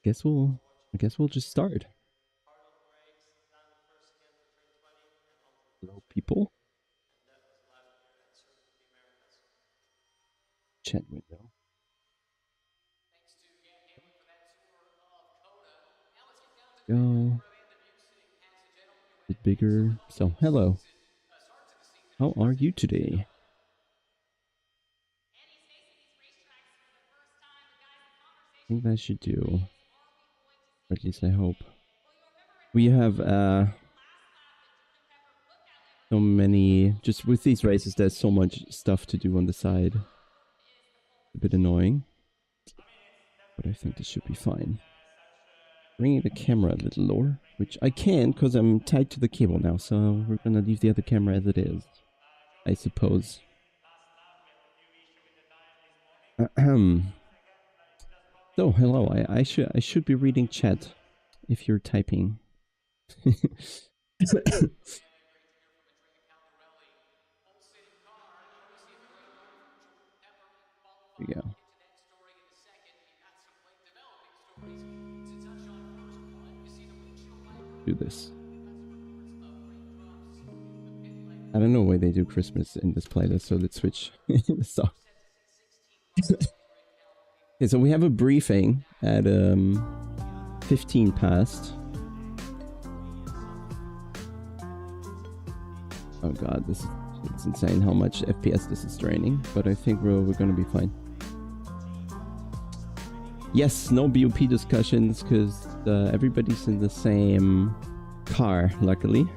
I guess we'll just start. Hello, people. Chat window. Go. A bit bigger. So, hello. How are you today? I think that should do. Or at least I hope. We have so many, just with these races, there's so much stuff to do on the side. A bit annoying. But I think this should be fine. Bringing the camera a little lower, which I can because I'm tied to the cable now, so we're gonna leave the other camera as it is, I suppose. So hello, I should be reading chat if you're typing. There we go. Do this. I don't know why they do Christmas in this playlist, so let's switch the song. Okay, so we have a briefing at 15 past. Oh god, it's insane how much FPS this is draining, but I think we're gonna be fine. Yes, no BOP discussions because everybody's in the same car, luckily.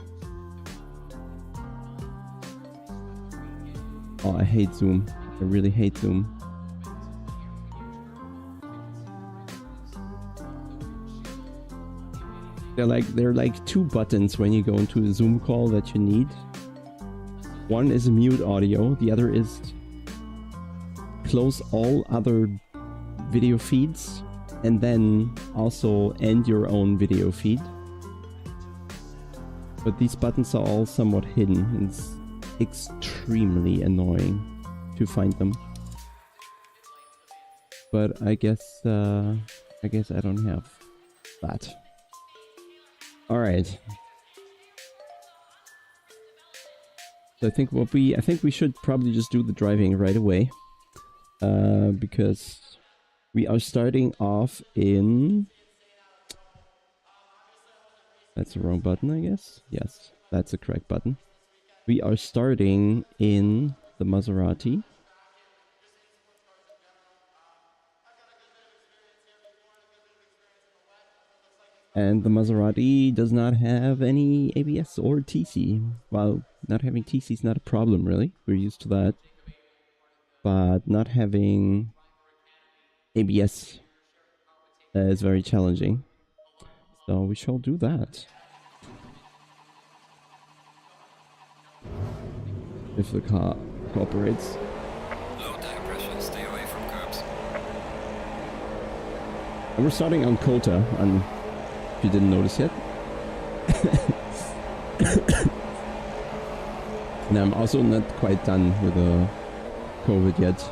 Oh, I hate Zoom. I really hate Zoom. There are like two buttons when you go into a Zoom call that you need. One is mute audio, the other is close all other video feeds and then also end your own video feed. But these buttons are all somewhat hidden. It's extremely annoying to find them. But I guess I don't have that. All right. So I think we should probably just do the driving right away, because we are starting off in. That's the wrong button, I guess. Yes, that's the correct button. We are starting in the Maserati. And the Maserati does not have any ABS or TC. Well, not having TC is not a problem, really. We're used to that. But not having ABS is very challenging. So we shall do that. If the car cooperates. Low tire pressure, stay away from curbs. And we're starting on Cota, and if you didn't notice yet. And I'm also not quite done with the COVID yet.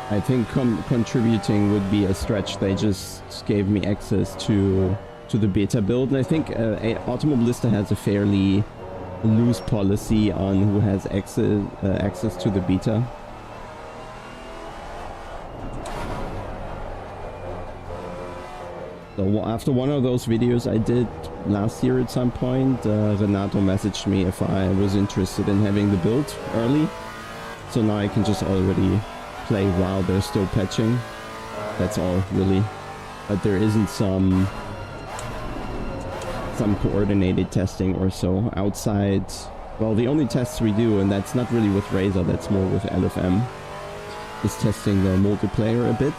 I think contributing would be a stretch. They just gave me access to the beta build, and I think Automobilista has a fairly loose policy on who has access to the beta. So after one of those videos I did last year at some point, Renato messaged me if I was interested in having the build early. So now I can just already play while they're still patching. That's all, really. But there isn't some coordinated testing or so outside. Well, the only tests we do, and that's not really with Razor, that's more with LFM, is testing the multiplayer a bit,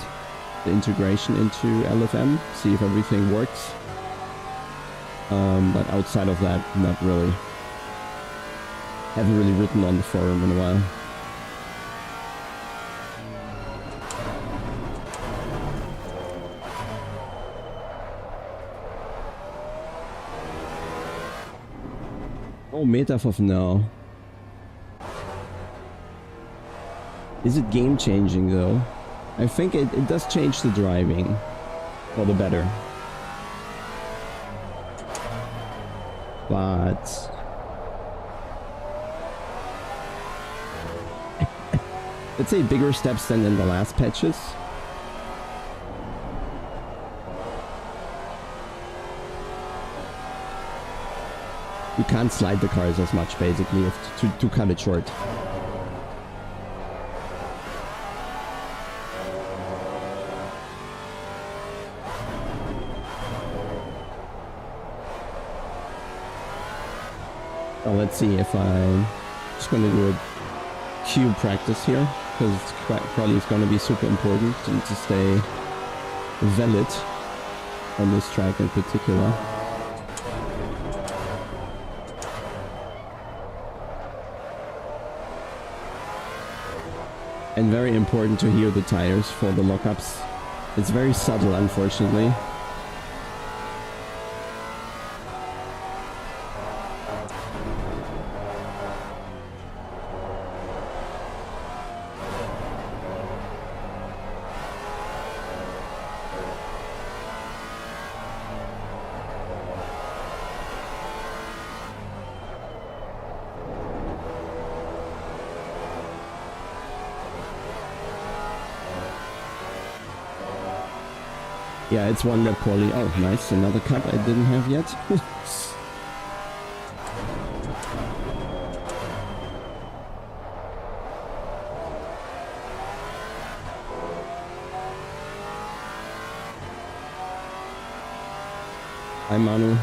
the integration into LFM, see if everything works. But outside of that, not really. Haven't really written on the forum in a while. Oh, Metafov now. Is it game changing though? I think it does change the driving for the better. But let's say bigger steps than in the last patches. You can't slide the cars as much, basically, to cut it short. Oh, let's see if I'm just going to do a cube practice here, because it's probably going to be super important to stay valid on this track in particular. And very important to hear the tires for the lockups. It's very subtle, unfortunately. Yeah, it's one lap quali. Oh, nice. Another cup I didn't have yet. Hi, Manu.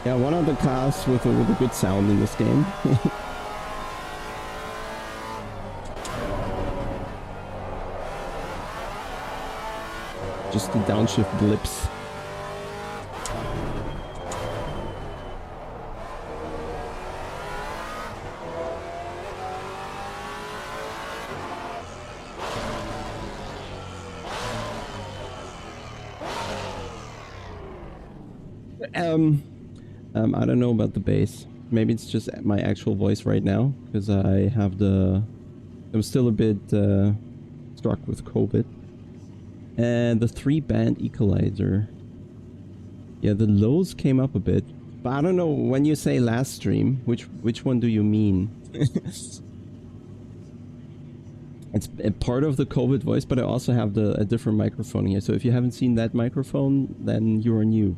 Yeah, one of the cars with a good sound in this game. Just the downshift blips. I don't know about the bass. Maybe it's just my actual voice right now, because I'm still a bit struck with COVID. And the 3-band equalizer. Yeah, the lows came up a bit. But I don't know, when you say last stream, which one do you mean? It's a part of the COVID voice, but I also have a different microphone here. So if you haven't seen that microphone, then you are new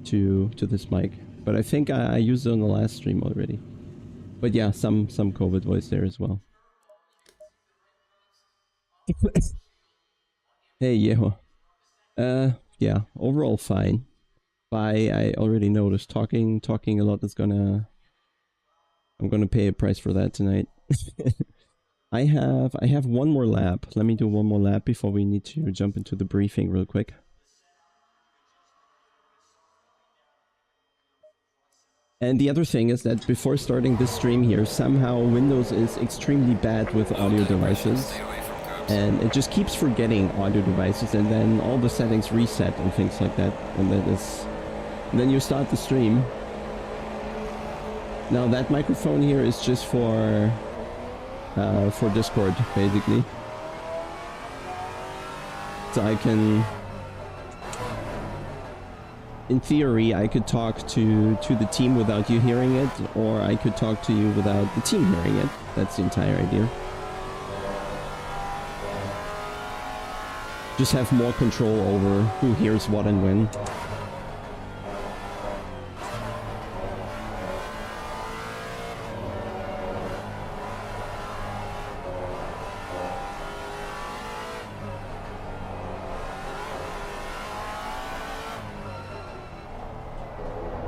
to this mic. But I think I used it on the last stream already. But yeah, some COVID voice there as well. Hey, Yeho. Yeah, overall fine. I already noticed talking a lot is I'm gonna pay a price for that tonight. I have one more lap. Let me do one more lap before we need to jump into the briefing real quick. And the other thing is that before starting this stream here, somehow Windows is extremely bad with audio devices. And it just keeps forgetting audio devices, and then all the settings reset and things like that. And then you start the stream. Now that microphone here is just for Discord, basically. So I can... In theory, I could talk to the team without you hearing it, or I could talk to you without the team hearing it. That's the entire idea. Just have more control over who hears what and when.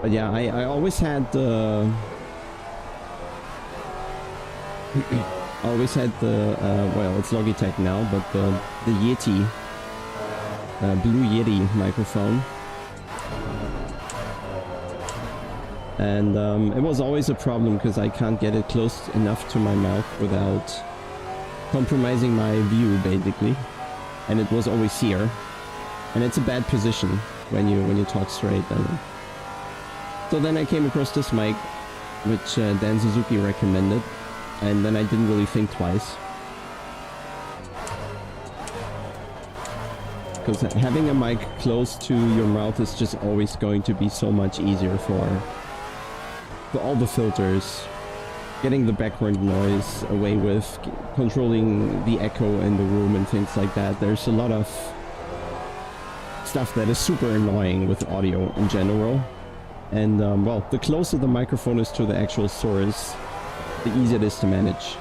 But yeah, I always had the... I always had the, well, it's Logitech now, but the Yeti, Blue Yeti microphone. And it was always a problem because I can't get it close enough to my mouth without compromising my view, basically. And it was always here. And it's a bad position when you talk straight. So then I came across this mic, which Dan Suzuki recommended. And then I didn't really think twice. Because having a mic close to your mouth is just always going to be so much easier for all the filters, getting the background noise away with, controlling the echo in the room and things like that. There's a lot of stuff that is super annoying with audio in general. And well, the closer the microphone is to the actual source, the easier it is to manage.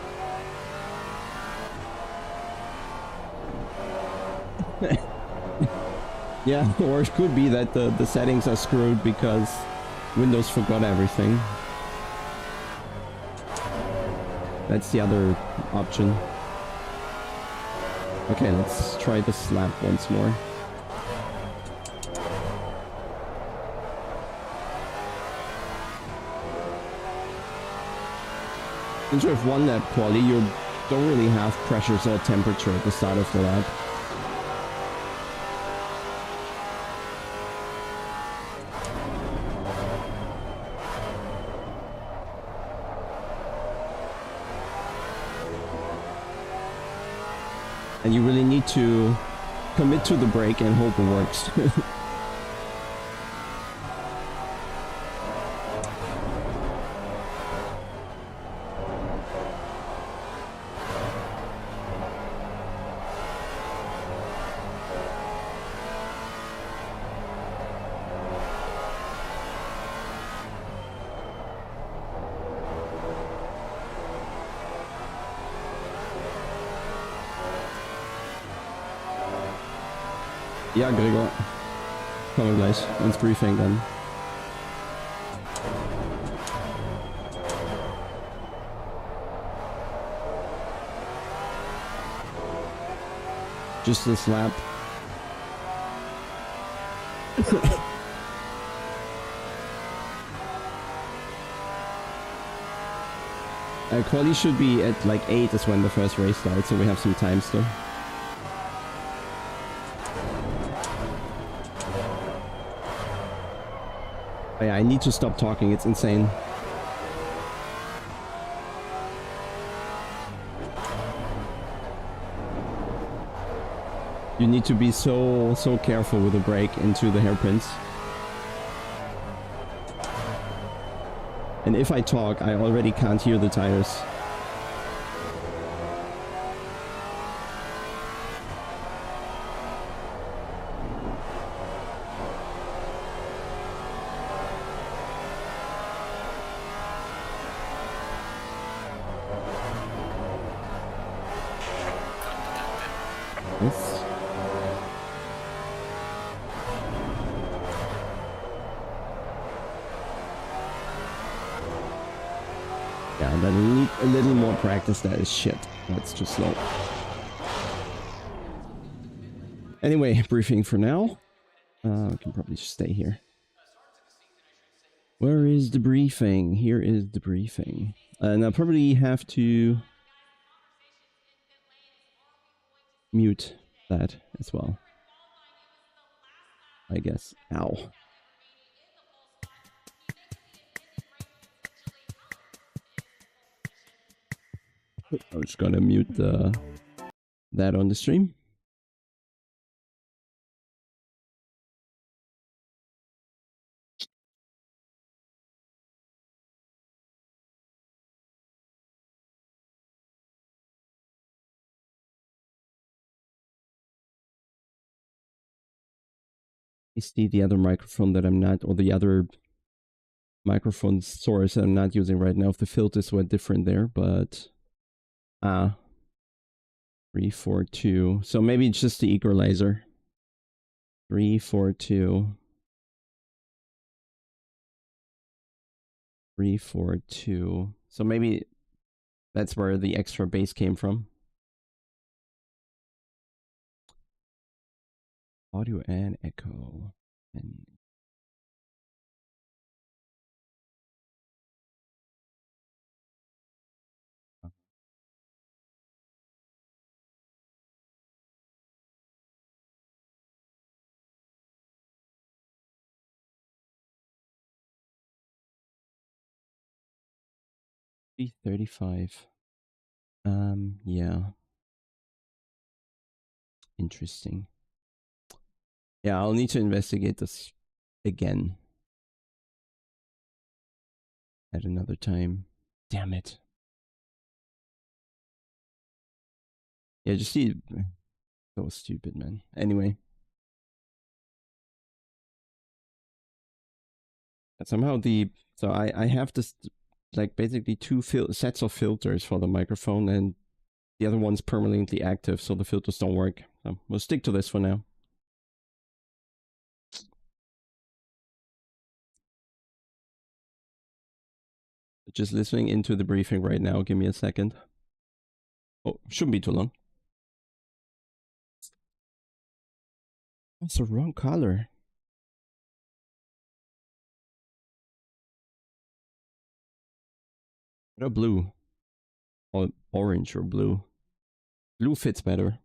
Yeah, or it could be that the settings are screwed because Windows forgot everything. That's the other option. Okay, let's try the slap once more. Since you have one lap quali, you don't really have pressures or temperature at the start of the lap. And you really need to commit to the brake and hope it works. Ja, Gregor. Kommen wir gleich ins Briefing dann. Just this lap. Quali should be at like 8 is when the first race starts, so we have some time still. Yeah, I need to stop talking, it's insane. You need to be so careful with the brake into the hairpins. And if I talk, I already can't hear the tires. A little more practice. That is shit. That's too slow. Anyway, briefing for now. We can probably just stay here. Where is the briefing? Here is the briefing. And I'll probably have to mute that as well, I guess. Ow. I'm just gonna mute that on the stream. You see the other microphone that I'm not, or the other microphone source that I'm not using right now. If the filters were different there, but 3, 4, 2. So maybe it's just the equalizer. 3, 4, 2. 3, 4, 2. So maybe that's where the extra bass came from. Audio and echo. And $335. Yeah. Interesting. Yeah, I'll need to investigate this again at another time. Damn it. Yeah, just see. So stupid, man. Anyway. Somehow so I have this, like, basically two sets of filters for the microphone, and the other one's permanently active, so the filters don't work. So we'll stick to this for now. Just listening into the briefing right now. Give me a second. Oh, shouldn't be too long. That's the wrong color. What a blue. Or orange or blue. Blue fits better.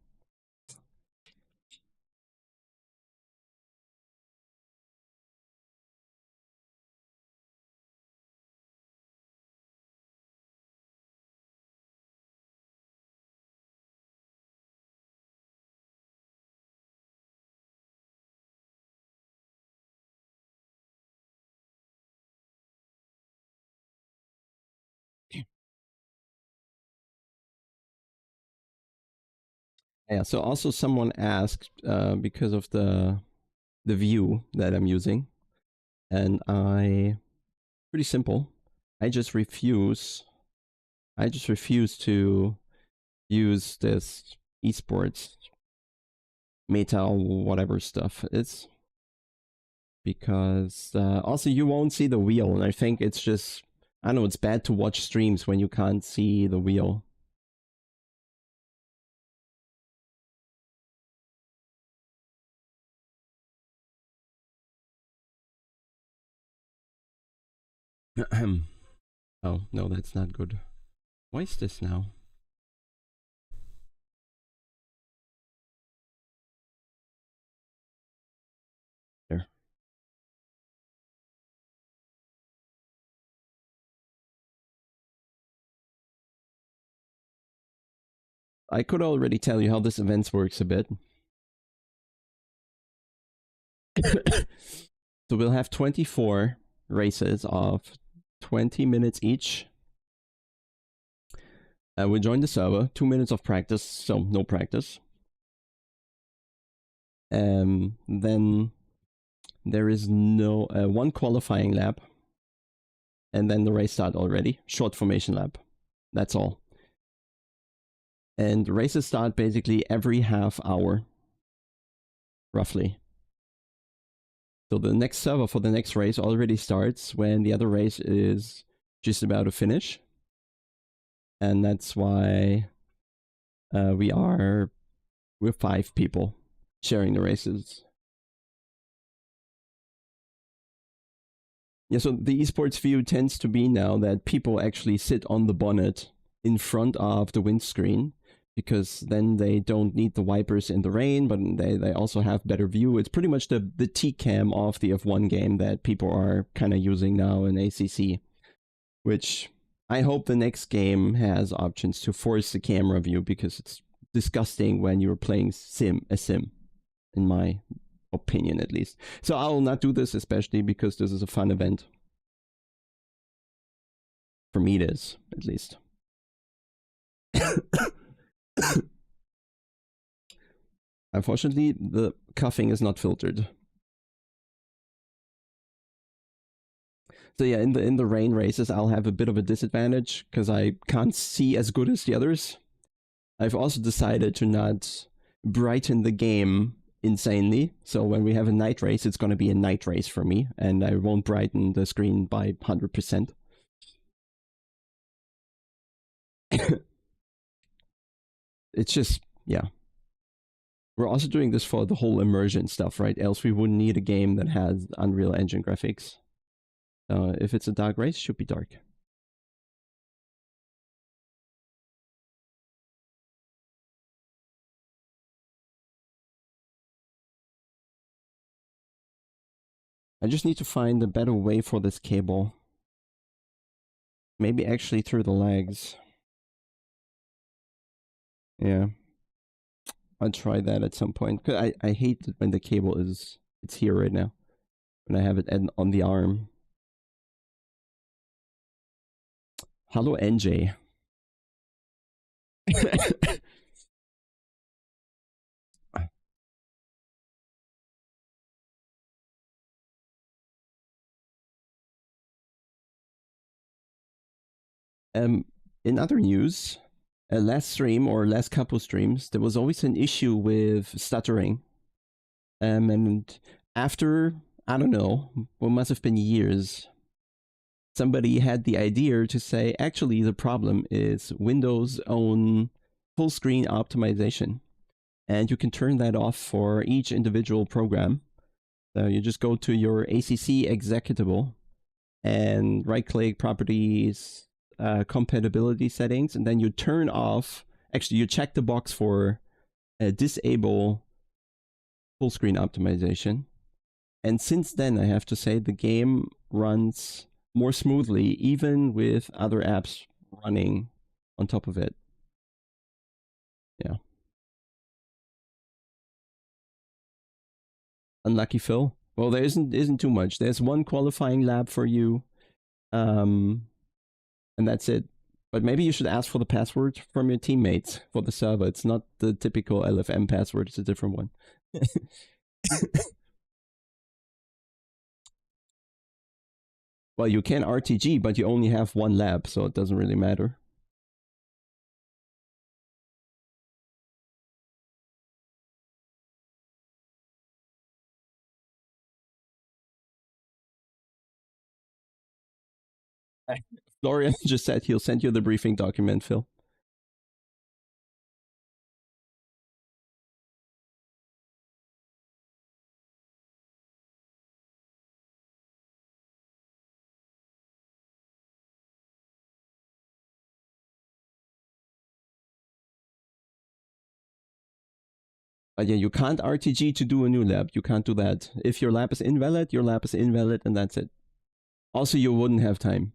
Yeah, so also someone asked because of the view that I'm using, and pretty simple. I just refuse to use this esports meta whatever stuff. It's because also you won't see the wheel, and I think it's just, I don't know, it's bad to watch streams when you can't see the wheel. Oh, no, that's not good. Why is this now? There. I could already tell you how this events works a bit. So we'll have 24 races of 20 minutes each. We join the server, 2 minutes of practice, so no practice. Then there is no one qualifying lap, and then the race start already. Short formation lap. That's all. And races start basically every half hour, roughly. So the next server for the next race already starts when the other race is just about to finish. And that's why we're 5 people sharing the races. Yeah, so the esports view tends to be now that people actually sit on the bonnet in front of the windscreen, because then they don't need the wipers in the rain, but they also have better view. It's pretty much the T-cam of the F1 game that people are kind of using now in ACC, which I hope the next game has options to force the camera view, because it's disgusting when you're playing a sim, in my opinion at least. So I will not do this, especially because this is a fun event. For me it is, at least. Unfortunately, the coughing is not filtered. So yeah, in the rain races, I'll have a bit of a disadvantage because I can't see as good as the others. I've also decided to not brighten the game insanely. So when we have a night race, it's going to be a night race for me, and I won't brighten the screen by 100%. it's just, yeah. We're also doing this for the whole immersion stuff, right? Else we wouldn't need a game that has Unreal Engine graphics. If it's a dark race, it should be dark. I just need to find a better way for this cable. Maybe actually through the legs. Yeah. I'll try that at some point. Cause I hate it when the cable it's here right now. When I have it on the arm. Hello, NJ. In other news, last stream or last couple streams, there was always an issue with stuttering. And after, I don't know, what must have been years, somebody had the idea to say, actually, the problem is Windows' own full screen optimization. And you can turn that off for each individual program. So you just go to your ACC executable and right-click properties, compatibility settings, and then you turn off, actually you check the box for disable full screen optimization. And since then, I have to say the game runs more smoothly, even with other apps running on top of it. Yeah. Unlucky Phil. Well, there isn't too much. There's one qualifying lap for you, and that's it. But maybe you should ask for the password from your teammates for the server. It's not the typical LFM password. It's a different one. Well, you can RTG, but you only have one lap, so it doesn't really matter. Florian just said he'll send you the briefing document, Phil. But yeah, you can't RTG to do a new lap. You can't do that. If your lap is invalid, your lap is invalid, and that's it. Also, you wouldn't have time.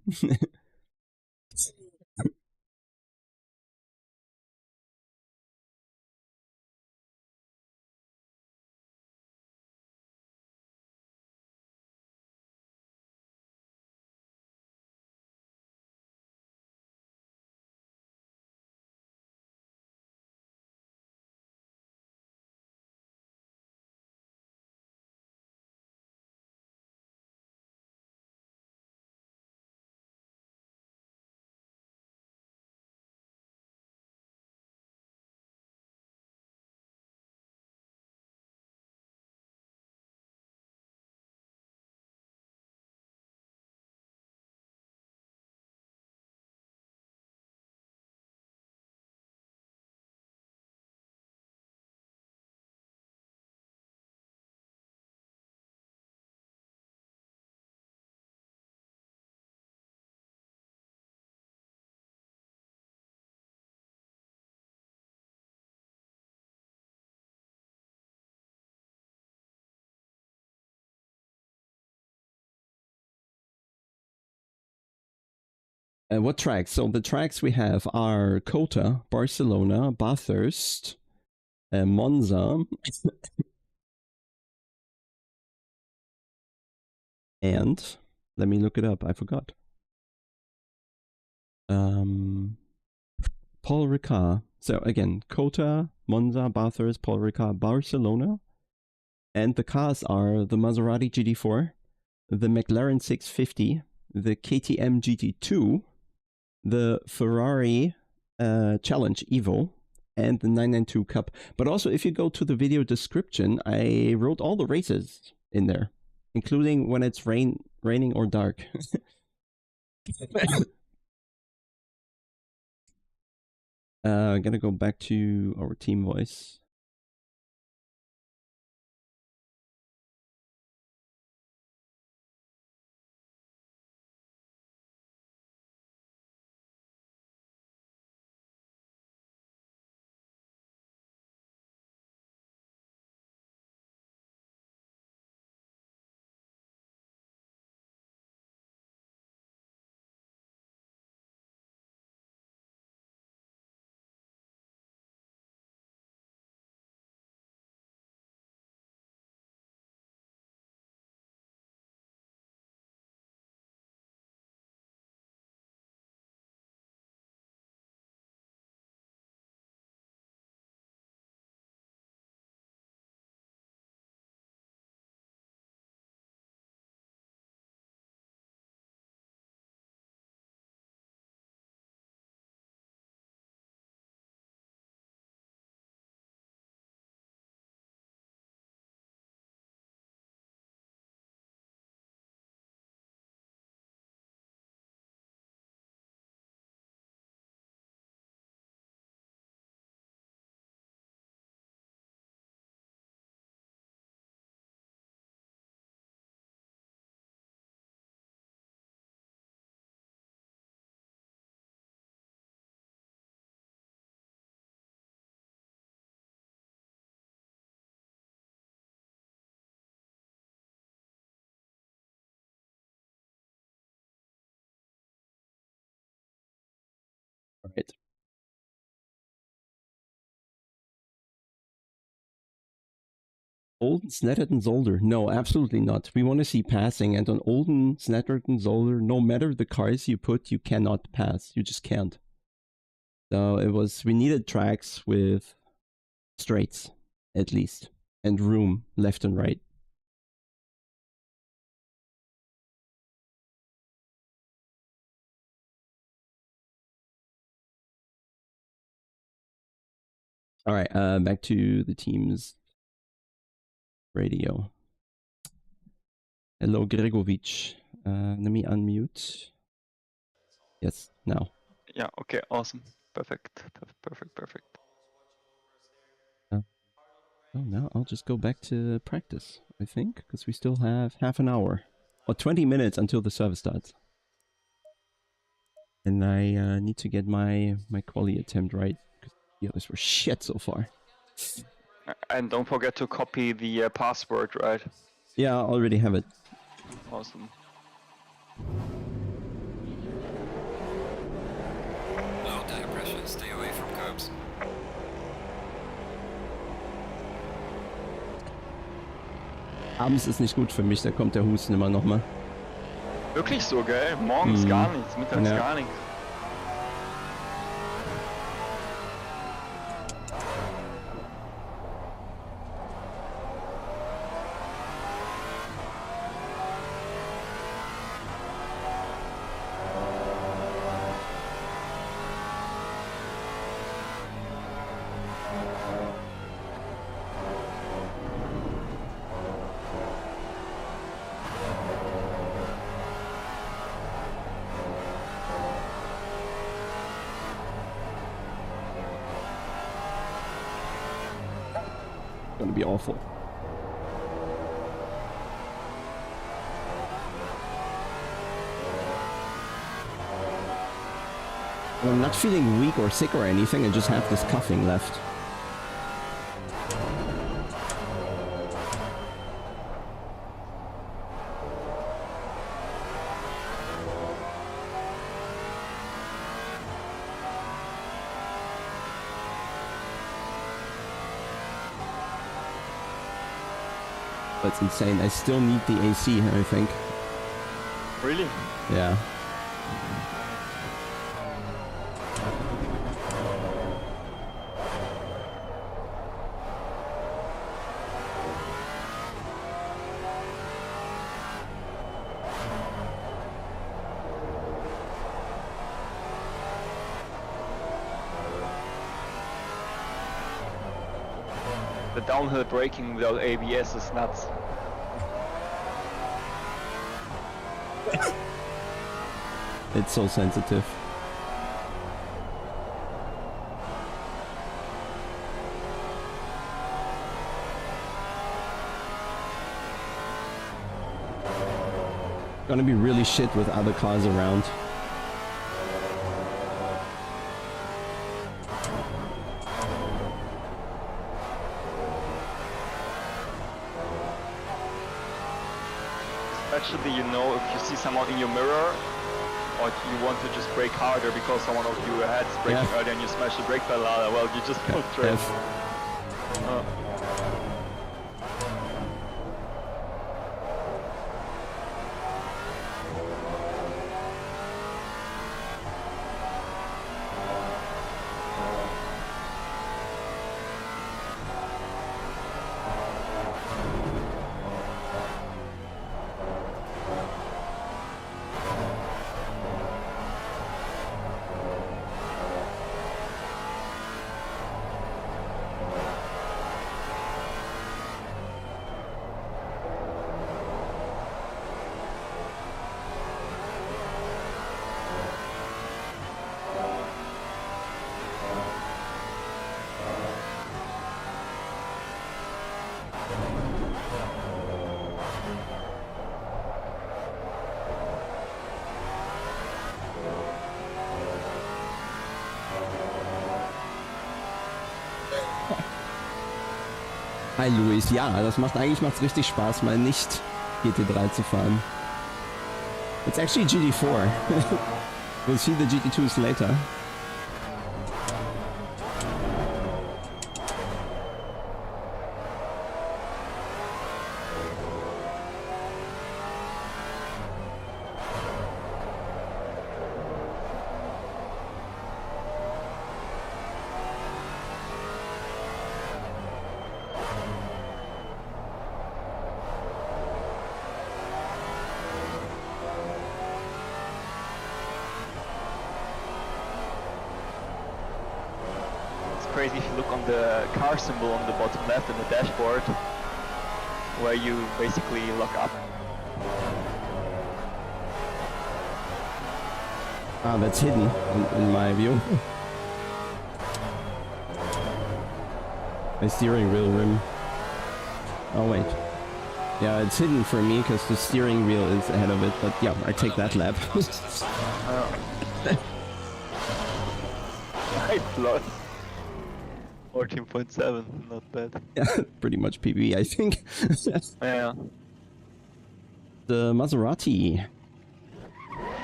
What tracks? So the tracks we have are Cota, Barcelona, Bathurst, Monza, and let me look it up. I forgot. Paul Ricard. So again, Cota, Monza, Bathurst, Paul Ricard, Barcelona, and the cars are the Maserati GT4, the Mclaren 650, the KTM GT2, the Ferrari Challenge Evo, and the 992 Cup. But also, if you go to the video description, I wrote all the races in there, including when it's raining or dark. Gonna go back to our team voice. All right. Olden, Snettert, and Zolder. No, absolutely not. We want to see passing, and on Olden, Snettert, and Zolder, no matter the cars you put, you cannot pass. You just can't. So we needed tracks with straights, at least, and room left and right. All right, back to the team's radio. Hello, Gregovic. Let me unmute. Yes, now. Yeah, okay, awesome. Perfect. Perfect. Oh, now I'll just go back to practice, I think, because we still have half an hour. Or 20 minutes until the service starts. And I need to get my quali attempt right, because the others were shit so far. And don't forget to copy the password, right? Yeah, I already have it. Awesome. Low tire pressure, stay away from curbs. Abends ist nicht gut für mich, da kommt der Husten immer noch mal. Wirklich so, gell? Morgens gar nichts, mittags Ja. gar nichts. Gonna be awful. I'm not feeling weak or sick or anything, I just have this coughing left. That's insane. I still need the AC, I think. Really? Yeah. The downhill braking without ABS is nuts. It's so sensitive. Gonna be really shit with other cars around. Especially, you know, if you see someone in your mirror, or you want to just brake harder because someone of you ahead is braking earlier and you smash the brake pedal, well, you just go straight. Hi Luis, ja, das macht richtig Spaß, mal nicht GT3 zu fahren. It's actually GT4. We'll see the GT2s later. Crazy if you look on the car symbol on the bottom left in the dashboard, where you basically lock up. Ah, that's hidden in my view. My steering wheel rim. Oh wait. Yeah, it's hidden for me because the steering wheel is ahead of it, but yeah, I take that lap. Nice lot. 14.7, not bad. Yeah, pretty much PB, I think. Yeah. The Maserati.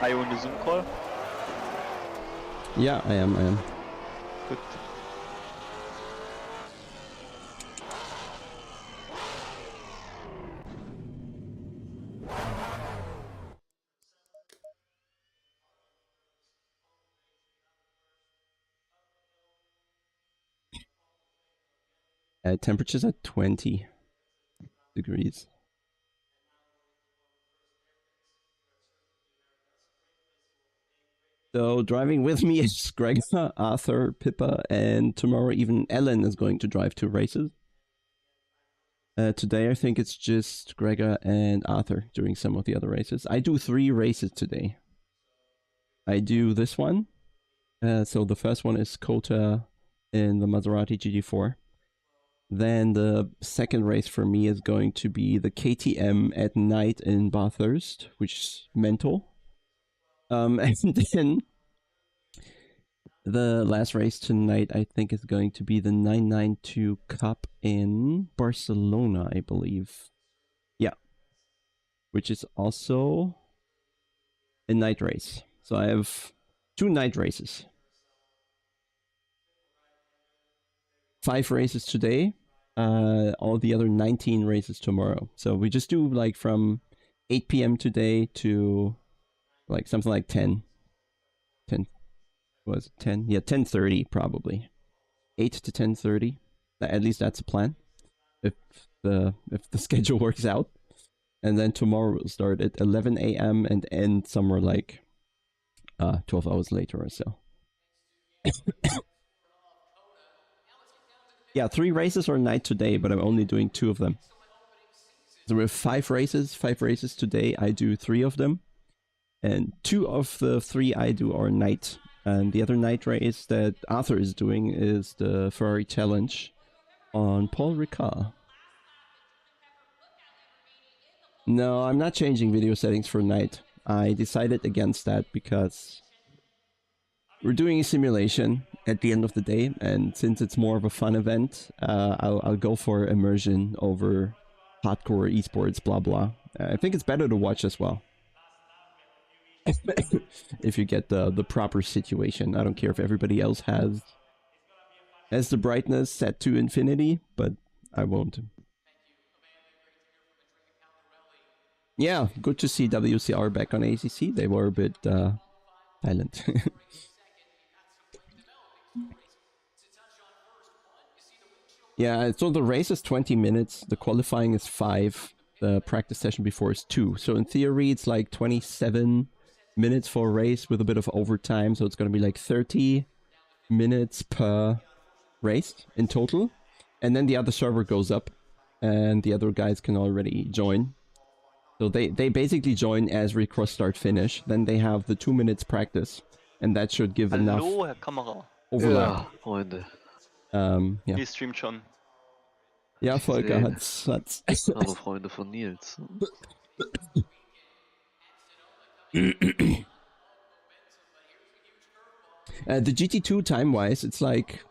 Are you in the Zoom call? Yeah, I am. Good. Temperatures at 20 degrees. So driving with me is Gregor, Arthur, Pippa, and tomorrow even Ellen is going to drive 2 races. Today I think it's just Gregor and Arthur doing some of the other races. I do 3 races today. I do this one. So the first one is Cota in the Maserati GT4. Then the second race for me is going to be the KTM at night in Bathurst, which is mental. And then the last race tonight, I think, is going to be the 992 Cup in Barcelona, I believe. Yeah. Which is also a night race. So I have 2 night races. 5 races today. All the other 19 races tomorrow. So we just do like from 8 p.m. today to like something like 10. Was it 10? Yeah, 10:30 probably. 8 to 10:30. At least that's a plan. If the schedule works out. And then tomorrow we'll start at 11 a.m. and end somewhere like 12 hours later or so. Yeah, 3 races or night today, but I'm only doing 2 of them. So we have 5 races today. I do 3 of them. And 2 of the 3 I do are night. And the other night race that Arthur is doing is the Ferrari Challenge on Paul Ricard. No, I'm not changing video settings for night. I decided against that because we're doing a simulation at the end of the day, and since it's more of a fun event, I'll go for immersion over hardcore esports, blah blah. I think it's better to watch as well. If you get the proper situation. I don't care if everybody else has the brightness set to infinity, but I won't. Yeah, good to see WCR back on ACC. They were a bit silent. Yeah, so the race is 20 minutes, the qualifying is 5, the practice session before is 2. So in theory, it's like 27 minutes for a race with a bit of overtime. So it's going to be like 30 minutes per race in total. And then the other server goes up and the other guys can already join. So they basically join as we cross start finish. Then they have the 2 minutes practice. And that should give enough Hallo, Herr Kamera. overlap. Ja, Freunde. Ja. Wie streamt schon? Ja, Volker Sehen. hat's. Hallo Freunde von Nils. The GT2 time-wise, it's like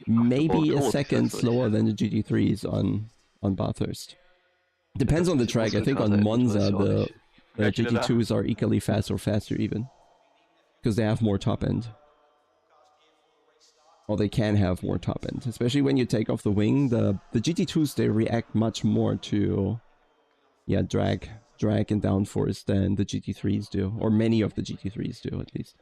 maybe a second slower than the GT3s on Bathurst. Depends on the track. I think on Monza the GT2s are equally fast or faster even, because they have more top end. Or they can have more top end, especially when you take off the wing. The GT2s, they react much more to drag and downforce than the GT3s do, or many of the GT3s do at least.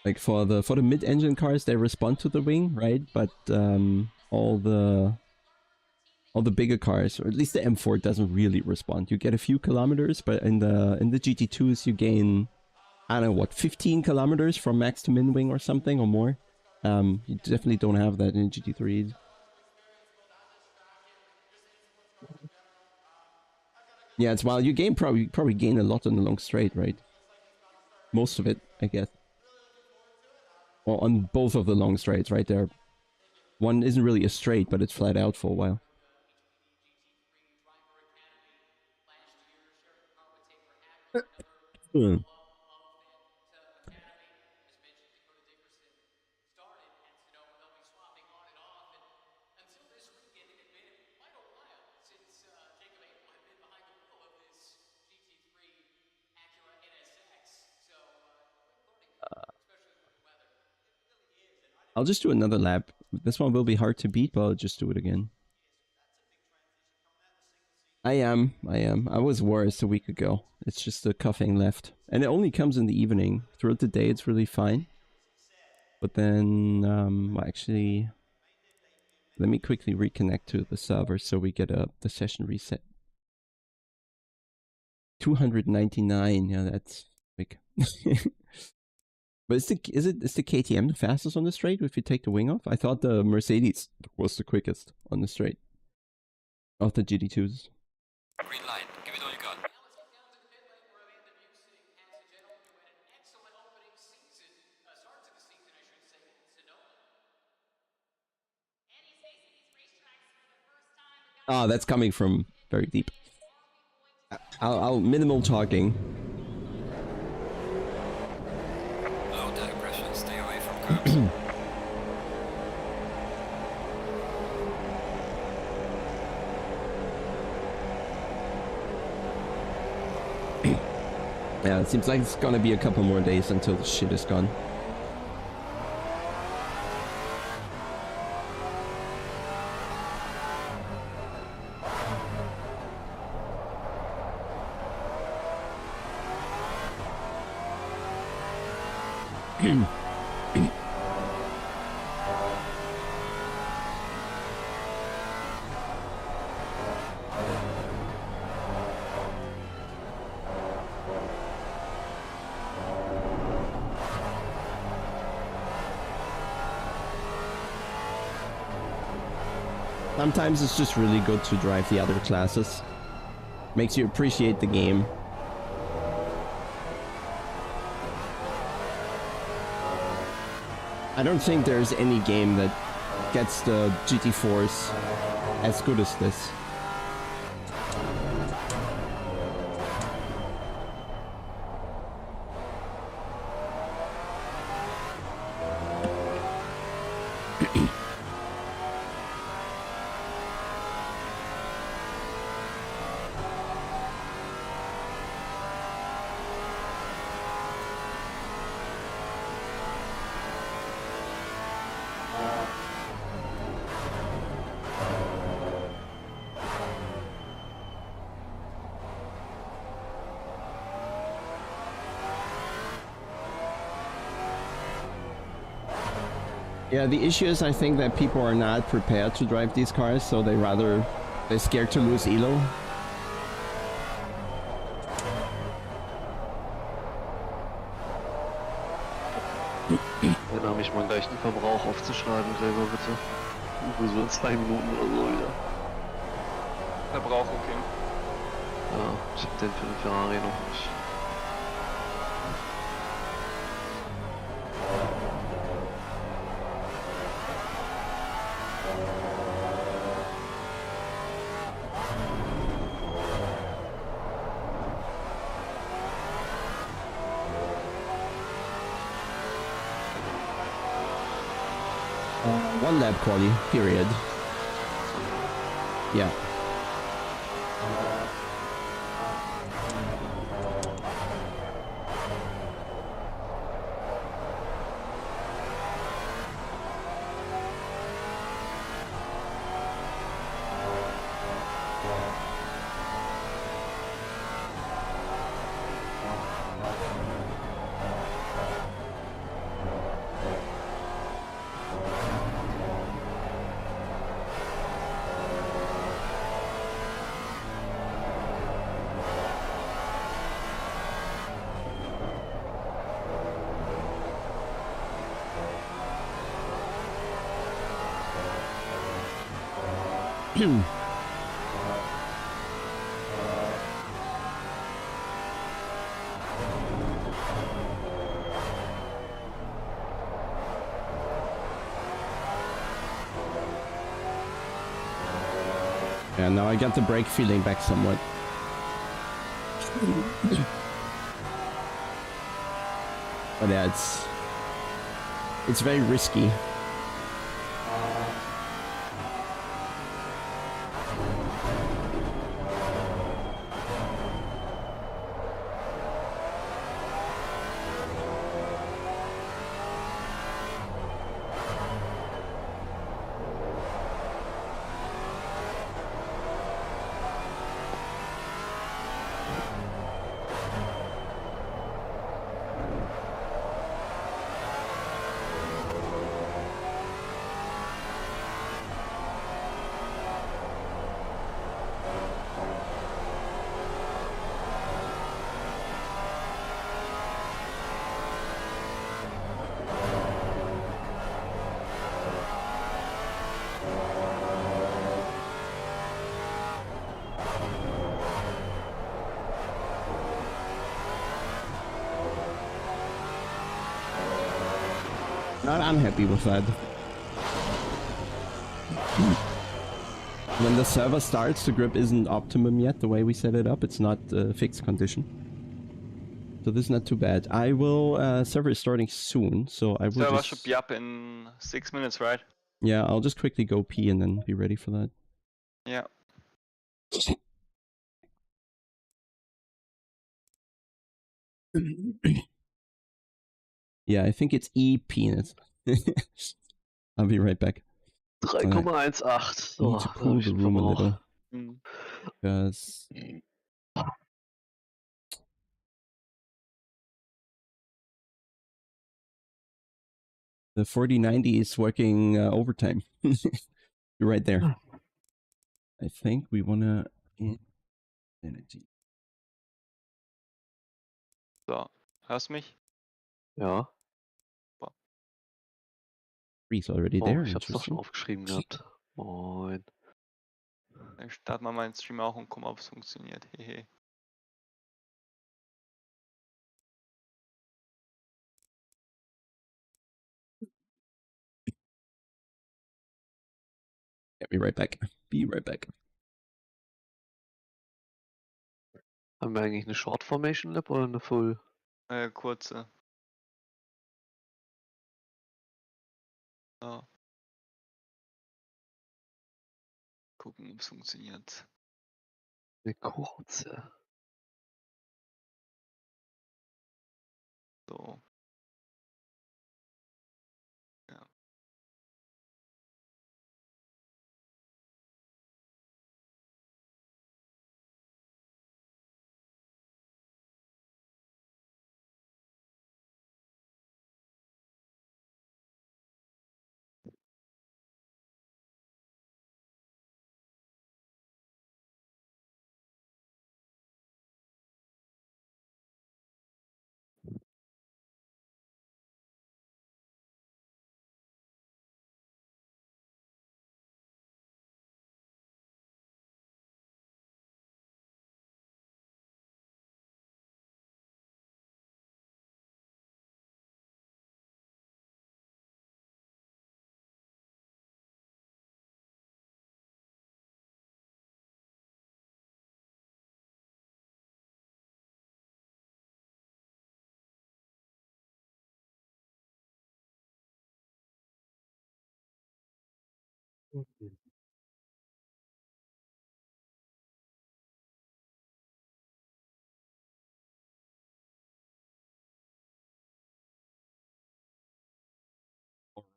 Like for the mid-engine cars, they respond to the wing, right? But all the bigger cars, or at least the M4, doesn't really respond. You get a few kilometers, but in the GT2s you gain, I don't know what, 15 kilometers from max to min wing or something or more. You definitely don't have that in GT3s. Yeah, it's while you gain probably gain a lot on the long straight, right? Most of it, I guess. Or on both of the long straights, right there. One isn't really a straight, but it's flat out for a while. I'll just do another lap. This one will be hard to beat, but I'll just do it again. I am. I was worse a week ago. It's just the coughing left. And it only comes in the evening. Throughout the day, it's really fine. But then, actually, let me quickly reconnect to the server so we get the session reset. 299. Yeah, that's quick. But is the KTM the fastest on the straight if you take the wing off? I thought the Mercedes was the quickest on the straight of the GT2s. Green line, give it all you got. Ah, that's coming from very deep. I'll minimal talking. Low tire pressure, stay away from curbs. Yeah, it seems like it's gonna be a couple more days until the shit is gone. Sometimes it's just really good to drive the other classes. Makes you appreciate the game. I don't think there's any game that gets the GT4s as good as this. Yeah, the issue is I think that people are not prepared to drive these cars, so they're scared to lose ELO. Erinnere mich mal gleich den Verbrauch aufzuschreiben, Gregor, bitte. So in 2 Minuten oder so wieder. Verbrauch, okay. Ja, ich hab den für den Ferrari noch nicht. One lap quali, period. Yeah. Yeah, now I got the brake feeling back somewhat. But yeah, it's very risky. Not unhappy with that. When the server starts, the grip isn't optimum yet, the way we set it up. It's not fixed condition. So this is not too bad. I will, server is starting soon, so I will Server should be up in 6 minutes, right? Yeah, I'll just quickly go pee and then be ready for that. Yeah. Yeah, I think it's E-penis. I'll be right back. 3,18. So, Need to cool the room a little. Because the 4090 is working overtime. You're right there. I think we wanna energy. So, hörst du mich? Ja. Freeze already Oh, there. ich hab's doch schon Interesting. aufgeschrieben gehabt. Moin. Ich starte mal meinen Stream auch und guck mal, ob es funktioniert. Hehe. Be right back. Be right back. Haben wir eigentlich eine Short Formation Lap oder eine Full? Kurze. Ja. Gucken, ob es funktioniert. Eine kurze. So. Ja.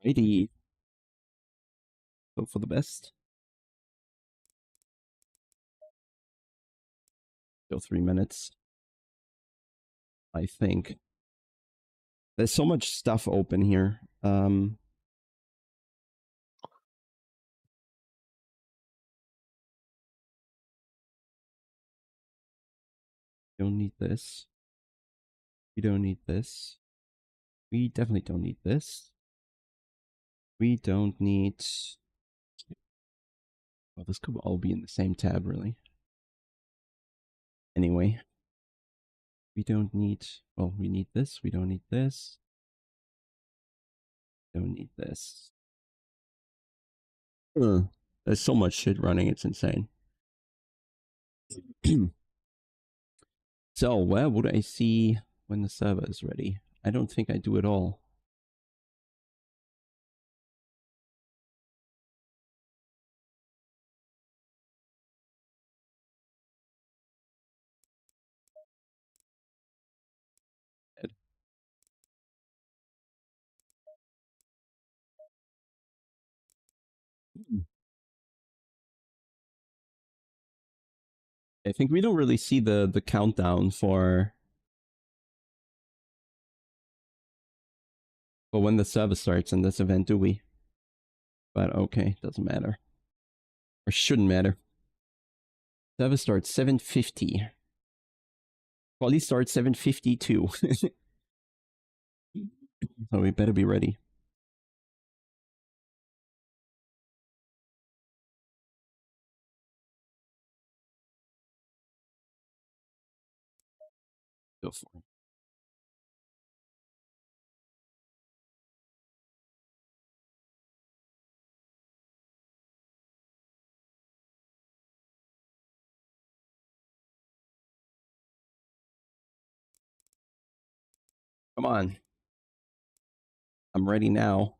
Alrighty. Hope for the best. Still 3 minutes. I think. There's so much stuff open here. Don't need this. We don't need this. We definitely don't need this. We don't need... Well, this could all be in the same tab, really. Anyway. We don't need... Well, we need this. We don't need this. Don't need this. There's so much shit running, it's insane. So, where would I see when the server is ready? I don't think I do at all. I think we don't really see the countdown for when the server starts in this event, do we? But okay, doesn't matter. Or shouldn't matter. Server starts 7:50. Quali starts 7:52. So we better be ready. Go for it. Come on. I'm ready now.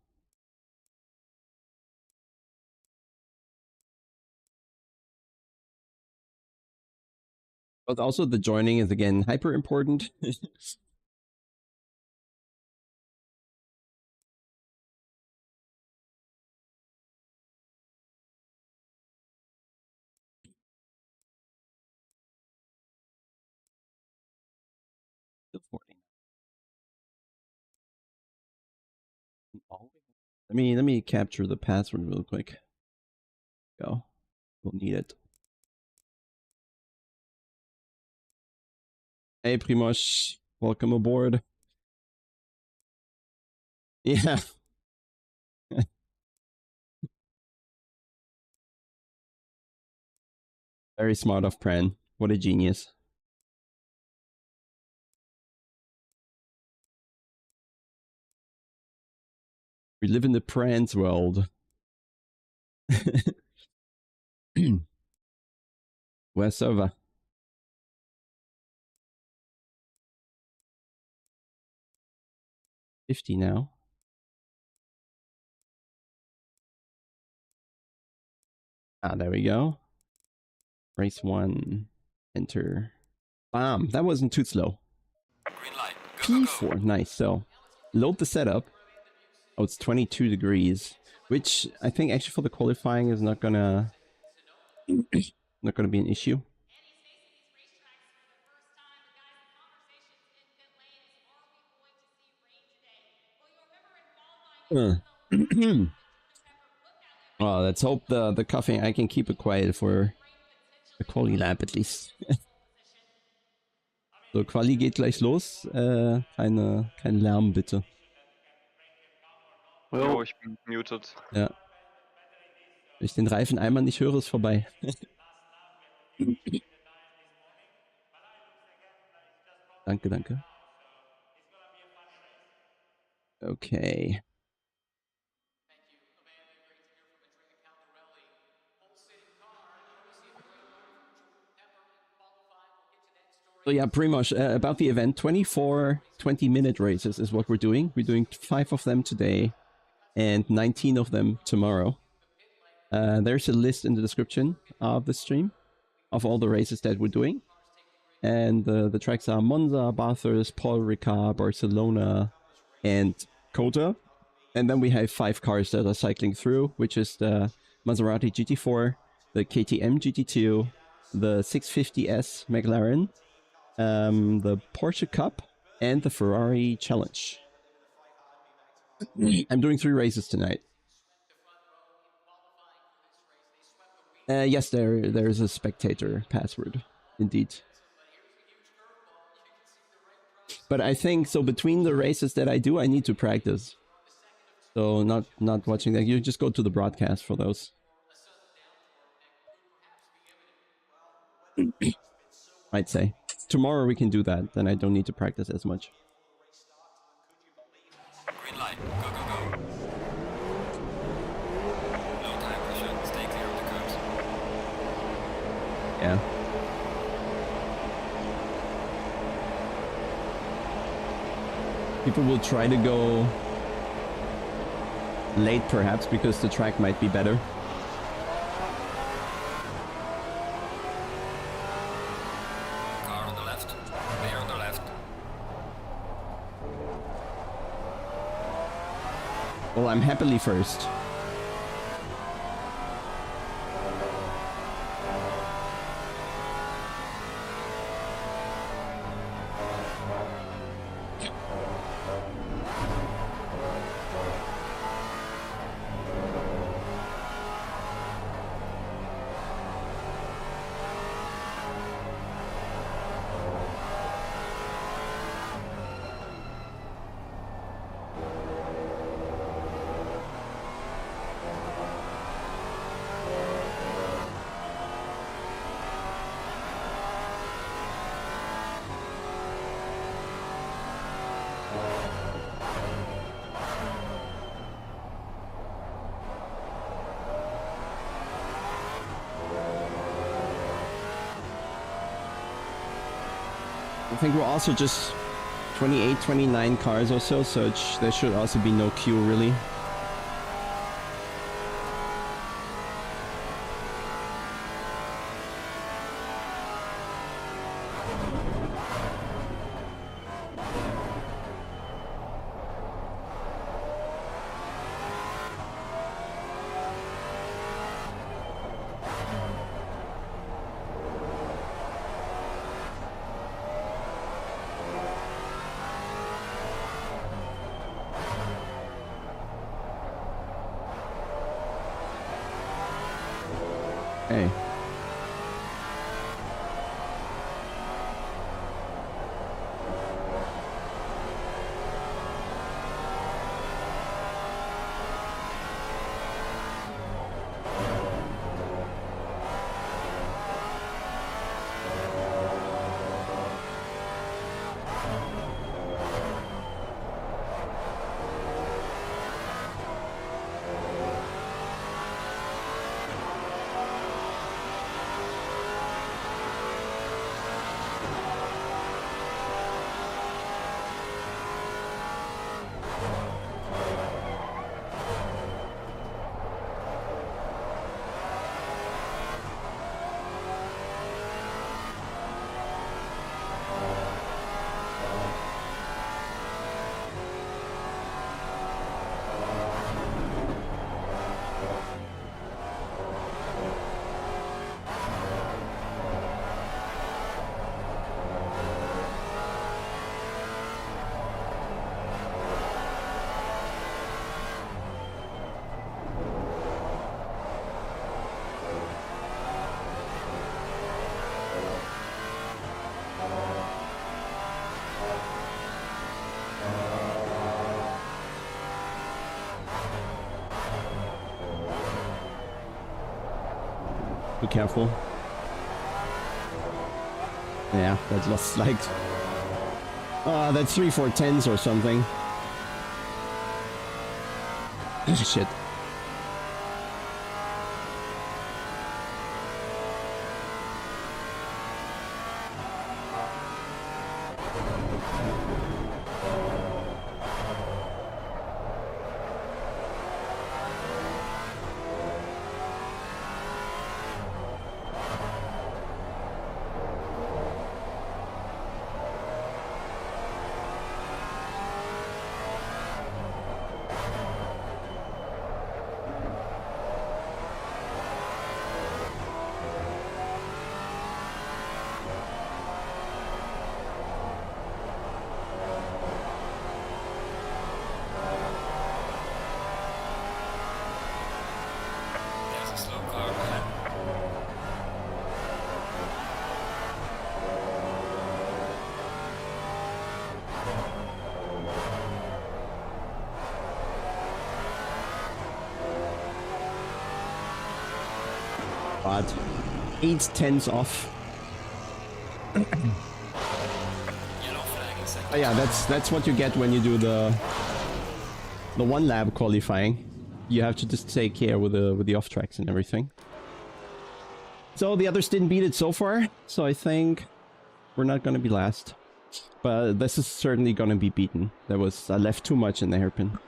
But also the joining is again hyper important. Let me capture the password real quick. Go. We'll need it. Hey Primoz, welcome aboard. Yeah. Very smart of Pran. What a genius. We live in the Pran's world. Where's server? $50 now. Ah, there we go. Race 1. Enter. Bam! That wasn't too slow. Green light. Go, go, go. P4. Nice. So, load the setup. Oh, it's 22 degrees. Which I think actually for the qualifying is not gonna... not gonna be an issue. Oh, let's hope the coughing, I can keep it quiet for the quali lap at least. So, Quali geht gleich los. Kein Lärm bitte. Oh, ich bin muted. Ja. Wenn ich den Reifen einmal nicht höre, ist vorbei. Danke, danke. Okay. So yeah, pretty much about the event, 24 20-minute races is what we're doing. We're doing 5 of them today and 19 of them tomorrow. There's a list in the description of the stream of all the races that we're doing. And the tracks are Monza, Bathurst, Ricard, Barcelona, and Cota. And then we have 5 cars that are cycling through, which is the Maserati GT4, the KTM GT2, the 650S Mclaren, the Porsche Cup, and the Ferrari Challenge. I'm doing 3 races tonight. Yes, there is a spectator password, indeed. But I think, so between the races that I do, I need to practice. So not watching that. You just go to the broadcast for those. I'd say. Tomorrow we can do that, then I don't need to practice as much. Green light. Go, go, go. No time pressure. Stay clear of the curbs. Yeah. People will try to go late perhaps because the track might be better. Car on the left. Clear on the left. Well, I'm happily first. I think we're also just 28, 29 cars or so, so there should also be no queue really. Hey. Be careful. Yeah, that lost like... that's 3/4 tenths or something. Shit. There's a slow car ahead. But 8 tenths off. Yellow flag in second. Oh yeah, that's what you get when you do the one lap qualifying. You have to just take care with the off tracks and everything. So the others didn't beat it so far, so I think we're not gonna be last. But this is certainly gonna be beaten. I left too much in the hairpin.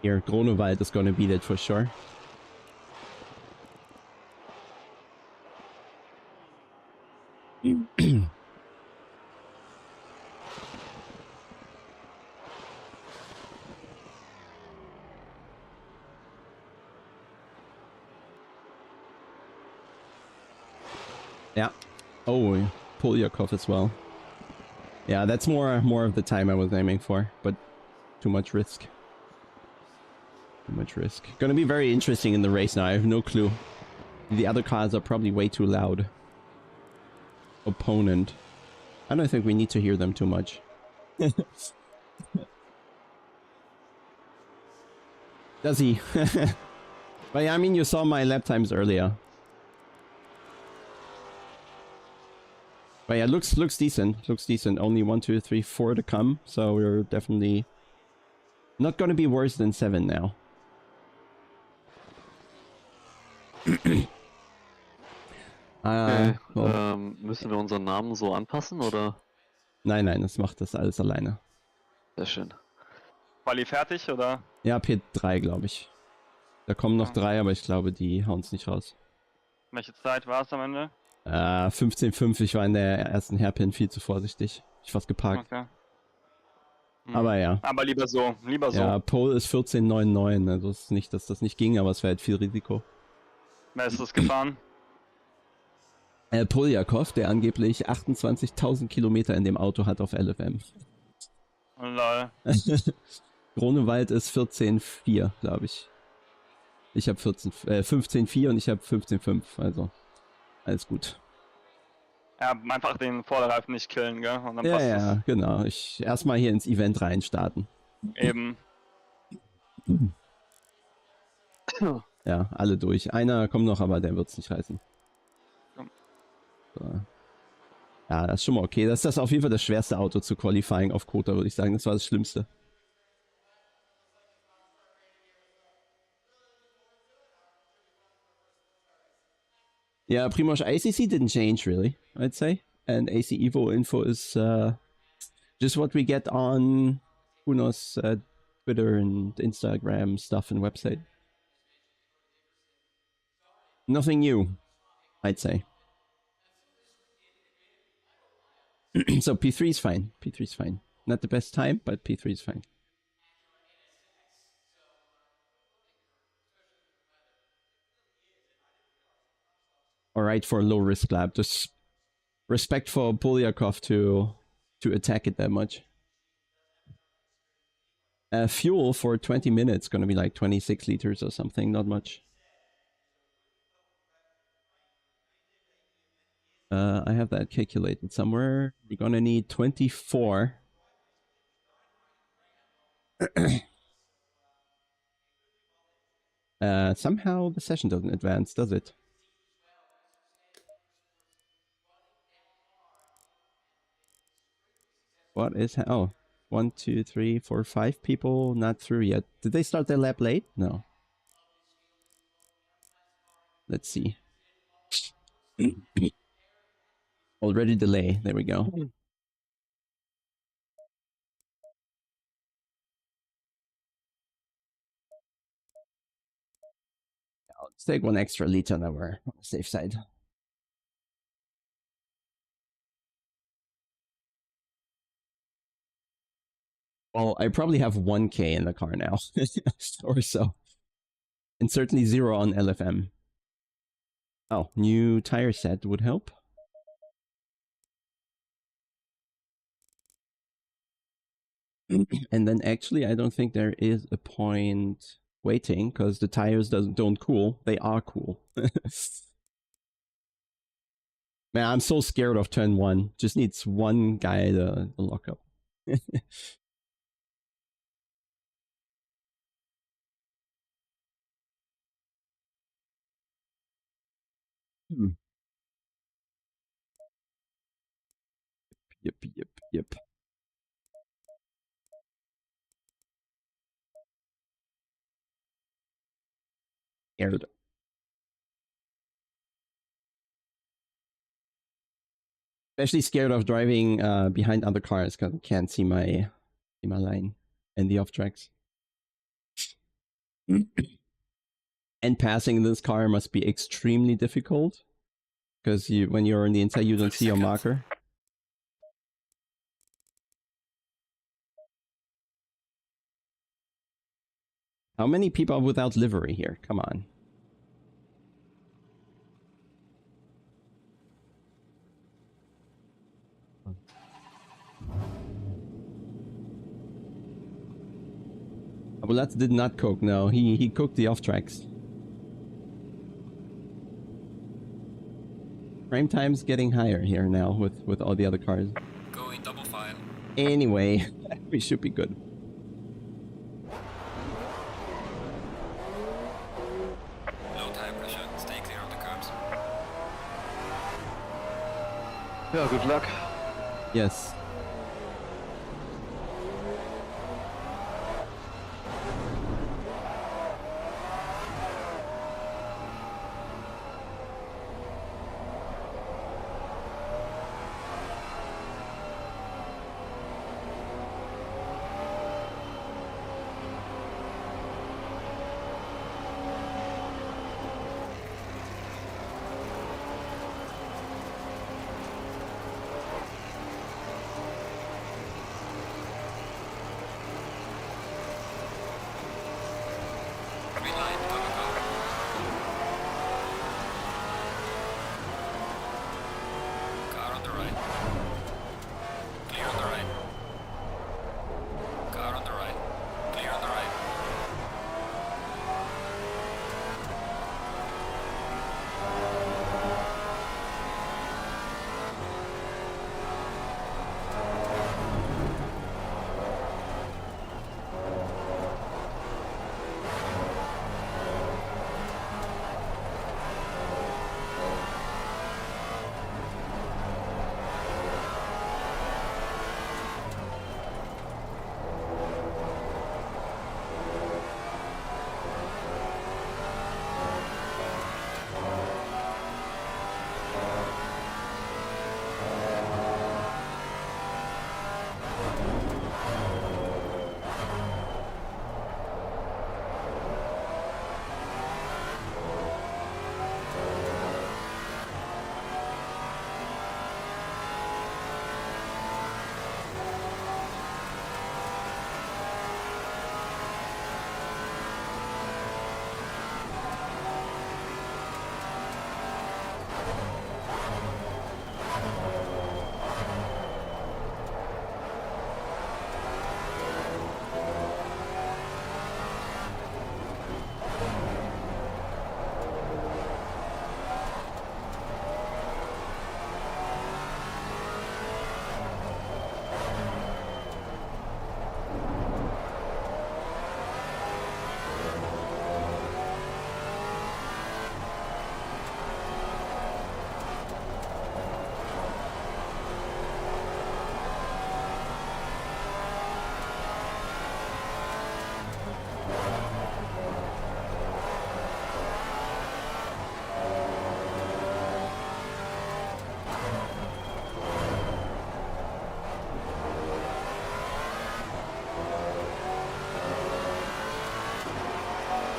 Here, Grunewald is gonna beat it for sure. Yeah. Oh, Polyakov as well. Yeah, that's more of the time I was aiming for, but too much risk. Too much risk. Gonna be very interesting in the race now. I have no clue. The other cars are probably way too loud. Opponent. I don't think we need to hear them too much. Does he? But yeah, I mean, you saw my lap times earlier. But yeah, looks decent. Looks decent. Only 1, 2, 3, 4 to come. So we're definitely not gonna be worse than 7 now. Okay. Well, Müssen wir unseren Namen so anpassen, oder? nein, das macht das alles alleine. Sehr schön. Quali fertig, oder? Ja, P3, glaube ich. Da kommen noch 3, aber ich glaube, die hauen es nicht raus. Welche Zeit war es am Ende? 15,5. Ich war in der ersten Hairpin viel zu vorsichtig. Ich fast geparkt. Okay. Aber ja. Aber lieber so, lieber so. Ja, Pole ist 14,99. Also es ist nicht, dass das nicht ging, aber es wäre halt viel Risiko. Wer ist das gefahren? Poljakov, der angeblich 28.000 Kilometer in dem Auto hat auf LFM. Lol. Grunewald ist 14,4, glaube ich. Ich habe 15,4 und ich habe 15,5. Also alles gut. Ja, einfach den Vorderreifen nicht killen, gell? Und dann Ja, passt ja, genau. Ich erstmal hier ins Event reinstarten. es. Eben. Ja, alle durch. Einer kommt noch, aber der wird's nicht reißen. So. Ja, das ist schon mal okay. Das ist auf jeden Fall das schwerste Auto zu Qualifying auf Cota, würde ich sagen. Das war das Schlimmste. Yeah, Primož, ACC didn't change really, I'd say. And AC Evo info is just what we get on Uno's Twitter and Instagram stuff and website. Nothing new, I'd say. So P3 is fine. P3 is fine. Not the best time, but P3 is fine. Alright for a low risk lap. Just respect for Polyakov to attack it that much. Fuel for 20 minutes gonna be like 26 liters or something, not much. I have that calculated somewhere. You're gonna need 24. Somehow the session doesn't advance, does it? What is... Oh, 1, 2, 3, 4, 5 people not through yet. Did they start their lap late? No. Let's see. Already delay. There we go. Let's take 1 extra liter now we're on the safe side. Well, I probably have 1k in the car now. Or so. And certainly 0 on LFM. Oh, new tire set would help. And then actually, I don't think there is a point waiting, because the tires don't cool. They are cool. Man, I'm so scared of turn 1. Just needs one guy to lock up. Yep. Scared. Especially scared of driving behind other cars, because I can't see my line and the off tracks. And passing this car must be extremely difficult, because when you're on the inside, you don't see your marker. How many people are without livery here? Come on. Abulat did not cook, no. He cooked the off tracks. Frame time's getting higher here now with all the other cars. Going double file. Anyway, we should be good. Low tire pressure. Stay clear of the curbs. Ja, good luck. Yes.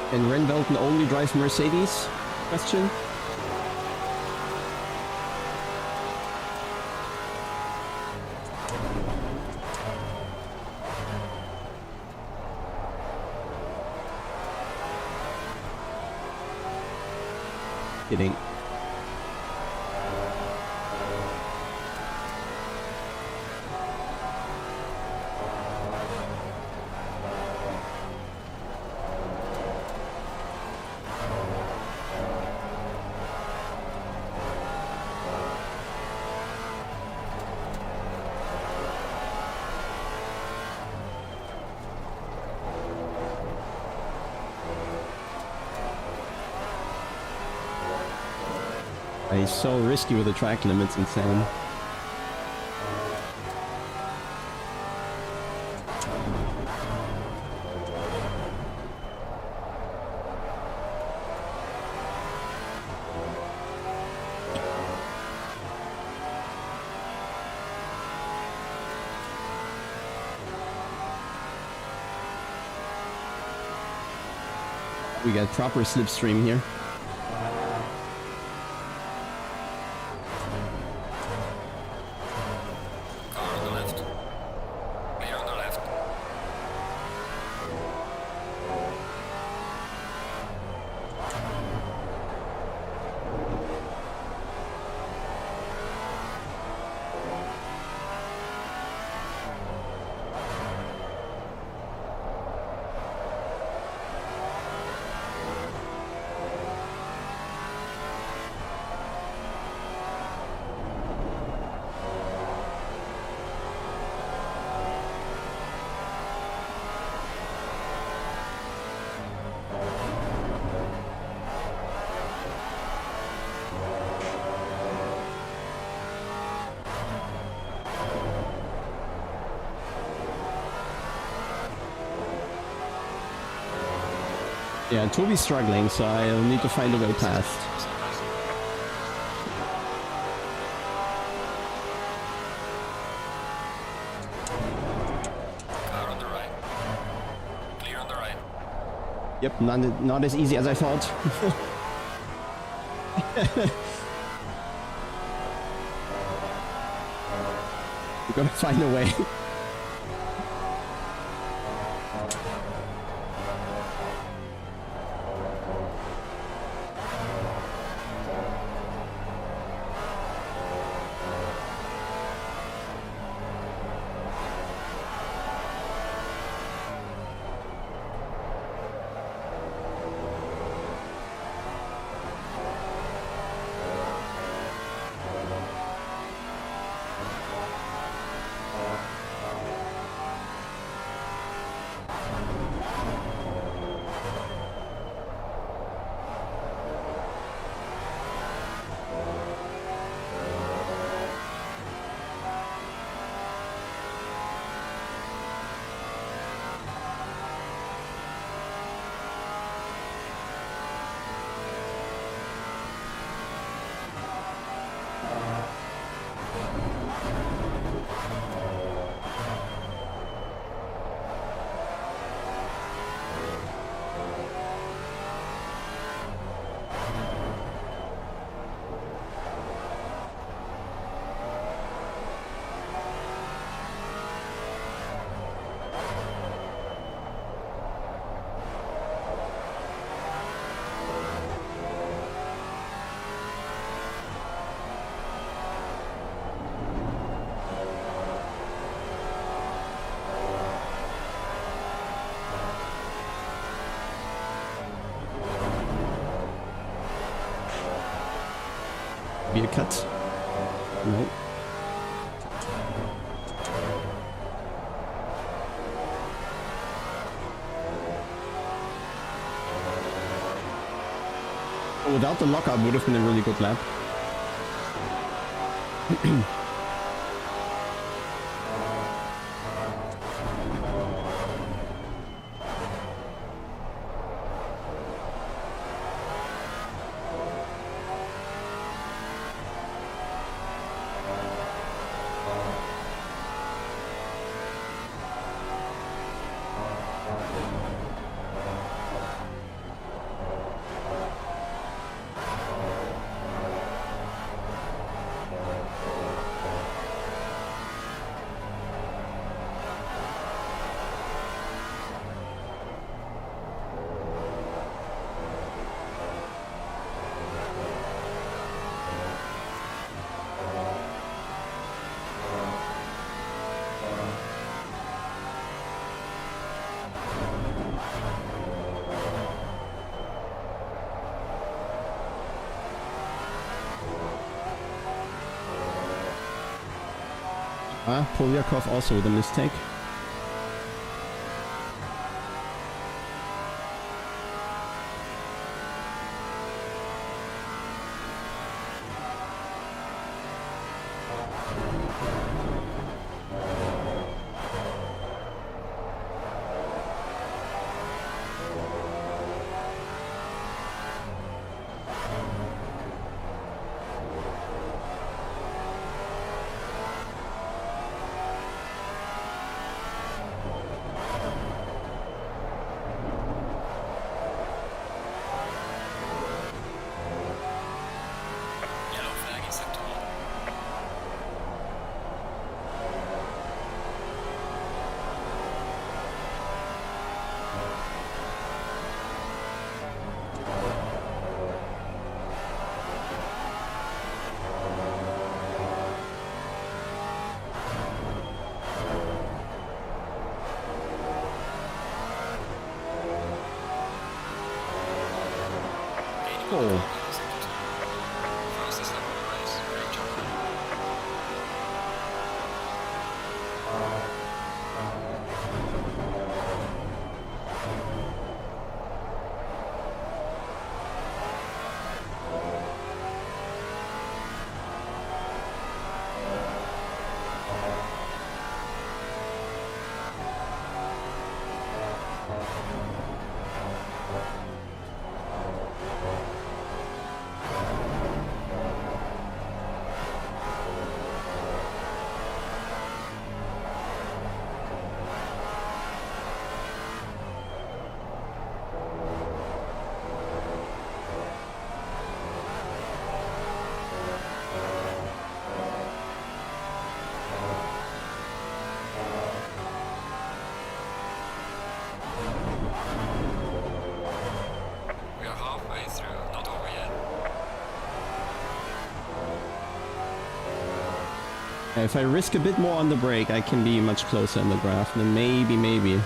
Can Renvelten only drive Mercedes? Question. Kidding. He's so risky with the track limits, insane. We got proper slipstream here. Yeah, Toby's struggling, so I'll need to find a way past. Car on the right. Clear on the right. Yep, not as easy as I thought. We're gonna find a way. Be a cut. No. Without the lockup would have been a really good lap. Polyakov also with a mistake. Yellow flag in sector 1. Oh. In sector 2. Fastest lap of the race. Great job. We are halfway through, not over yet. If I risk a bit more on the brake, I can be much closer in the graph. Then maybe.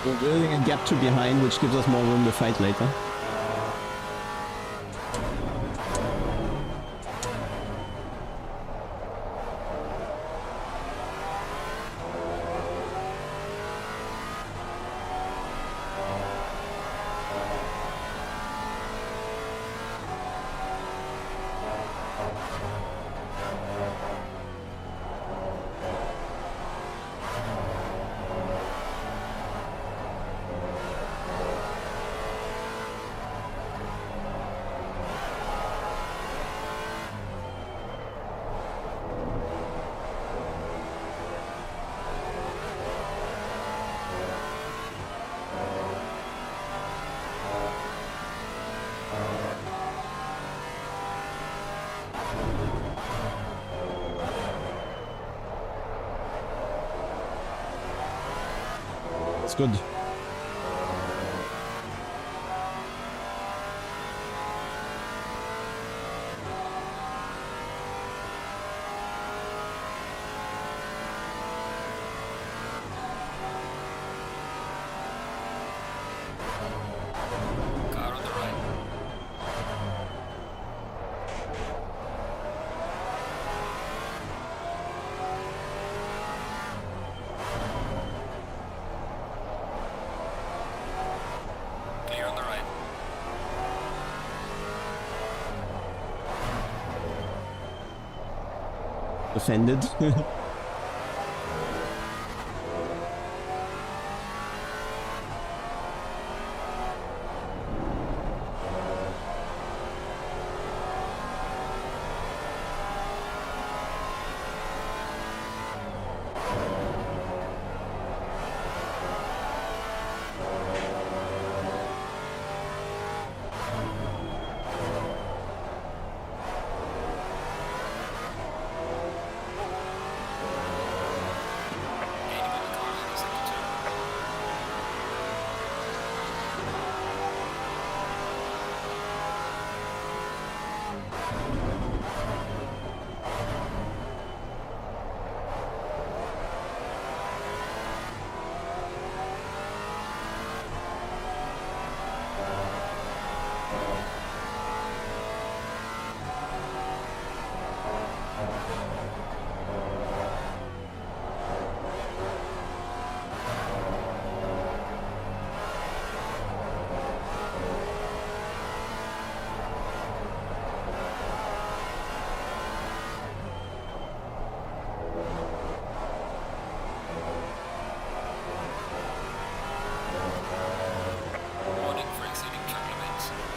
We're building a gap to behind, which gives us more room to fight later. That's good. Car on the right. offended.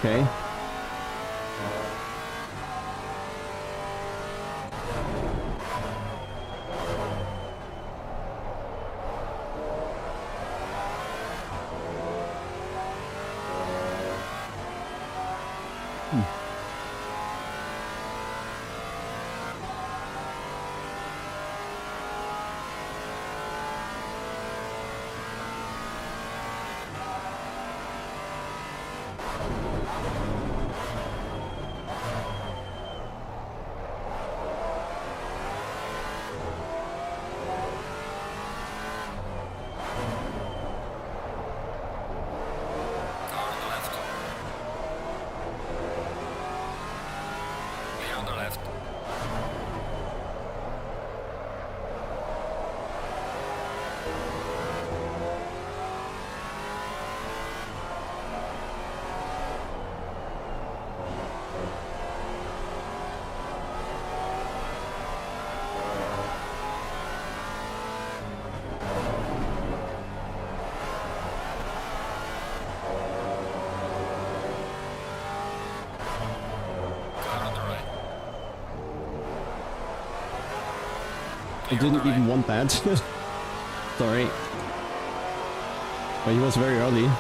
Okay. I didn't even want that. Sorry. But he was very early.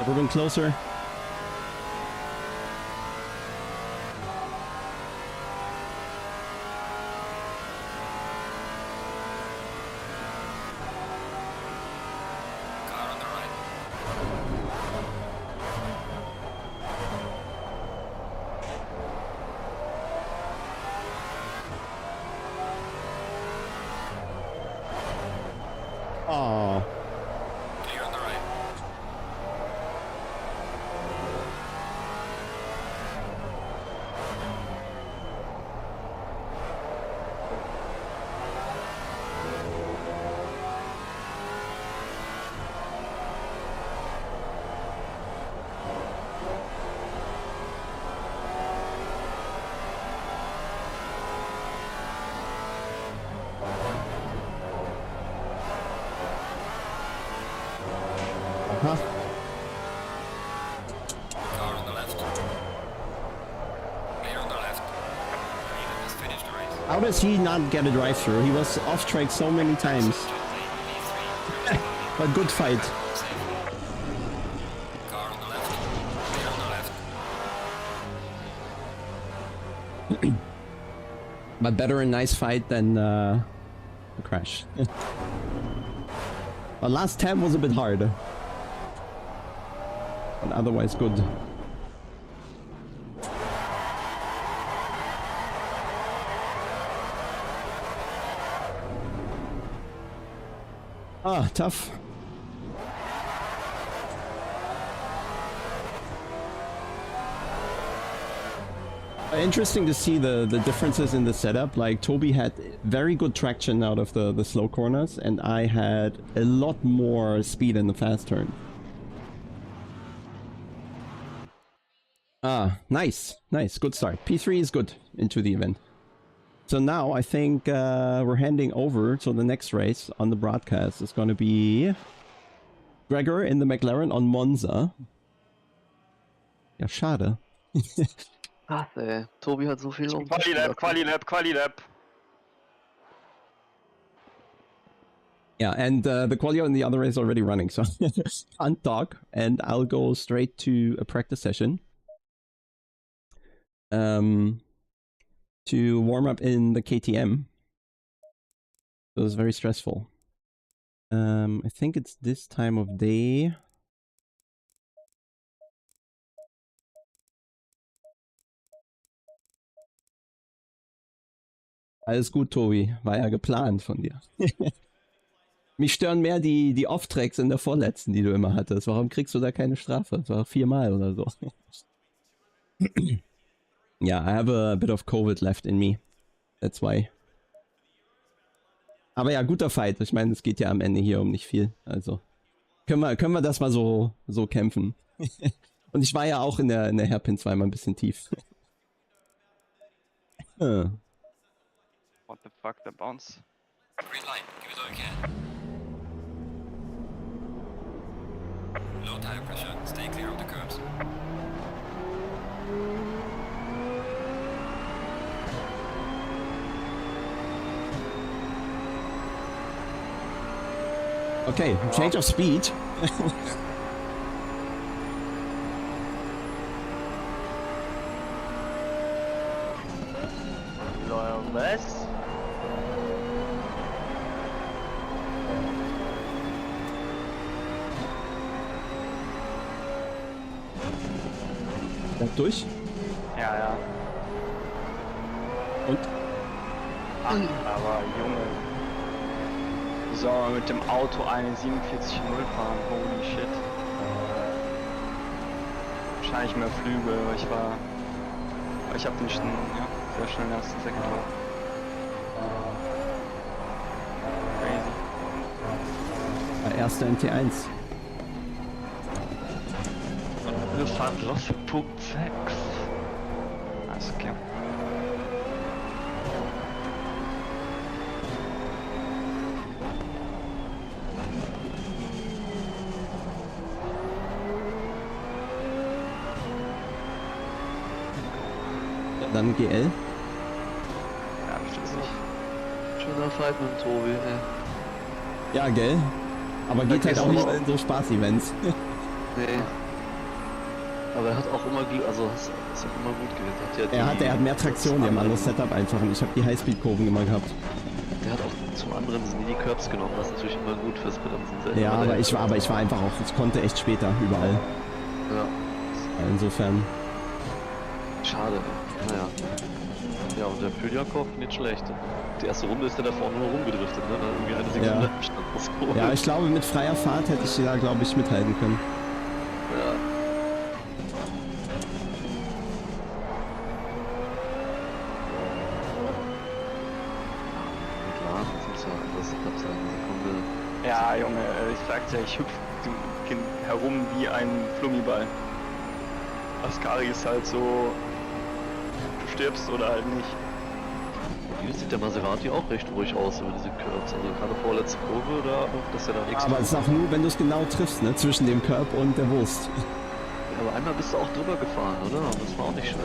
Ever been closer? Car on the right. Oh, Clear on the right. huh? Car on the left. Clear on the left. Even has finished the race. How does he not get a drive-through? He was off track so many times. Top lane, V3. But good fight. Safely. Car on the left. Clear on the left. But better a nice fight than a crash. But last time was a bit hard. But otherwise good. Ah, tough. Interesting to see the differences in the setup. Like Toby had very good traction out of the slow corners, and I had a lot more speed in the fast turn. Ah, nice, nice, good start. P3 is good into the event. So now I think we're handing over to the next race on the broadcast. It's going to be Gregor in the McLaren on Monza. Ja, schade. Krass, ey. Tobi hat so viel auf dem Quali-Lap, Spiel. Quali-Lap, Quali-Lap. Yeah, and the quali on the other race is already running, so can't talk. And I'll go straight to a practice session. To warm up in the KTM. It was very stressful. I think it's this time of day. Alles gut, Tobi. War ja geplant von dir. Mich stören mehr die Off-Tracks in der vorletzten, die du immer hattest. Warum kriegst du da keine Strafe? Das war 4-mal oder so. Yeah, I have a bit of COVID left in me. That's why. Aber ja, guter Fight. Ich meine, es geht ja am Ende hier um nicht viel. Also können wir das mal so kämpfen. Und ich war ja auch in der Hairpin zweimal ein bisschen tief. What the fuck, the bounce? Green line. Give it all you can. Low tire pressure. Stay clear of the curbs. Okay, change of speed. Was? Bleibt durch. Ja, ja. Und? Ach, aber Junge. Wie soll man mit dem Auto eine 47.0 fahren? Holy shit. Wahrscheinlich mehr Flügel, aber ich hab den sehr schnell den ersten Sektor. Crazy. Erster MT1. Wir fahren los für Punkt 6. Alles klar. Dann GL. Ja, schließlich. Schöner Fight mit dem Tobi, ey. Ja, gell? Aber geht halt auch nicht in so Spaß-Events. Nee. Aber er hat auch immer Glück, also es ist auch immer gut gewesen. Er hat mehr Traktion, die haben ein anderes Setup einfach und ich habe die Highspeed-Kurven immer gehabt. Der hat auch zum anderen diese Mini-Curbs genommen, das ist natürlich immer gut fürs Bremsen. Ja, aber ich war einfach auch, ich konnte echt später, überall. Ja. Insofern. Schade, naja. Ja, und der Pyljakov nicht schlecht. Die erste Runde ist der da vorne nur rumgedriftet, ne? Da irgendwie eine Sekunde Abstand rausgeholt. Ja, ich glaube, mit freier Fahrt hätte ich da, glaube ich, mithalten können. Ja. Klar, das muss ja anders Setup sein, eine Sekunde. Ja, Junge, ich sag dir, ich hüpfe herum wie ein Flummiball. Ascari ist halt so, du stirbst oder halt nicht. Hier sieht der Maserati auch recht ruhig aus über diese Curbs. Also gerade vorletzte Kurve, dass er da nichts Aber es ist auch nur, wenn du es genau triffst, ne? Zwischen dem Curb und der Wurst. Ja, aber einmal bist du auch drüber gefahren, oder? Und das war auch nicht schön.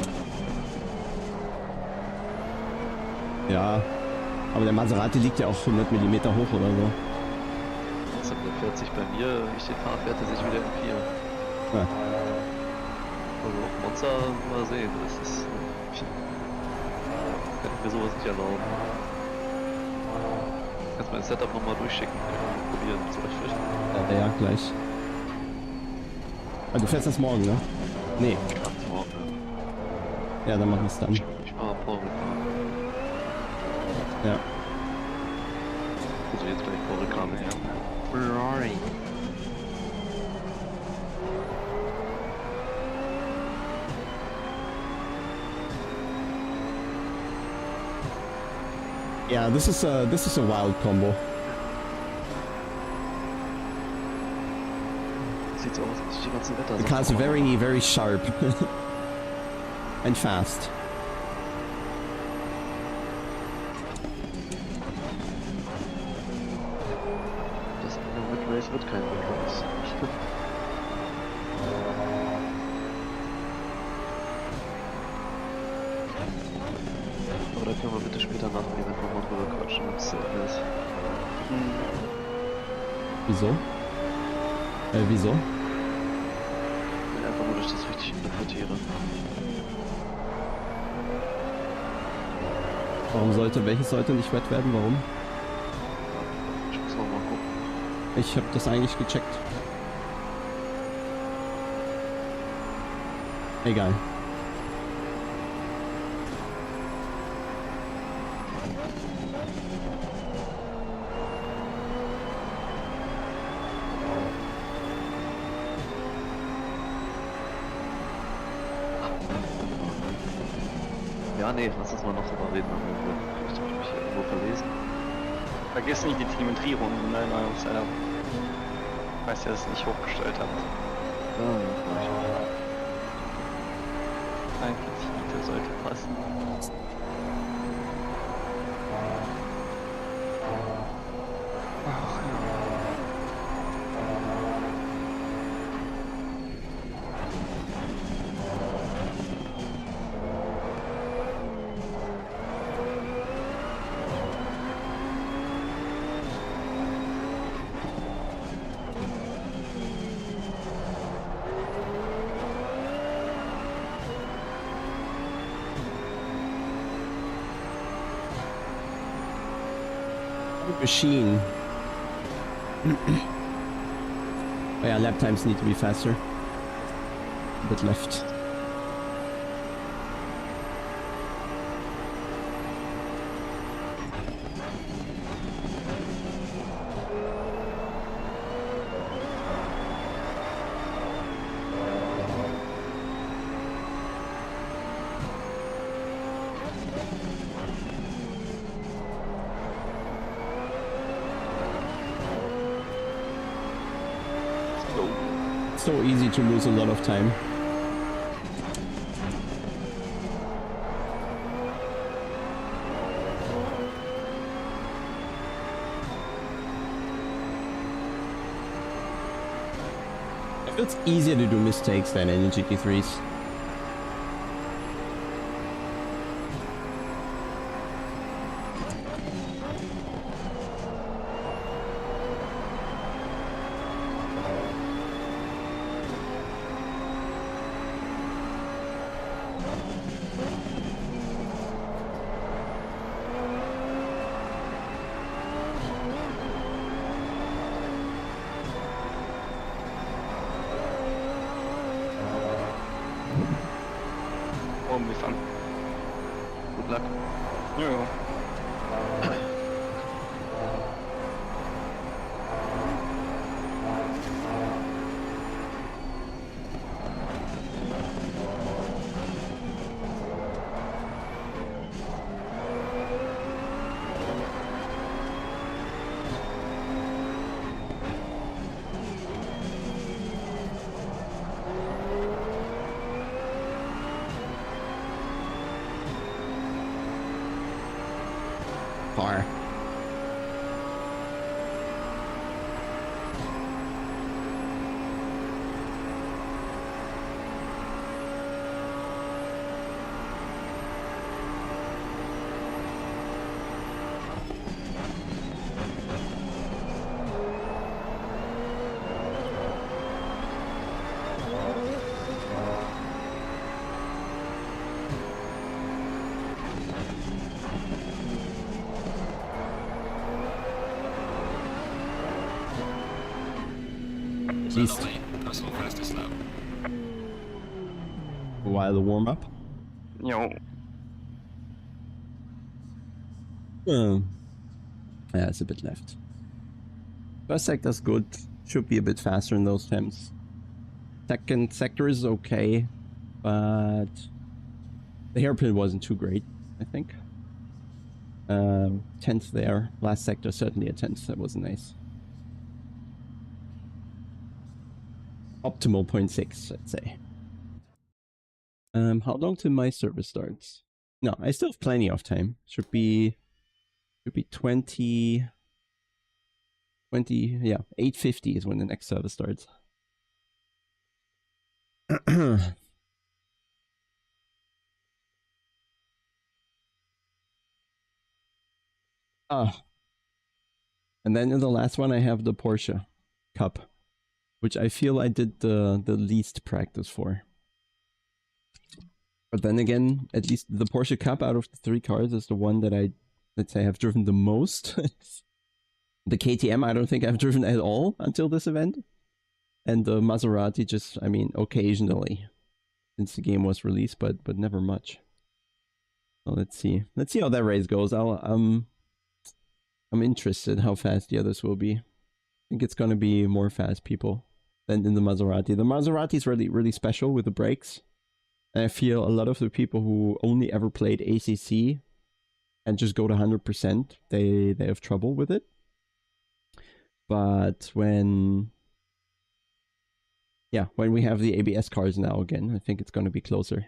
Ja, aber der Maserati liegt ja auch 100 mm hoch oder so. Also der fährt sich bei mir, wenn ich den fahre, fährt er sich wieder im 4. Ja. Also auf Monza mal sehen, das ist... kann ich mir sowas nicht erlauben. Kannst mein Setup nochmal durchschicken, probieren zu erfrischen. Ja, gleich. Also du fährst das morgen, ne? Nee. Ja, dann machen wir es dann. Ich war Paul. Ja. Also jetzt gleich Paul Ricard mit Ferrari. Yeah, this is a wild combo. Sieht so aus, als die ganze Wetter. The car is very, very sharp and fast. Das Mid-Race wird kein Mid-Race. Aber da können wir bitte später nachnehmen, wenn wir mal drüber quatschen, wenn es zu Ende ist. Wieso? Wieso? Einfach nur, dass ich das richtig interpretiere. Welches sollte nicht wett werden? Warum? Ich muss noch mal gucken. Ich habe das eigentlich gecheckt. Egal. Ja, nee, lass uns mal noch drüber reden. Ich habe mich hier irgendwo verlesen. Vergiss nicht die Telemetrie-Runden, nein, nein, auf seiner. Weiß ja, dass ihr es nicht hochgestellt habt. Ja, ja, Ein Platz sollte passen. Ach ja. Machine. Oh yeah, lap times need to be faster. A bit left. So easy to lose a lot of time. It feels easier to do mistakes than in GT3s. wir fahren. Good luck. Ja. Far. At least Personal fastest lap. while the warm up. Jo. Yeah, it's a bit left. First sector's good. Should be a bit faster in those temps. Second sector is okay, but the hairpin wasn't too great, I think. 10th there. Last sector, certainly a 10th. That was nice. Optimal 0.6, I'd say. How long till my service starts? No, I still have plenty of time. Should be 20, yeah, 8:50 is when the next service starts. And then in the last one I have the Porsche Cup, which I feel I did the least practice for. But then again, at least the Porsche Cup out of the 3 cars is the one that let's say, have driven the most. The KTM I don't think I've driven at all until this event. And the Maserati just, I mean, occasionally since the game was released, but never much. So let's see how that race goes. I'm interested how fast the others will be. I think it's gonna be more fast people than in the Maserati. The Maserati is really special with the brakes. And I feel a lot of the people who only ever played ACC and just go to 100%, they have trouble with it. But when we have the ABS cars now again, I think it's going to be closer.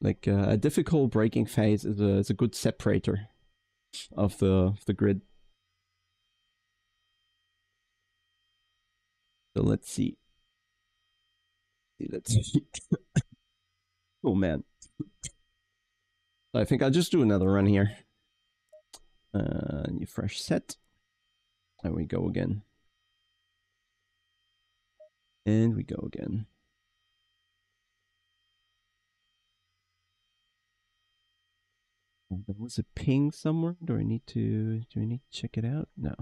Like a difficult braking phase is a good separator of the grid. So let's see. Oh man. I think I'll just do another run here. New fresh set. There we go again. And we go again. There was a ping somewhere. Do I need to check it out? No.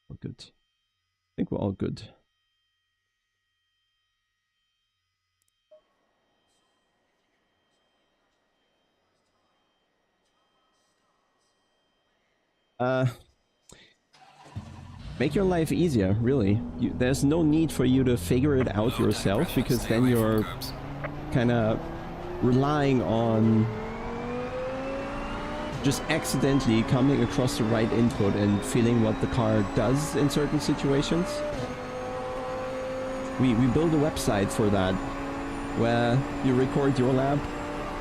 We're good. I think we're all good. Make your life easier, really. There's no need for you to figure it out yourself, because then you're kind of relying on just accidentally coming across the right input and feeling what the car does in certain situations. We build a website for that, where you record your lap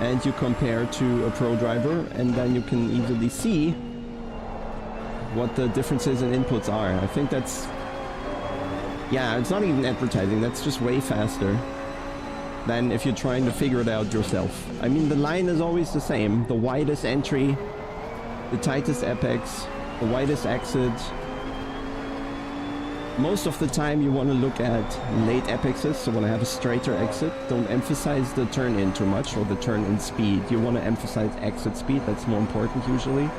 and you compare to a pro driver, and then you can easily see what the differences in inputs are. I think that's, yeah, it's not even advertising, that's just way faster than if you're trying to figure it out yourself. I mean, the line is always the same. The widest entry, the tightest apex, the widest exit. Most of the time you want to look at late apexes, so when I have a straighter exit, don't emphasize the turn in too much, or the turn in speed. You want to emphasize exit speed, that's more important usually.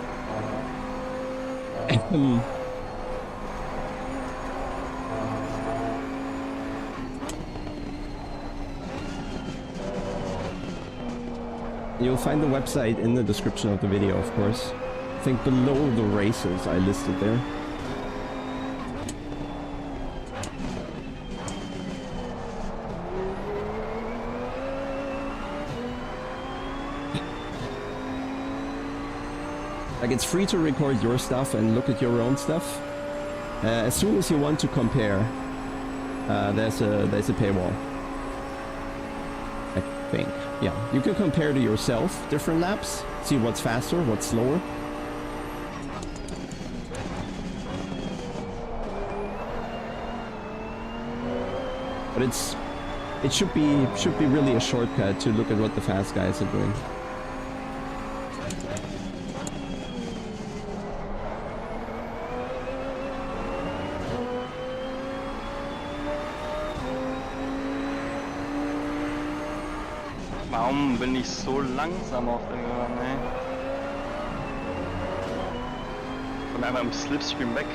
You'll find the website in the description of the video, of course. I think below the races I listed there. Like, it's free to record your stuff and look at your own stuff. As soon as you want to compare, there's a paywall. I think. Yeah, you can compare to yourself different laps, see what's faster, what's slower. But it should be really a shortcut to look at what the fast guys are doing. Warum bin ich so langsam auf der Bahn, ey? Und einmal im Slipstream weg.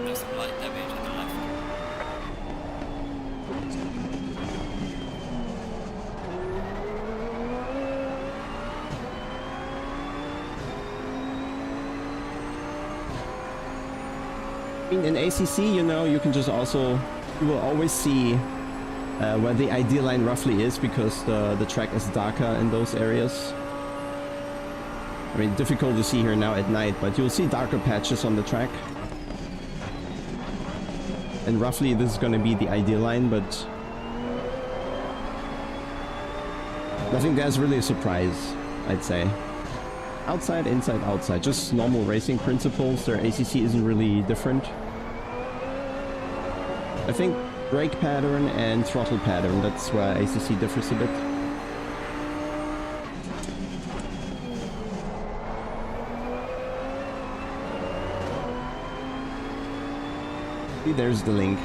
There's some light damage on the left. I mean, in ACC, you know, you can just also, you will always see where the ideal line roughly is, because the track is darker in those areas. I mean, difficult to see here now at night, but you'll see darker patches on the track. And roughly this is going to be the ideal line, but nothing that's really a surprise, I'd say. Outside, inside, outside. Just normal racing principles. Their ACC isn't really different. I think brake pattern and throttle pattern, that's where ACC differs a bit. See, there's the link.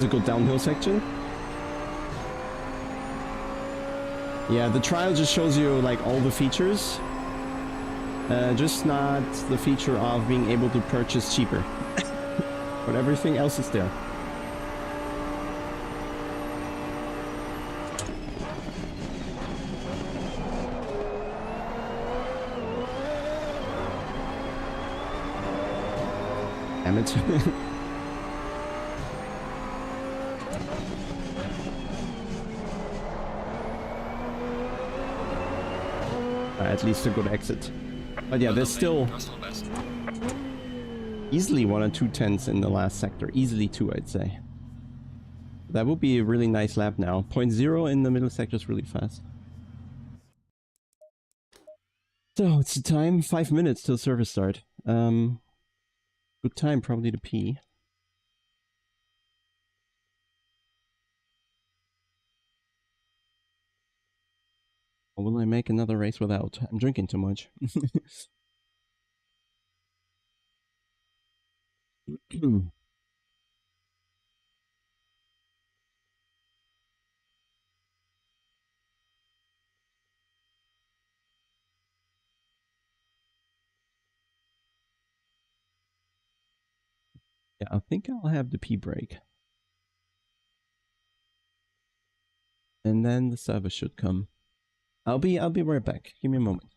A good downhill section. Yeah, the trial just shows you like all the features, just not the feature of being able to purchase cheaper. But everything else is there. Damn it. At least a good exit. But yeah, there's still... Easily 1 or 2 tenths in the last sector. Easily 2, I'd say. That would be a really nice lap now. 0.0 in the middle sector is really fast. So it's the time. 5 minutes till service start. Good time probably to pee. Or will I make another race without? I'm drinking too much. Yeah, I think I'll have the pee break. And then the service should come. I'll be right back. Give me a moment.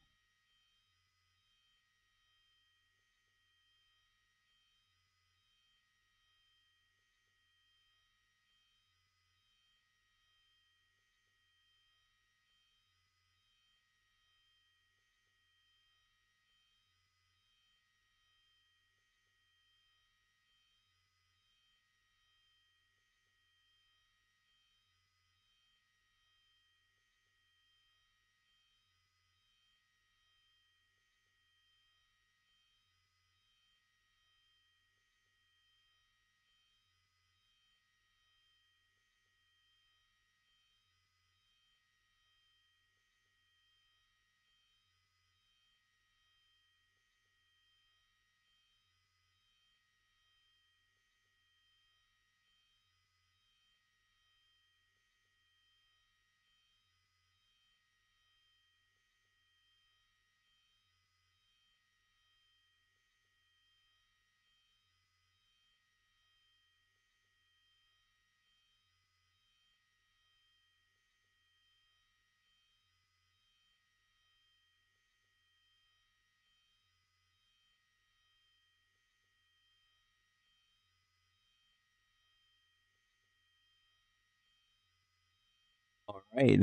All right.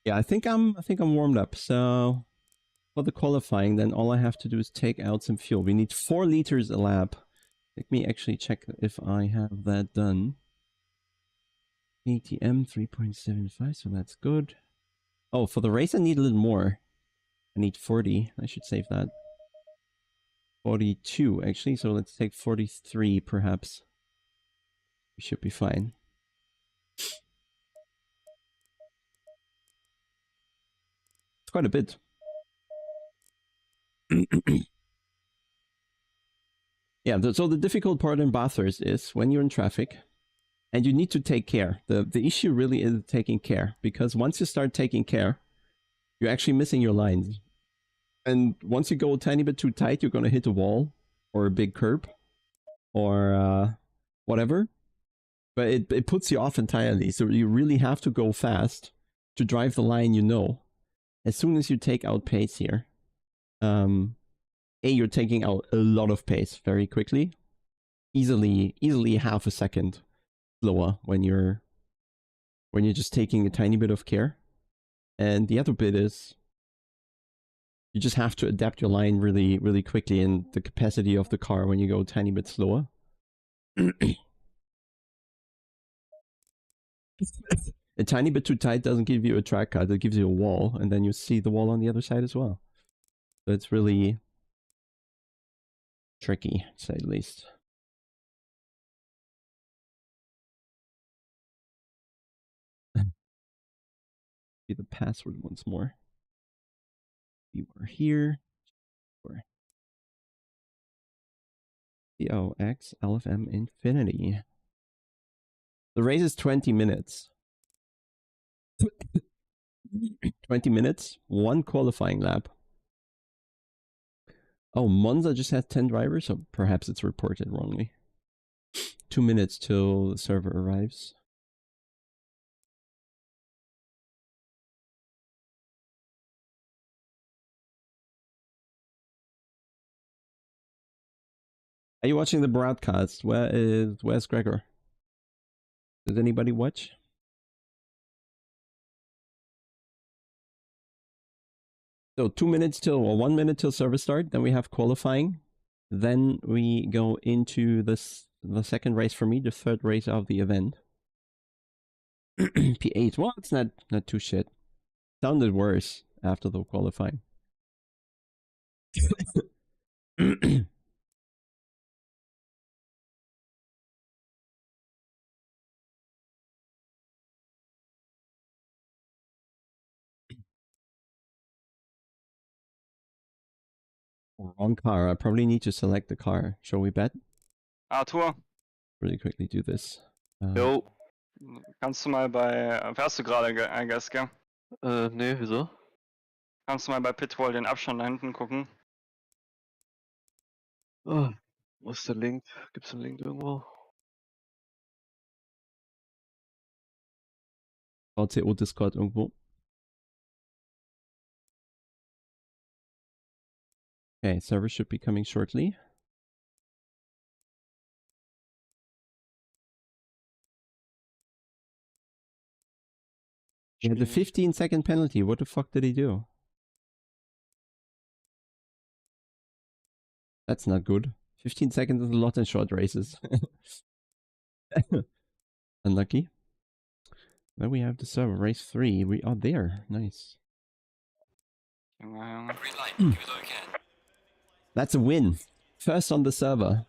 Yeah, I think I'm warmed up. So for the qualifying, then all I have to do is take out some fuel. We need 4 liters a lap. Let me actually check if I have that done. ATM 3.75, so that's good. Oh, for the race I need a little more. I need 40. I should save that. 42 actually, so let's take 43 perhaps. We should be fine. It's quite a bit. Yeah, so the difficult part in Bathurst is when you're in traffic and you need to take care. The issue really is taking care, because once you start taking care, you're actually missing your lines. And once you go a tiny bit too tight, you're going to hit a wall or a big curb or whatever. But it puts you off entirely. So you really have to go fast to drive the line you know. As soon as you take out pace here, you're taking out a lot of pace very quickly. Easily half a second slower when you're just taking a tiny bit of care. And the other bit is you just have to adapt your line really quickly in the capacity of the car when you go a tiny bit slower. A tiny bit too tight doesn't give you a track cut, it gives you a wall, and then you see the wall on the other side as well. So it's really tricky, to say the least. See the password once more. You are here. VCO LFM Infinity. The race is 20 minutes. 20 minutes, 1 qualifying lap. Oh, Monza just has 10 drivers, so perhaps it's reported wrongly. 2 minutes till the server arrives. Are you watching the broadcast? Where's Gregor? Does anybody watch? So 2 minutes till, or 1 minute till service start. Then we have qualifying. Then we go into the second race for me, the third race of the event. P8. Well, it's not too shit. Sounded worse after the qualifying. Wrong car. I probably need to select the car. Shall we bet? Arthur, Really quickly do this. Jo. kannst du mal bei, fährst du gerade, I guess, gell? Nee, wieso? Kannst du mal bei Pitwall den Abstand da hinten gucken? Oh, wo ist der Link? Gibt's einen Link irgendwo? VCO Discord irgendwo. Okay, server should be coming shortly. He had a 15-second penalty. What the fuck did he do? That's not good. 15 seconds is a lot in short races. Unlucky. Then we have the server. Race 3. We are there. Nice. Junge. Green light, give it all you can. That's a win. First on the server.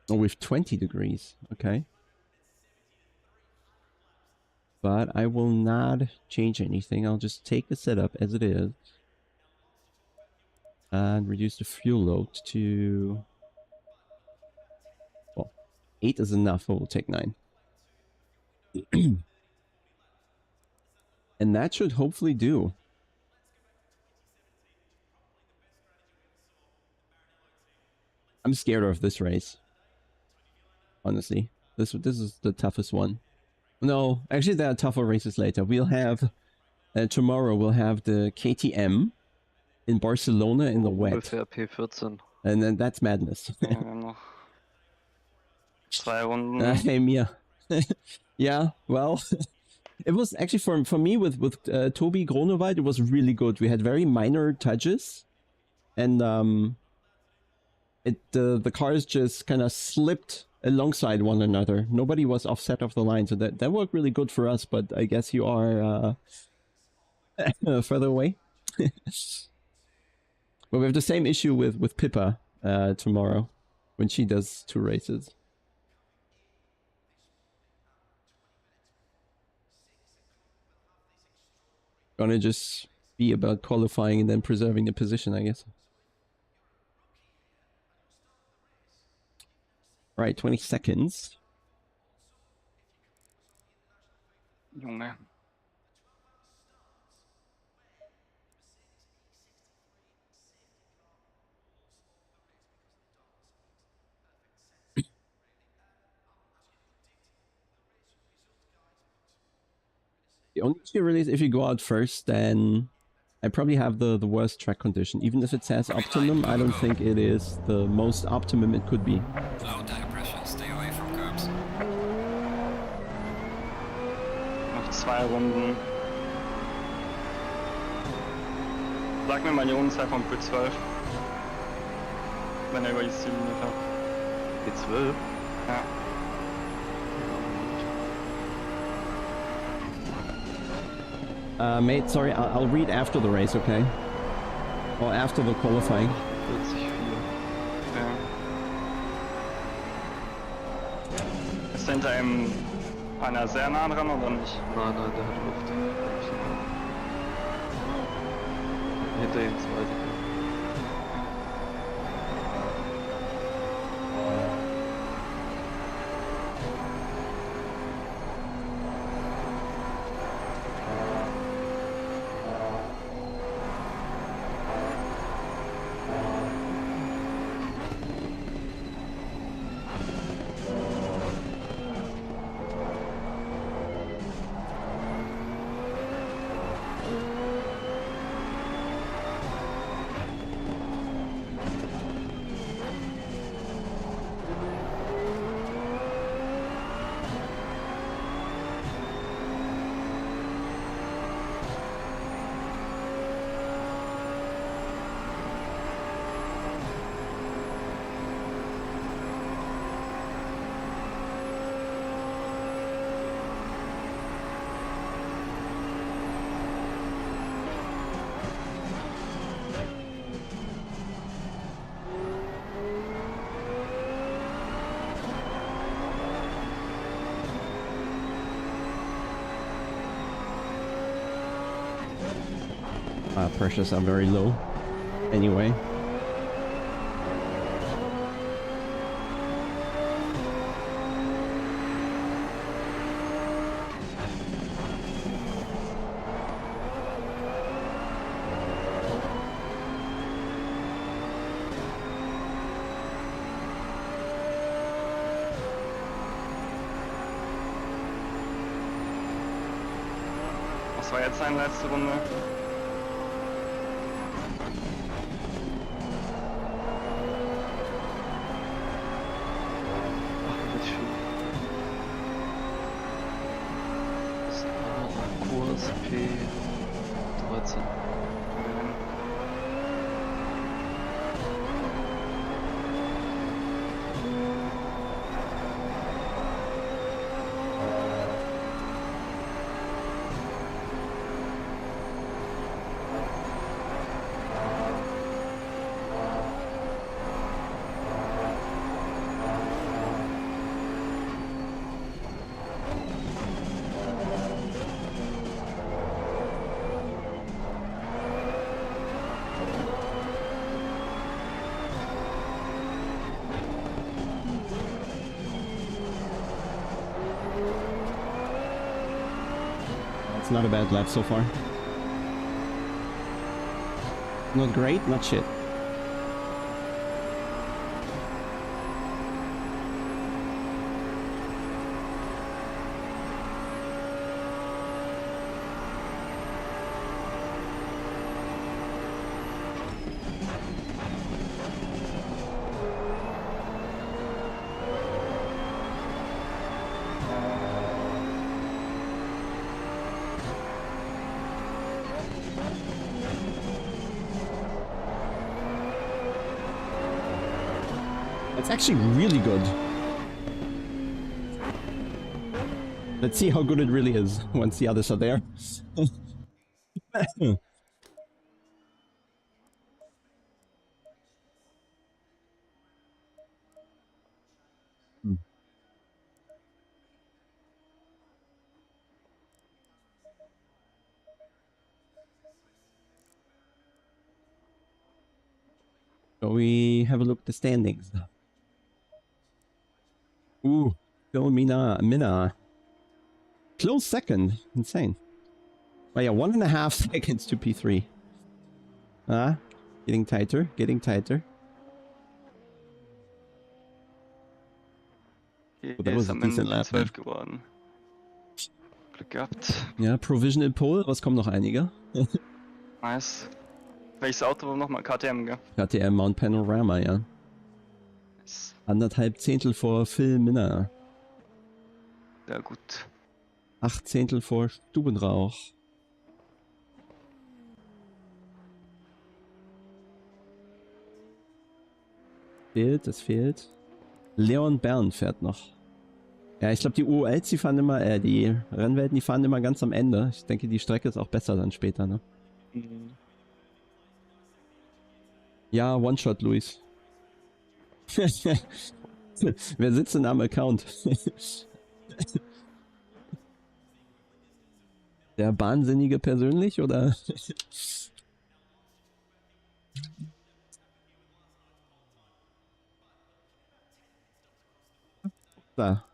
Oh, with 20 degrees. Okay. But I will not change anything. I'll just take the setup as it is. And reduce the fuel load to... Well, 8 is enough. We'll take 9. And that should hopefully do. I'm scared of this race. Honestly. This is the toughest one. No, actually there are tougher races later. We'll have... tomorrow we'll have the KTM in Barcelona in the wet. Ungefähr P14. And then that's madness. Ja, wir haben noch 2 Runden. Hey, Mia. Yeah, well, it was actually for me with Toby Gronewald, it was really good. We had very minor touches, and the cars just kind of slipped alongside one another. Nobody was offset of the line, so that worked really good for us. But I guess you are further away. Well, we have the same issue with Pippa tomorrow when she does 2 races. Gonna just be about qualifying and then preserving the position, I guess. Right, 20 seconds. Junge. The only issue really is if you go out first, then I probably have the worst track condition. Even if it says optimum, I don't think it is the most optimum it could be. Low tire pressure, stay away from curbs. Noch 2 Runden. Sag mir mal die Rundenzeit von P12. Wenn er über die Ziellinie fährt. P12? Ja. Mate, sorry, I'll read after the race, okay? Or after the qualifying. 44. Ja. Ist hinter ihm einer sehr nah dran oder nicht? Nein, der hat Luft. Hinter ihm 2 Sekunden. pressures are very low. Anyway. Was war jetzt seine letzte Runde? Kurs P13. It's not a bad lap so far. Not great, not shit. It's actually really good. Let's see how good it really is once the others are there. So we have a look at the standings. Ooh, Phil Mina. Close second. Insane. Oh yeah, 1.5 seconds to P3. Getting tighter, getting tighter. Hier Oh, that was ist a am Ende decent die lap, 12 geworden. Glück gehabt. Ja, Provisional Pole, was kommen noch einige? Nice. Welches Auto war nochmal? KTM, gell? KTM Mount Panorama, ja. Nice. 1,5 Zehntel vor Phil Minna. Sehr gut. 8 Zehntel vor Stubenrauch. Fehlt, das fehlt. Leon Bern fährt noch. Ja, ich glaube die UOLs, die fahren immer, die Rennwelten, die fahren immer ganz am Ende. Ich denke, die Strecke ist auch besser dann später, ne? Mhm. Ja, One-Shot, Luis. Wer sitzt denn am Account? Der Wahnsinnige persönlich, oder? Da.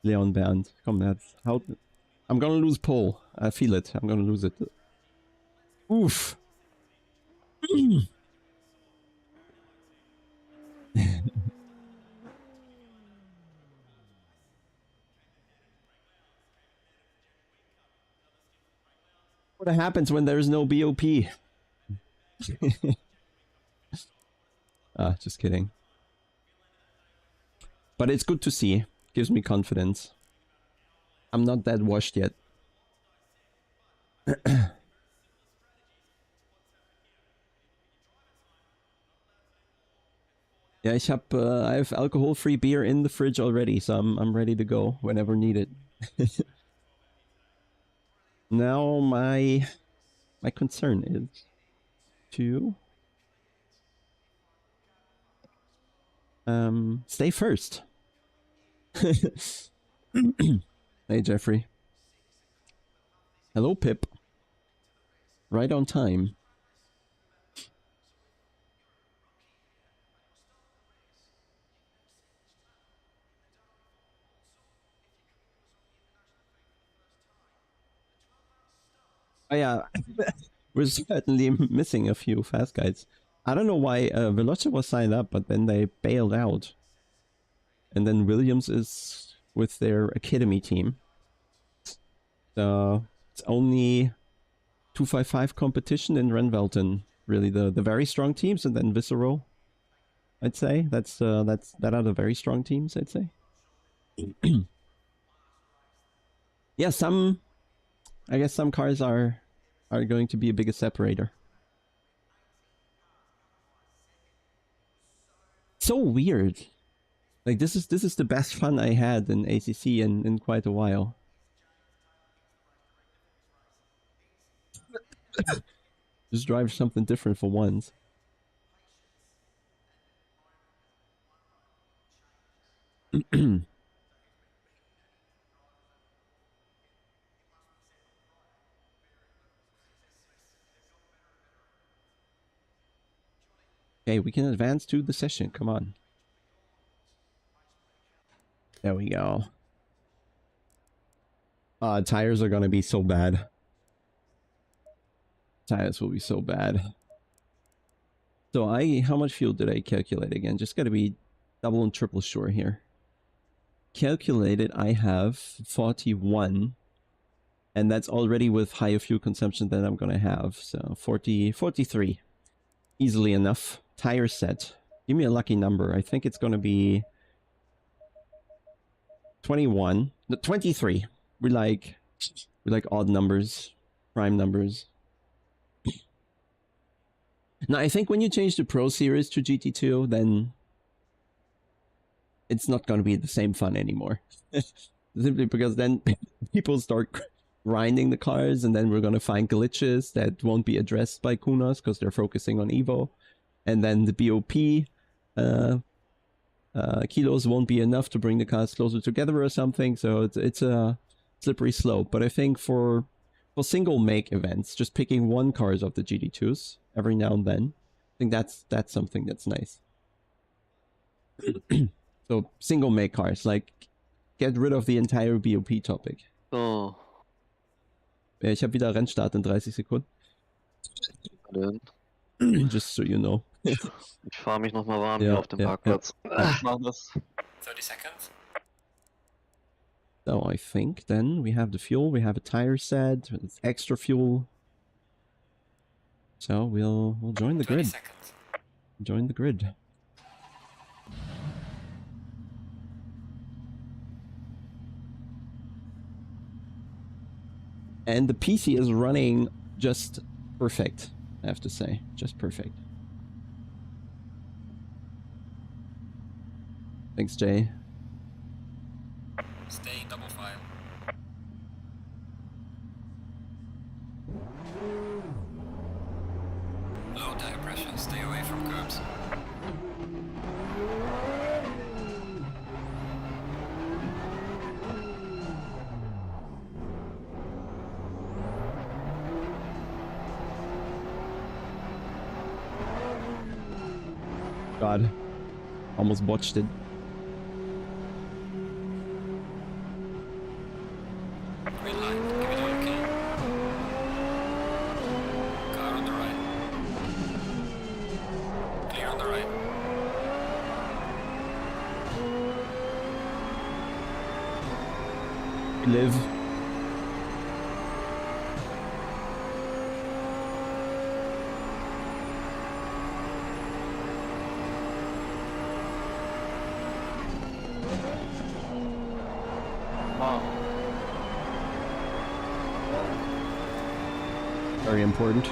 Leon Bernd. Komm, that's how. I'm gonna lose pole. I feel it. I'm gonna lose it. Oof. What happens when there's no BOP? Just kidding. But it's good to see. Gives me confidence. I'm not that washed yet. Yeah, I have alcohol-free beer in the fridge already, so I'm ready to go whenever needed. Now my concern is to stay first. Hey Jeffrey. Hello Pip. Right on time. Oh yeah, we're certainly missing a few fast guys. I don't know why Veloce was signed up, but then they bailed out. And then Williams is with their academy team. So it's only 255 competition in Renvelten. Really the very strong teams, and then Visceral. I'd say that are the very strong teams. I'd say. Yeah, I guess some cars are going to be a bigger separator. So weird. Like this is the best fun I had in ACC in quite a while. Just drive something different for once. Okay, we can advance to the session. Come on. There we go. Tires are gonna be so bad. Tires will be so bad. So how much fuel did I calculate again? Just gotta be double and triple sure here. Calculated, I have 41. And that's already with higher fuel consumption than I'm gonna have. So 43. Easily enough. Tire set. Give me a lucky number. I think it's gonna be 21. No, 23. We like odd numbers. Prime numbers. Now, I think when you change the Pro Series to GT2, then it's not going to be the same fun anymore. Simply because then people start grinding the cars, and then we're going to find glitches that won't be addressed by Kunas because they're focusing on Evo. And then the BOP kilos won't be enough to bring the cars closer together or something. So it's a slippery slope. But I think for single make events, just picking one cars of the GT2s every now and then, I think that's something that's nice. So single make cars, like get rid of the entire BOP topic. So. Ja, ich habe wieder Rennstart in 30 Sekunden. Just so you know. Ich fahre mich nochmal warm hier auf dem Parkplatz. Machen das. 30 seconds. So I think then we have the fuel, we have a tire set, it's extra fuel. So we'll join the grid. Seconds. Join the grid. And the PC is running just perfect, I have to say. Just perfect. Thanks, Jay. Stay in double file. Low tire pressure, stay away from curbs. God, almost botched it. Green light, give it all you can. Car on the right. Clear on the right. Live. Very important.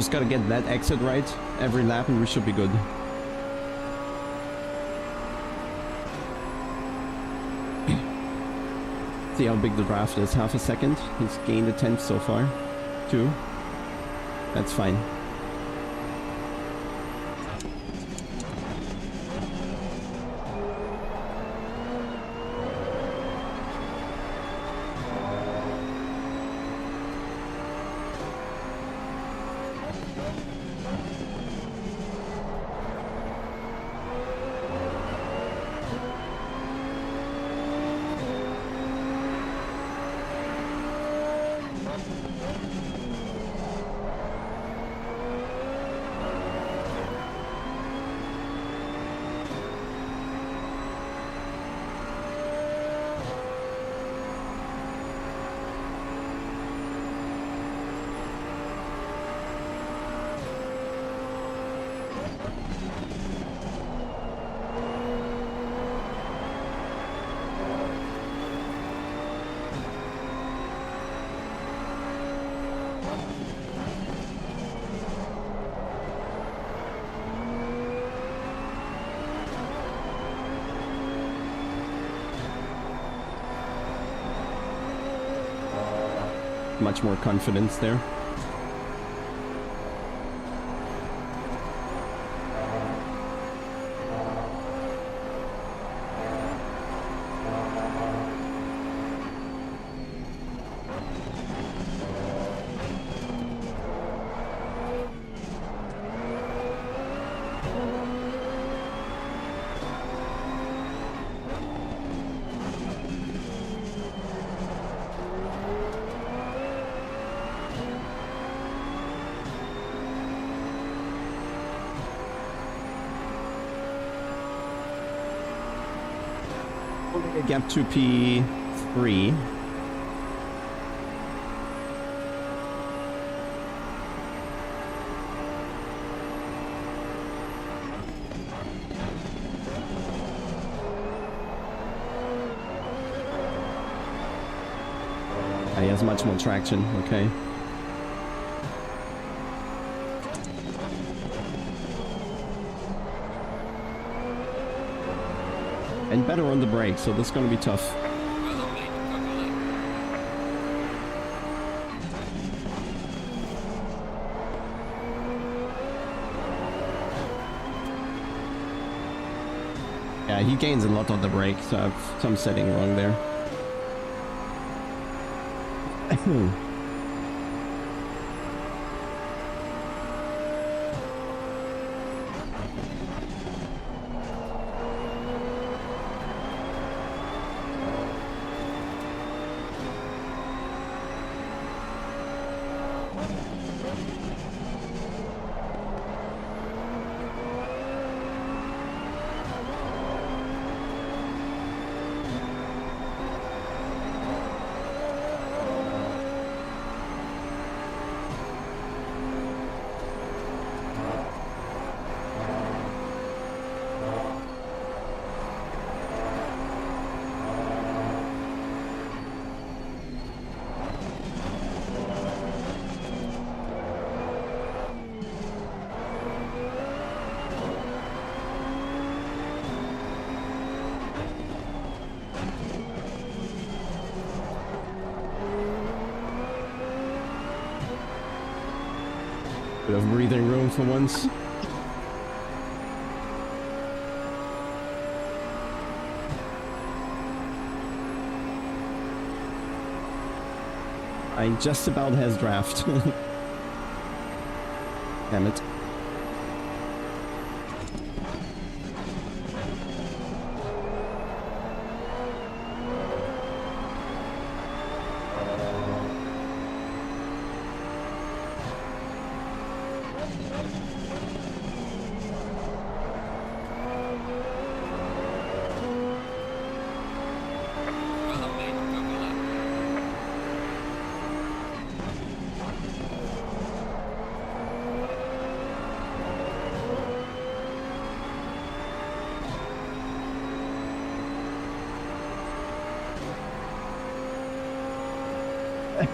Just gotta get that exit right every lap and we should be good. See how big the draft is. Half a second. He's gained a tenth so far. 2. That's fine. Much more confidence there. Gap to P3. He has much more traction, okay. And better on the brakes, so this is going to be tough. Yeah, he gains a lot on the brakes, so I have some setting wrong there. Bit of breathing room for once. I just about has draft. Damn it.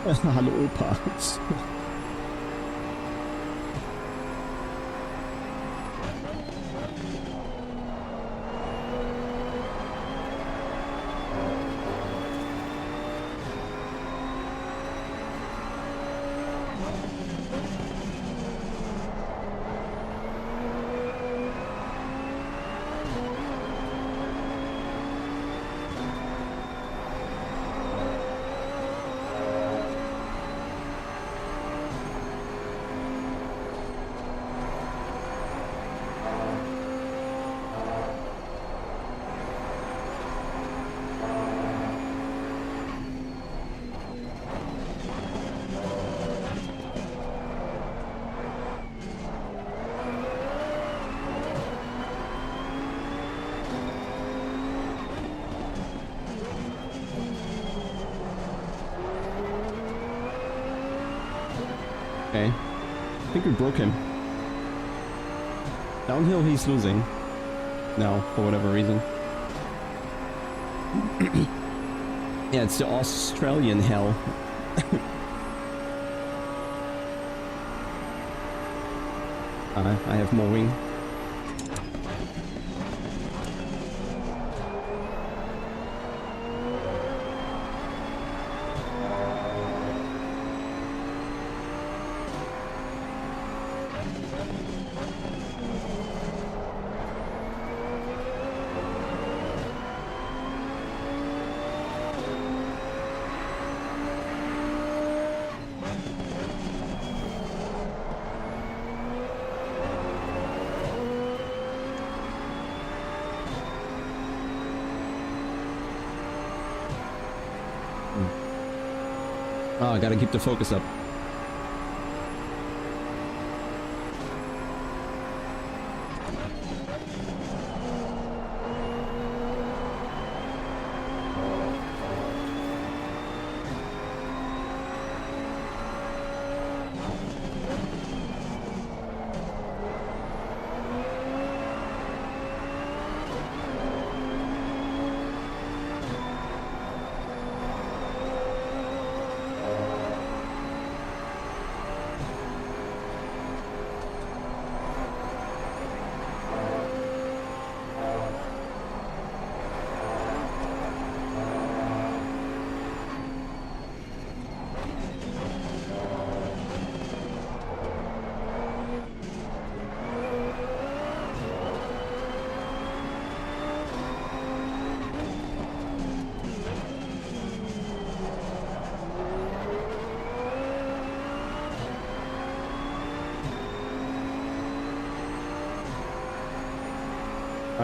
Hallo Opa. Okay. I think we broke him. Downhill he's losing. Now, for whatever reason. Yeah, it's the Australian hell. I have more wing. Oh, I gotta keep the focus up.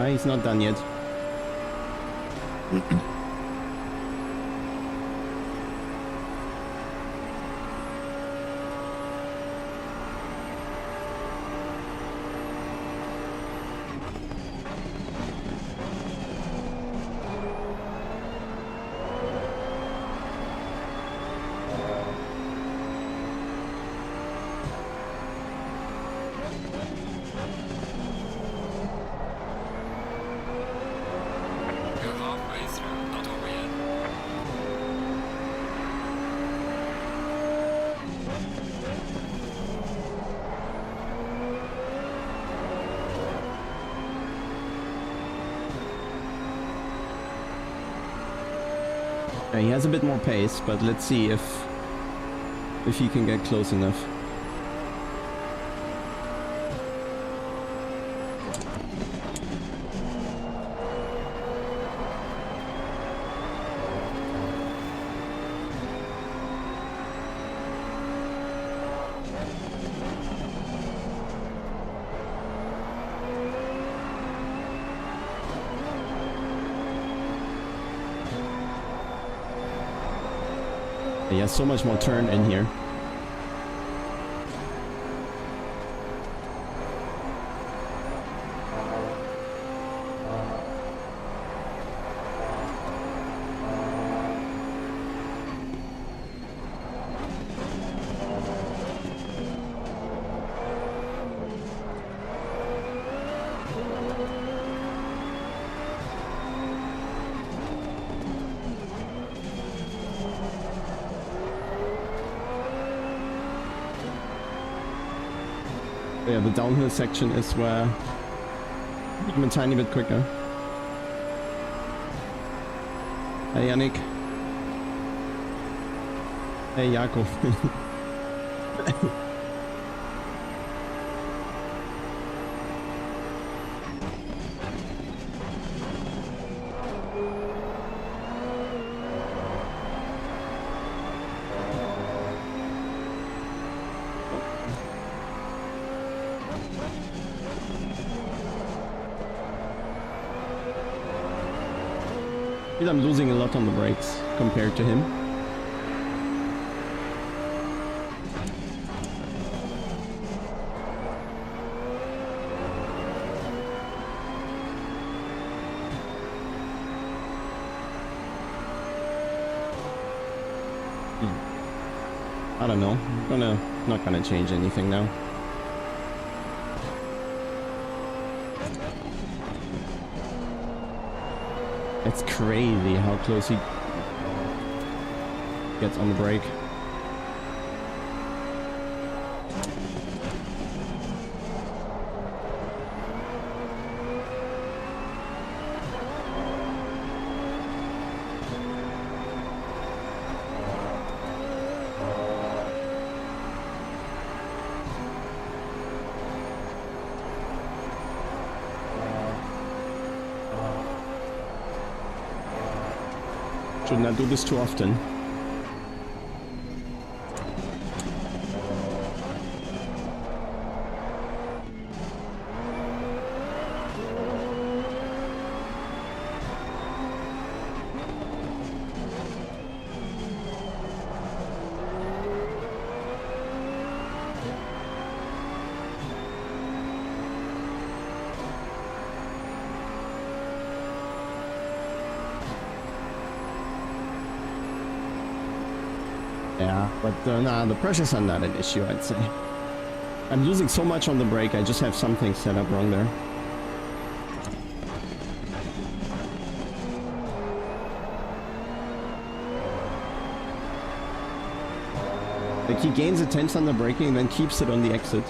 He's not done yet. He has a bit more pace, but let's see if he can get close enough. He has so much more turn in here. Yeah, the downhill section is where I'm a tiny bit quicker. Hey Yannick. Hey Jakob. I'm losing a lot on the brakes compared to him. I don't know. I'm gonna Not gonna change anything now. It's crazy how close he gets on the brake. Should not do this too often. Yeah, but nah, the pressures are not an issue, I'd say. I'm losing so much on the brake, I just have something set up wrong there. Like, he gains a tenth on the braking and then keeps it on the exit.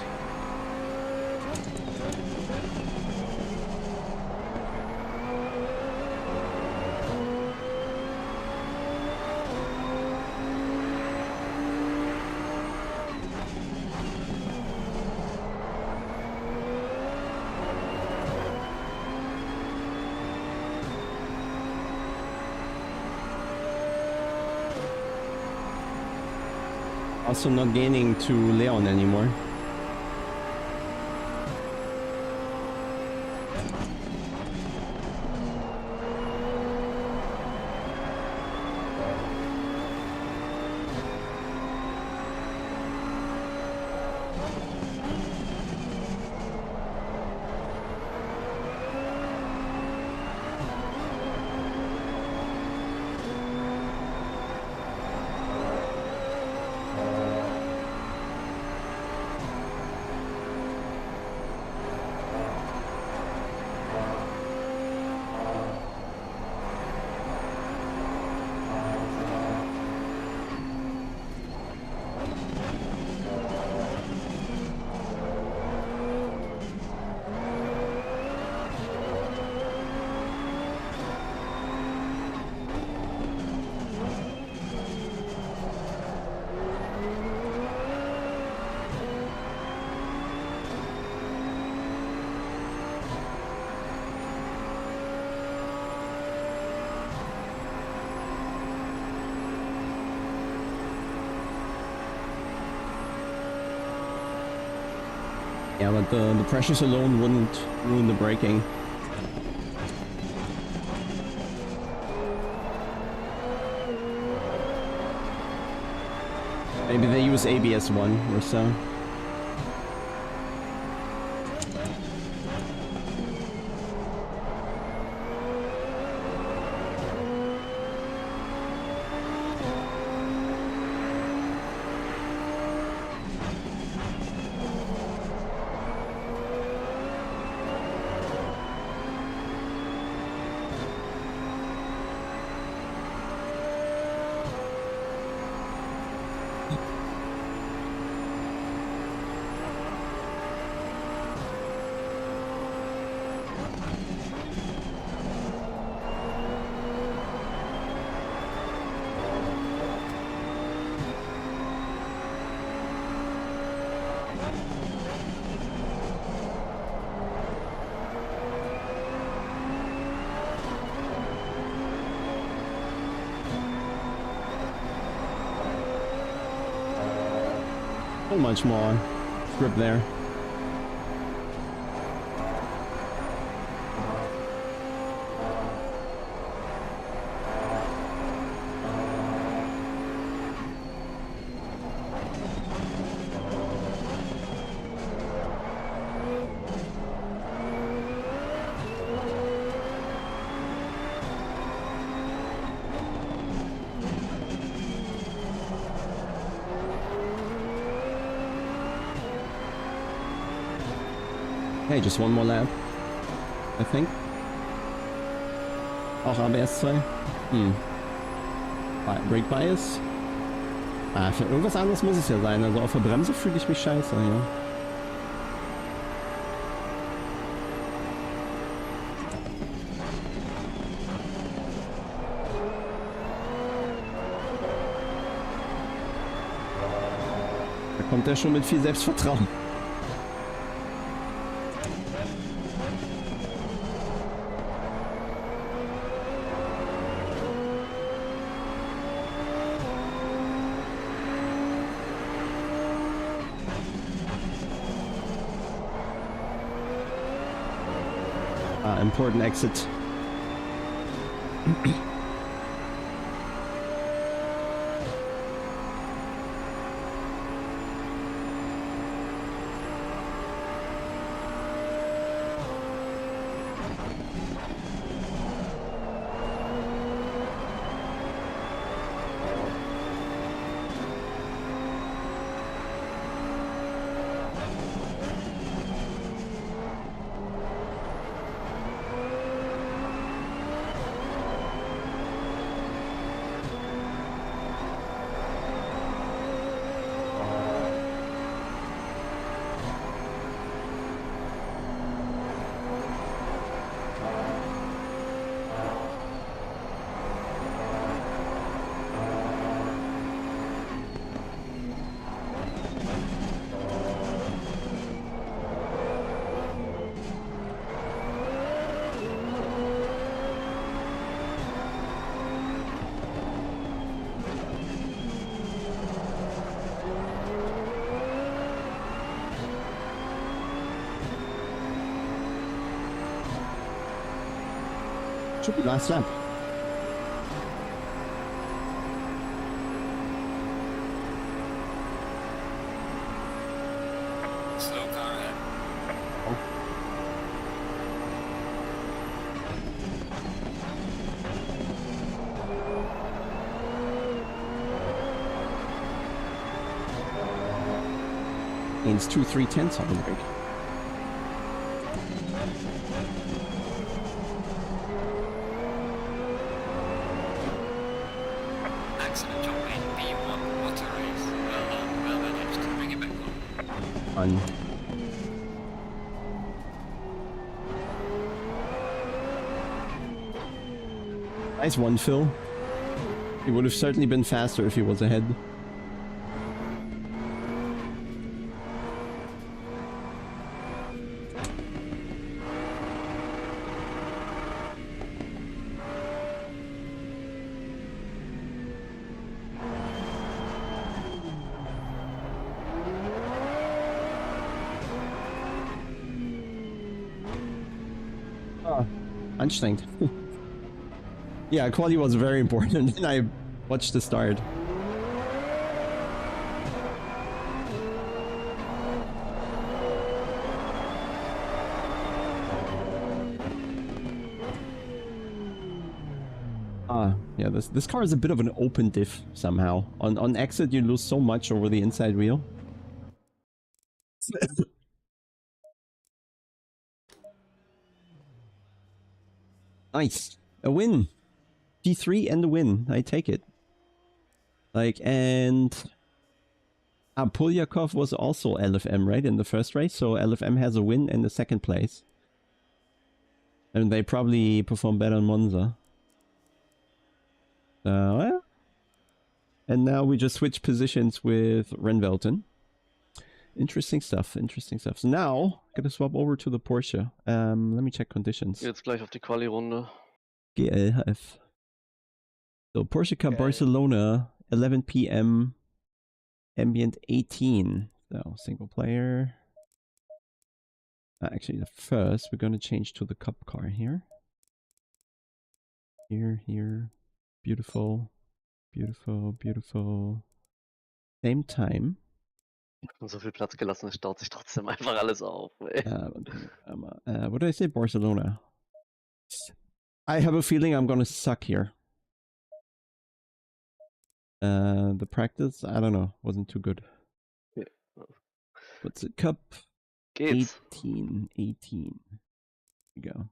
Also not gaining to Leon anymore. Yeah, but the pressures alone wouldn't ruin the braking. Maybe they use ABS 1 or so. So much more grip there. Okay, just one more lap, I think. Auch ABS 2. Brake Bias. Für irgendwas anderes muss es ja sein. Also auf der Bremse fühle ich mich scheiße, ja. Da kommt er schon mit viel Selbstvertrauen. Important exit. Should be last lap. Slow car ahead. Means 2 3/10 on the brake. Excellent job in P1 water race. Well done, well managed. Bring it back on. Nice one, Phil. He would have certainly been faster if he was ahead. Anstrengend. Yeah, quality was very important and I watched the start. Yeah, this car is a bit of an open diff somehow. On exit you lose so much over the inside wheel. Nice. A win. P3 and a win. I take it. Like, and Polyakov was also LFM, right, in the first race, so LFM has a win and a second place. And they probably perform better on Monza. Yeah. And now we just switch positions with Renvelten. Interesting stuff, interesting stuff. So now, gonna swap over to the Porsche. Let me check conditions. Jetzt gleich auf die Quali-Runde. GLHF. So Porsche Cup Barcelona, 11 p.m. Ambient 18. So single player. Actually, the first we're gonna change to the Cup car here. Here. Beautiful, beautiful, beautiful. Same time. Und so viel Platz gelassen, es staut sich trotzdem einfach alles auf. Ey. What did I say? Barcelona. I have a feeling I'm gonna suck here. The practice, I don't know, wasn't too good. Yeah. What's it? Cup Geht's. 18. Here we go.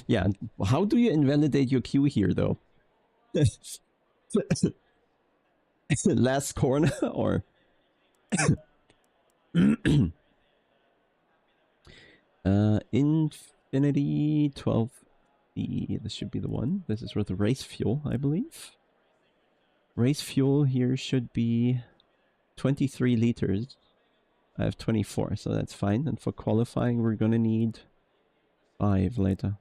Yeah. How do you invalidate your queue here, though? Last corner, or? Infinity 12. This should be the one. This is with the race fuel, I believe. Race fuel here should be 23 liters. I have 24, so that's fine. And for qualifying, we're gonna need 5 later.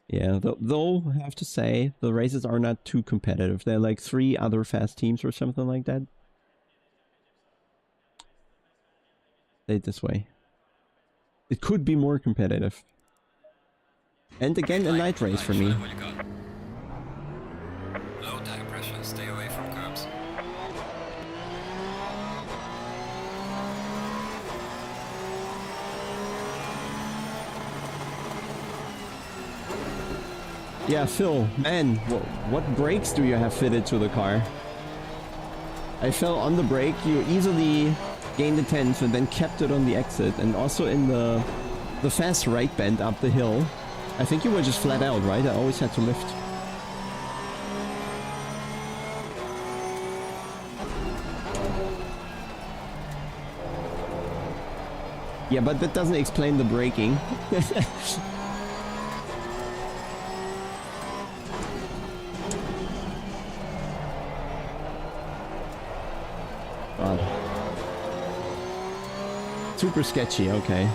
Yeah, though I have to say, the races are not too competitive. There are like 3 other fast teams or something like that. Say it this way. It could be more competitive. And again, a night race for me. Low tire pressure, stay away from curbs. Yeah, Phil, man, what brakes do you have fitted to the car? I fell on the brake, you easily gained the 10th and then kept it on the exit, and also in the fast right bend up the hill. I think you were just flat out, right? I always had to lift. Yeah, but that doesn't explain the braking. God. Super sketchy, okay.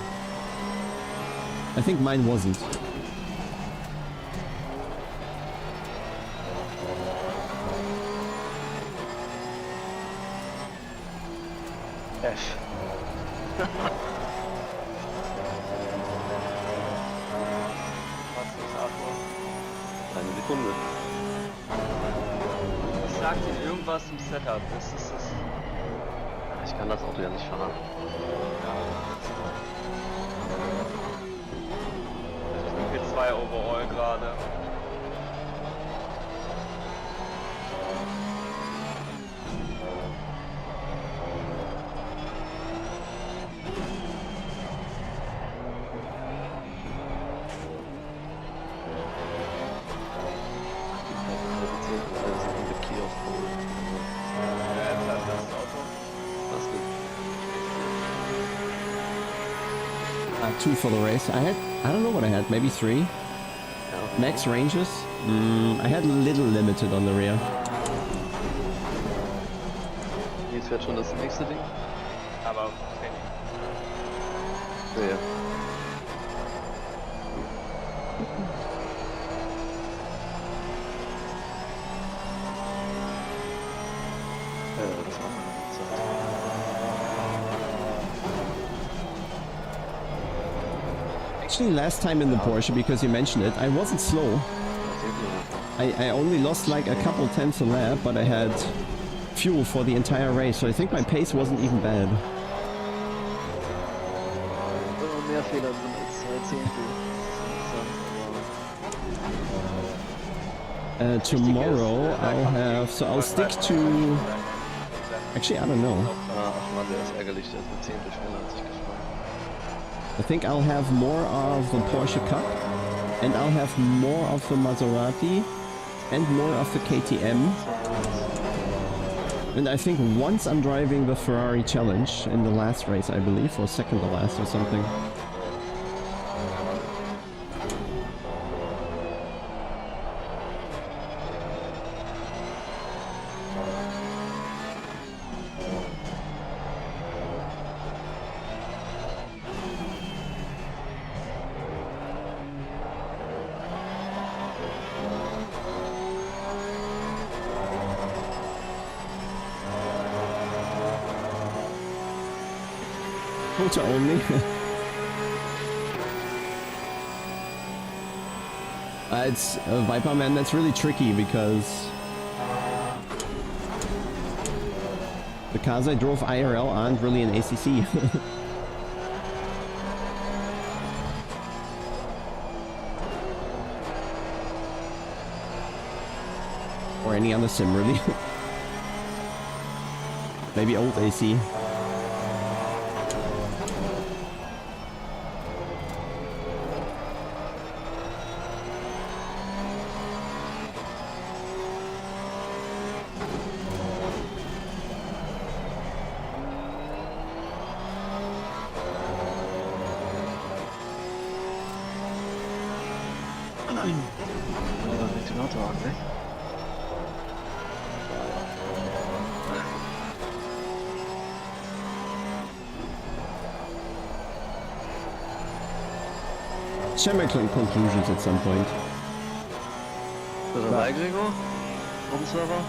I think mine wasn't. F. Was ist Arthur? Eine Sekunde. Ich sag dir irgendwas im Setup. Das ist es. Ich kann das Auto ja nicht fahren. Ich bin P2 Overall gerade. Two for the race. I don't know what I had, maybe 3. Ja. Max ranges? I had a little limited on the rear. Jetzt wird schon das nächste Ding. Aber Training. Ja, ja. Das machen wir nicht. Actually, last time in the Porsche, because you mentioned it, I wasn't slow. I only lost like a couple tenths a lap, but I had fuel for the entire race, so I think my pace wasn't even bad. Mehr Fehler drin als 2 Zehntel. Tomorrow I'll have, so I'll stick to, actually I don't know. Ach man, der ist ärgerlich, der ist mit 10 schneller als ich gefahren. I think I'll have more of the Porsche Cup, and I'll have more of the Maserati, and more of the KTM. And I think once I'm driving the Ferrari Challenge in the last race, I believe, or second to last or something. Cota only. It's Viper, man, that's really tricky because the cars I drove IRL aren't really an ACC. Or any other sim, really. Maybe old AC. Ventilator an, ne? Shall make some conclusions at some point. Bist du dabei, Gregor? Server?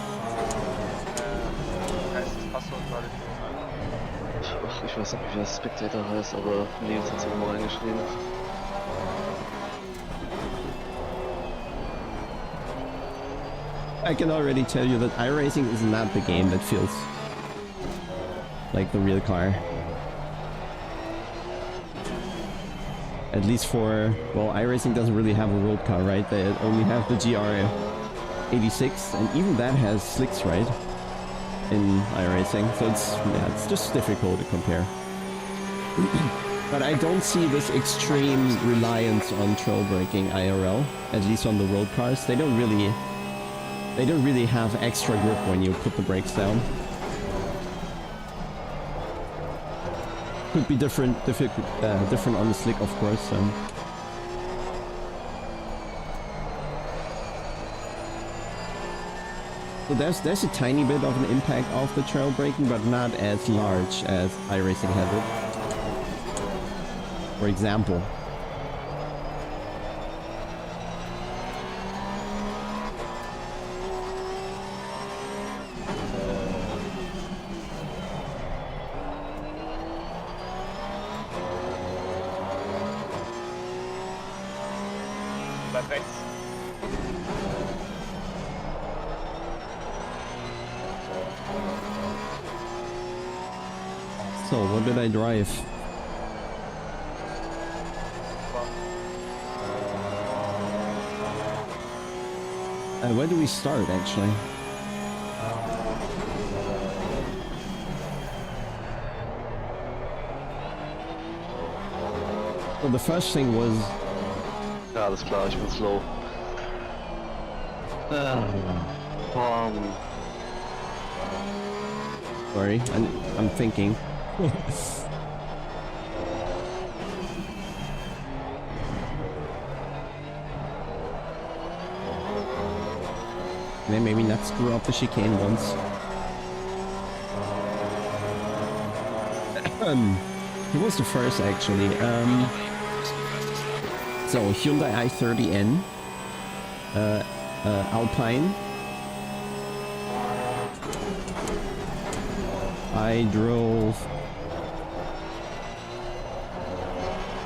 Heißt das Passwort gerade Ach, ich weiß nicht, wie das Spectator heißt, aber Nils hat es irgendwo reingeschrieben. I can already tell you that iRacing is not the game that feels like the real car. At least for, well, iRacing doesn't really have a road car, right? They only have the GR86, and even that has slicks, right? In iRacing, so it's just difficult to compare. But I don't see this extreme reliance on trail braking IRL, at least on the road cars. They don't really have extra grip when you put the brakes down. Could be different on the slick, of course. So there's a tiny bit of an impact of the trail braking, but not as large as iRacing has it. For example. Bleib rechts. So, what did I drive? Where do we start, actually? Well, the first thing was... Ja, alles klar, ich bin slow. Sorry, I'm thinking. Then maybe not screw up the chicane once. Who was the first, actually? So, Hyundai i30N, Alpine. I drove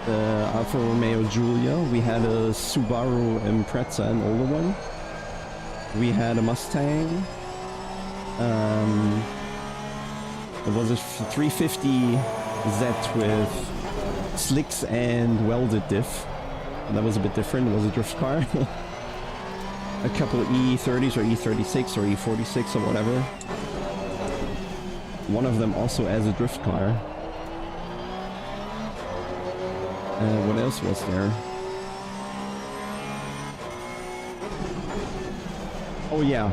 the Alfa Romeo Giulia. We had a Subaru Impreza, an older one. We had a Mustang. It was a 350Z with slicks and welded diff. That was a bit different. It was a drift car. A couple of E30s or E36 or E46 or whatever. One of them also as a drift car. What else was there? Oh yeah.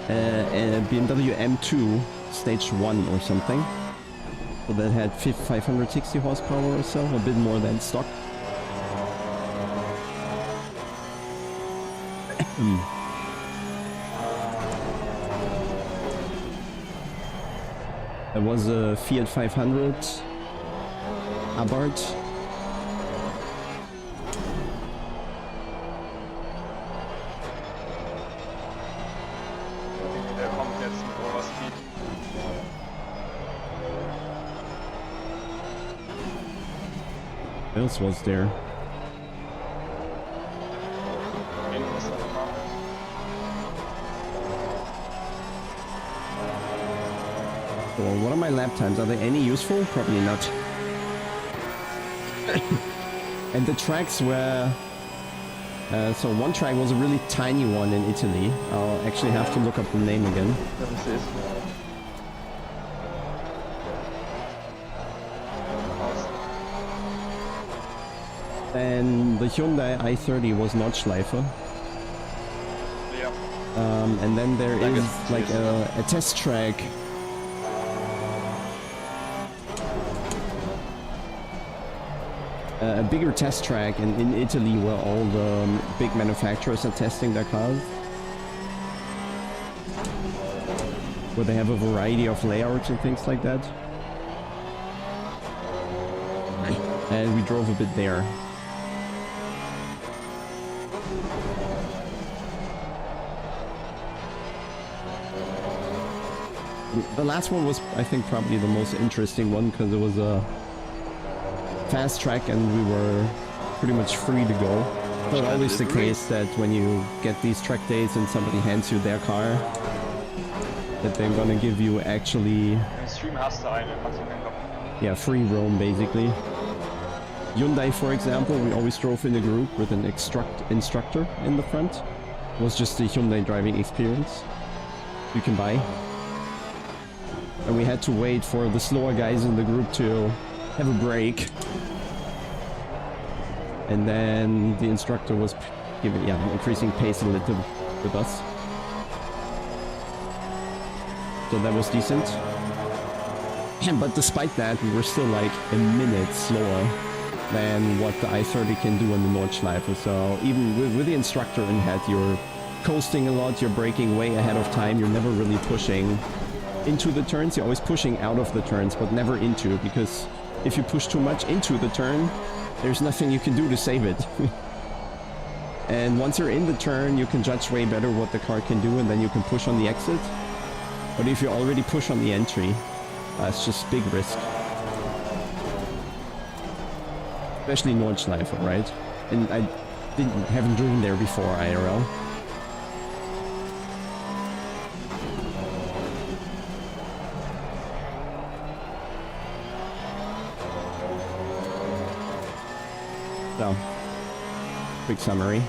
A BMW M2 stage 1 or something. So that had 560 horsepower or so, a bit more than stock. There was a Fiat 500 Abarth. Der kommt jetzt mit Overspeed. What else was there? So what are my lap times? Are they any useful? Probably not. And the tracks were So one track was a really tiny one in Italy. I'll actually have to look up the name again. Let me see. Then the Hyundai i30 was Nordschleife. Yeah. And then there Like is a- like a test track. A bigger test track in Italy where all the big manufacturers are testing their cars. Where they have a variety of layouts and things like that. And we drove a bit there. The last one was, I think, probably the most interesting one because it was a fast track and we were pretty much free to go. But always the case that when you get these track days and somebody hands you their car, that they're gonna give you actually, Im Stream hast du eine, kannst du keinen Kopf. yeah, free roam basically. Hyundai, for example, we always drove in a group with an instructor in the front. It was just the Hyundai driving experience you can buy. And we had to wait for the slower guys in the group to have a break. And then the instructor was giving, increasing pace a little with us. So that was decent. But despite that, we were still like a minute slower than what the i30 can do on the Nordschleife. So even with the instructor in head, you're coasting a lot, you're braking way ahead of time, you're never really pushing into the turns, you're always pushing out of the turns, but never into, because if you push too much into the turn, there's nothing you can do to save it. And once you're in the turn, you can judge way better what the car can do, and then you can push on the exit. But if you already push on the entry, it's just big risk. Especially Nordschleife, right? And I haven't driven there before IRL. So, quick summary.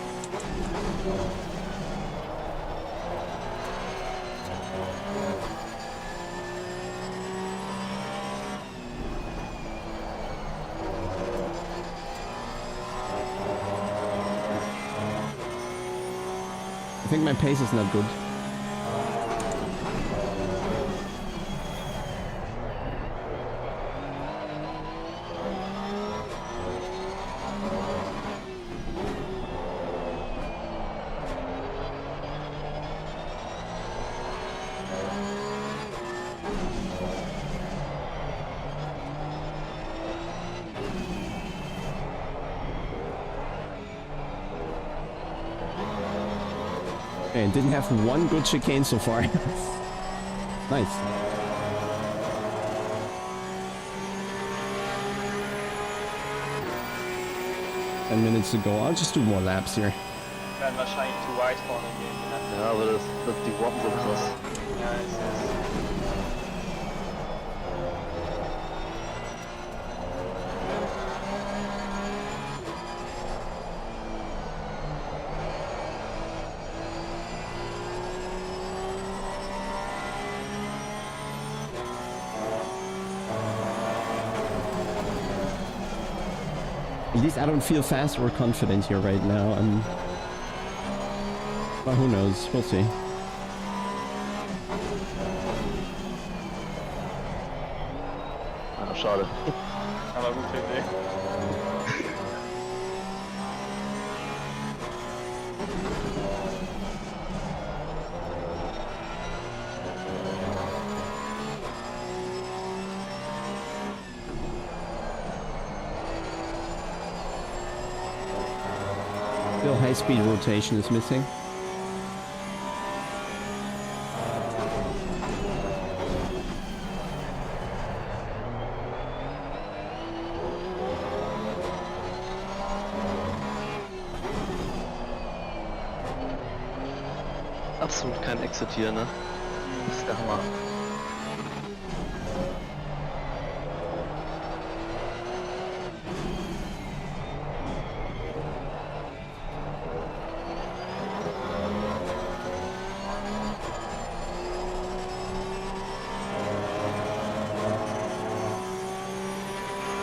I think my pace is not good. Okay, didn't have one good chicane so far. Nice. Ten minutes to go. I'll just do more laps here. Werden wahrscheinlich zu weit vorne gehen. Ne? Ja, aber die warten so krass. Ja, es ist. At least I don't feel fast or confident here right now. Well, who knows? We'll see. Ah, schade. Aber gute Idee. Still high-speed rotation is missing. Absolut kein Exit hier, ne? Das ist der Hammer.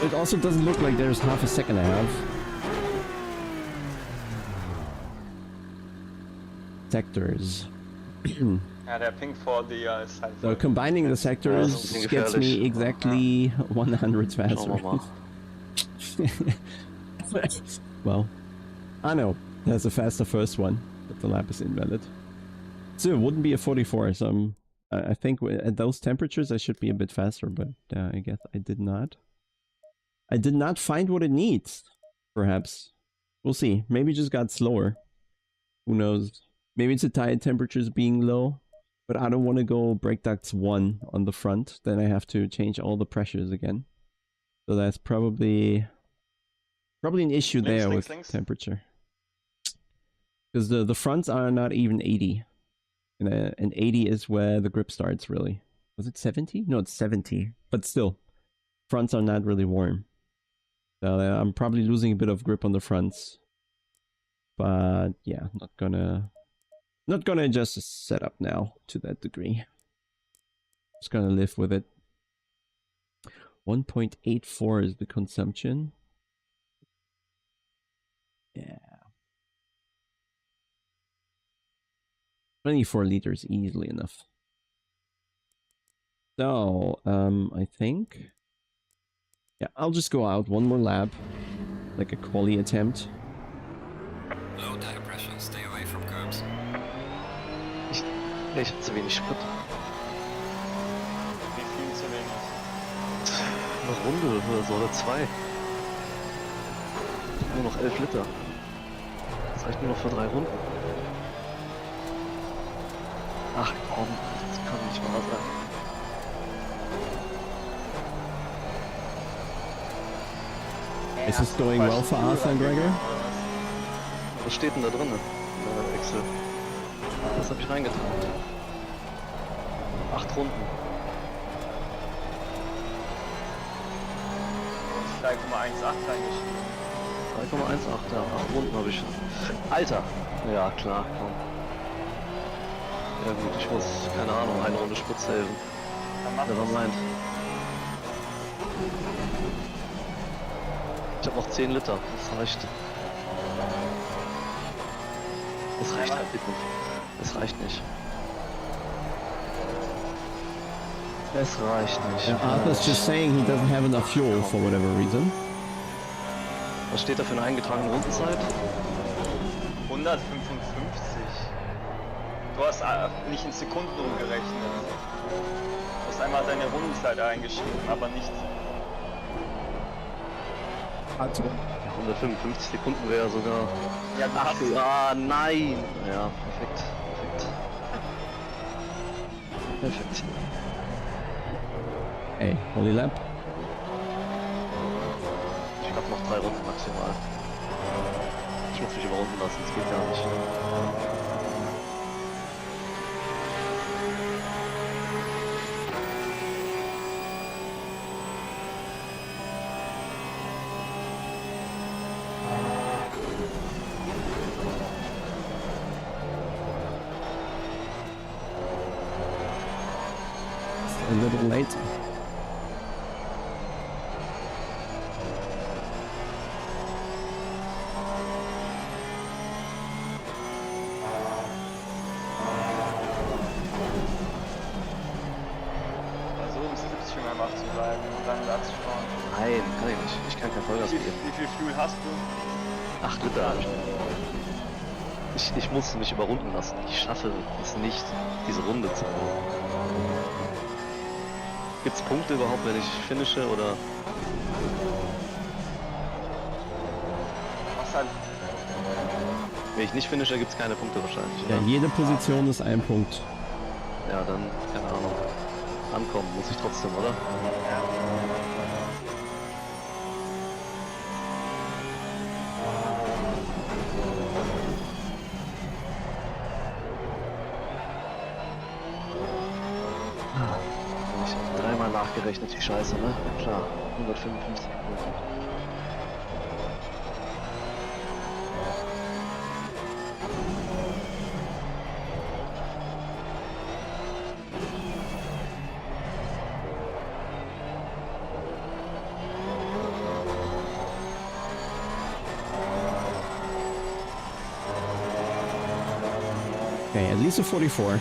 It also doesn't look like there's half a second I have. Sectors. Ja, der Pink 4D ist halt... So combining the sectors das ist gets me gefährlich. exactly 100 faster. Schauen wir mal. Well, I know there's a faster first one, but the lap is invalid. So it wouldn't be a 44, so I think at those temperatures I should be a bit faster, but I guess I did not. I did not find what it needs, perhaps. We'll see. Maybe it just got slower. Who knows? Maybe it's the tire temperatures being low, but I don't want to go brake ducts 1 on the front. Then I have to change all the pressures again. So that's probably an issue there with temperature. Because the fronts are not even 80. And 80 is where the grip starts, really. Was it 70? No, it's 70. But still, fronts are not really warm. So I'm probably losing a bit of grip on the fronts. But yeah, not gonna adjust the setup now to that degree. Just gonna live with it. 1.84 is the consumption. Yeah. 24 liters easily enough. So, I think... Yeah, I'll just go out one more lap. Like a quali attempt. Low tire pressure, stay away from curbs. Ich hab zu wenig Sprit. Wie viel zu wenig? Eine Runde oder so, oder 2. Nur noch 11 Liter. Das reicht nur noch für 3 Runden. Ach komm, das kann nicht wahr sein. Is this going well for Arthur and Gregor? Was steht denn da drin? Excel. Das habe ich reingetan. 8 Runden. 3,18 reingeschrieben. 3,18, ja, 8 Runden habe ich. Alter! Ja, klar, komm. Ja gut, ich muss, keine Ahnung, eine Runde Sprit saven. Never mind. Ich habe noch 10 Liter, das reicht. Das reicht halt nicht. Das reicht nicht. Es reicht nicht. Arthur's just saying he doesn't have enough fuel for whatever reason. Was steht da für eine eingetragene Rundenzeit? 155. Du hast nicht in Sekunden umgerechnet. Du hast einmal deine Rundenzeit eingeschrieben, aber nicht... Also. 155 Sekunden wäre sogar... Ja, du hast... Ah, nein! Ja, perfekt. Perfekt. Ey, Holy Lap. Ich habe noch 3 Runden maximal. Ich muss mich überrunden lassen, das geht gar nicht. A little late. So im Slipstream einfach zu bleiben und dann Satz fahren. Nein, kann ich nicht. Ich kann kein Vollgas geben. Wie viel Fuel hast du? 8 Liter habe ich. Ich muss mich überrunden lassen. Ich schaffe es nicht, diese Runde zu machen. Gibt es Punkte überhaupt, wenn ich finische oder? Was halt... Wenn ich nicht finische, gibt es keine Punkte wahrscheinlich. Ja, Oder? jede Position ist ein Punkt. Ja, dann, keine Ahnung. Ankommen muss ich trotzdem, oder? Ich habe dreimal nachgerechnet, die Scheiße, ne? Ja, klar, 155 Punkte. Okay, at least a 44.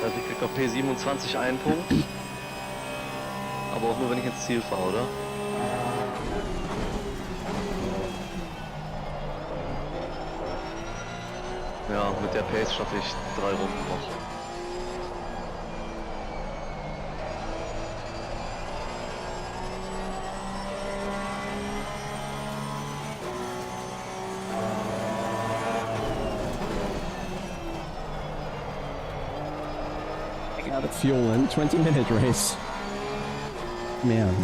Also ich krieg auf P27 einen Punkt. Aber auch nur, wenn ich ins Ziel fahre, oder? Ja, mit der Pace schaffe ich 3 Runden noch. Out of fuel in 20-minute race. Man.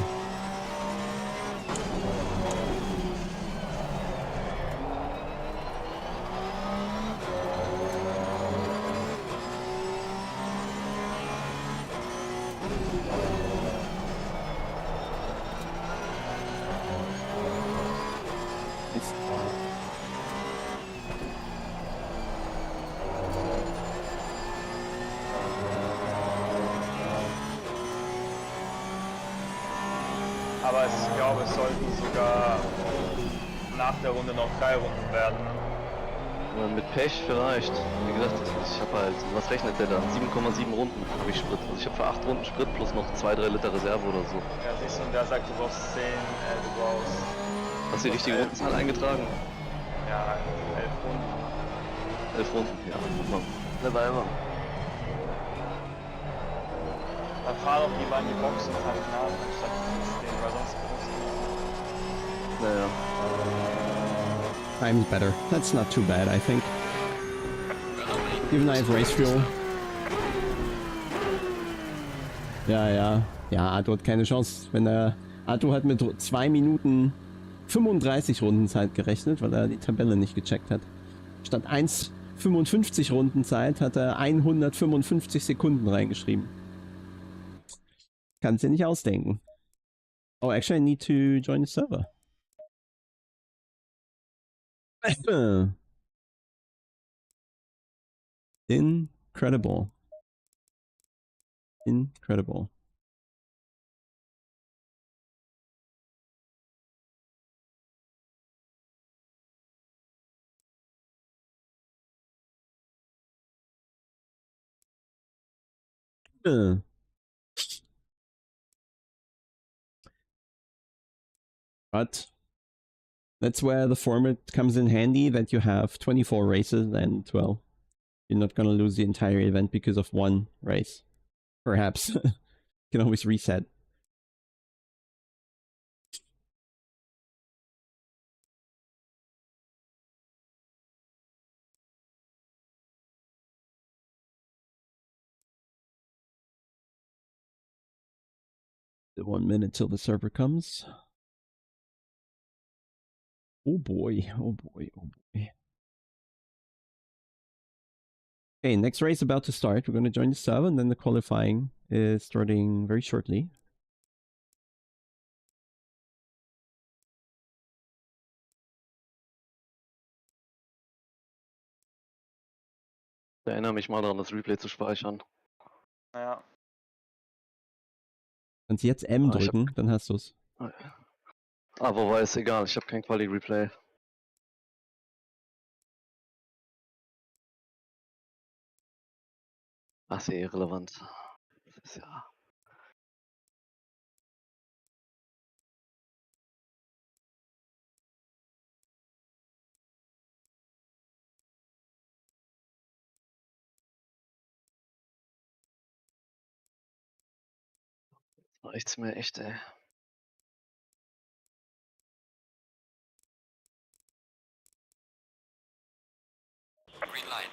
Aber ich glaube, es sollten sogar nach der Runde noch 3 Runden werden. Mit Pech vielleicht. Wie gesagt, ich habe halt, was rechnet der da? 7,7 Runden habe ich Sprit. Also ich habe für 8 Runden Sprit plus noch 2-3 Liter Reserve oder so. Ja, siehst du, und der sagt, du brauchst 10, du brauchst... Hast du die richtige Rundenzahl eingetragen? Ja, 11 Runden. 11 Runden, ja. Never ever. Dann fahr doch lieber in die Box und tank nach, anstatt den, weil sonst brauchst Naja. Time's better. That's not too bad, I think. Even I have race fuel. Ja, ja. Ja, Arthur hat keine Chance. Wenn er... Arthur hat mit 2 Minuten 35 Rundenzeit gerechnet, weil er die Tabelle nicht gecheckt hat. Statt 1,55 Rundenzeit hat er 155 Sekunden reingeschrieben. Kannst dir nicht ausdenken. Oh, actually I need to join the server. Incredible. Incredible. But that's where the format comes in handy, that you have 24 races and, well, you're not gonna lose the entire event because of one race. Perhaps. You can always reset. The 1 minute till the server comes. Oh boy, oh boy, oh boy. Okay, next race about to start. We're going to join the server, and then the qualifying is starting very shortly. Ich erinnere mich mal daran, das Replay zu speichern. Ja. Kannst jetzt M drücken, dann hast du's. Aber wobei, ist egal, ich habe kein Quali-Replay. Ach, ist eh irrelevant. Das ist ja... Reicht's mir echt, ey. Green light.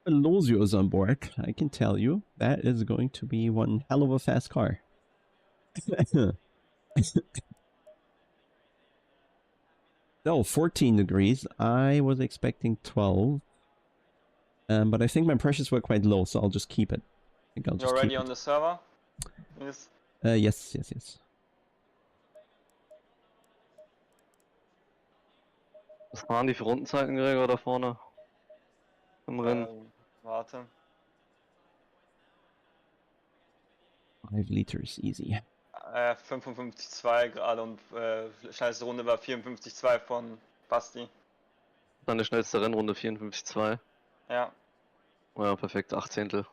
Losio is on board. I can tell you, that is going to be one hell of a fast car. No, 14 degrees. I was expecting 12. But I think my pressures were quite low, so I'll just keep it. I think I'll You're just already keep on the server? Yes. it. Yes. Was waren die für Rundenzeiten, Gregor, da vorne? Im Rennen? Warte. 5 liters, easy. 55,2 gerade und schnellste Runde war 54,2 von Basti. Deine schnellste Rennrunde 54,2. Ja. Ja, perfekt, 8 Zehntel.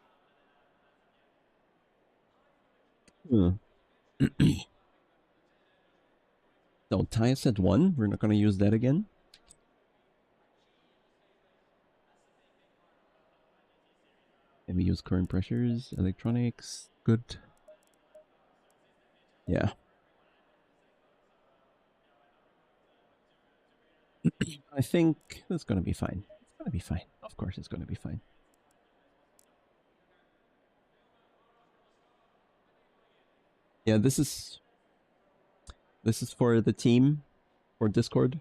Hmm. So, tire set 1, we're not gonna use that again. And we use current pressures, electronics, good. Yeah. I think that's gonna be fine. It's gonna be fine. Of course it's gonna be fine. Yeah, this is for the team, for Discord,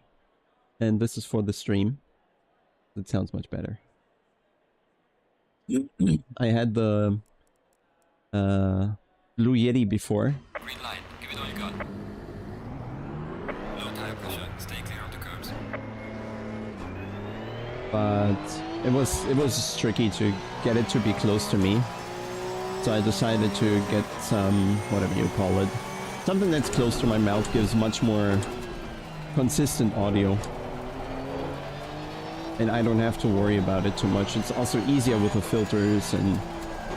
and this is for the stream. It sounds much better. I had the Blue Yeti before. Green line, give it all you got. Low tire pressure, stay clear of the curbs. But it was tricky to get it to be close to me. So I decided to get some, whatever you call it, something that's close to my mouth gives much more consistent audio. And I don't have to worry about it too much. It's also easier with the filters and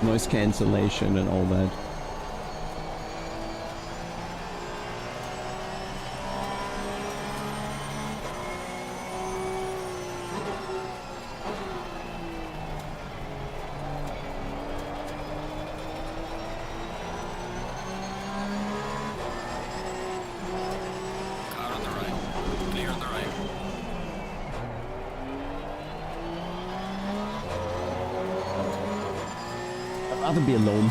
noise cancellation and all that. Car on the right, clear on the right. I'd rather be alone.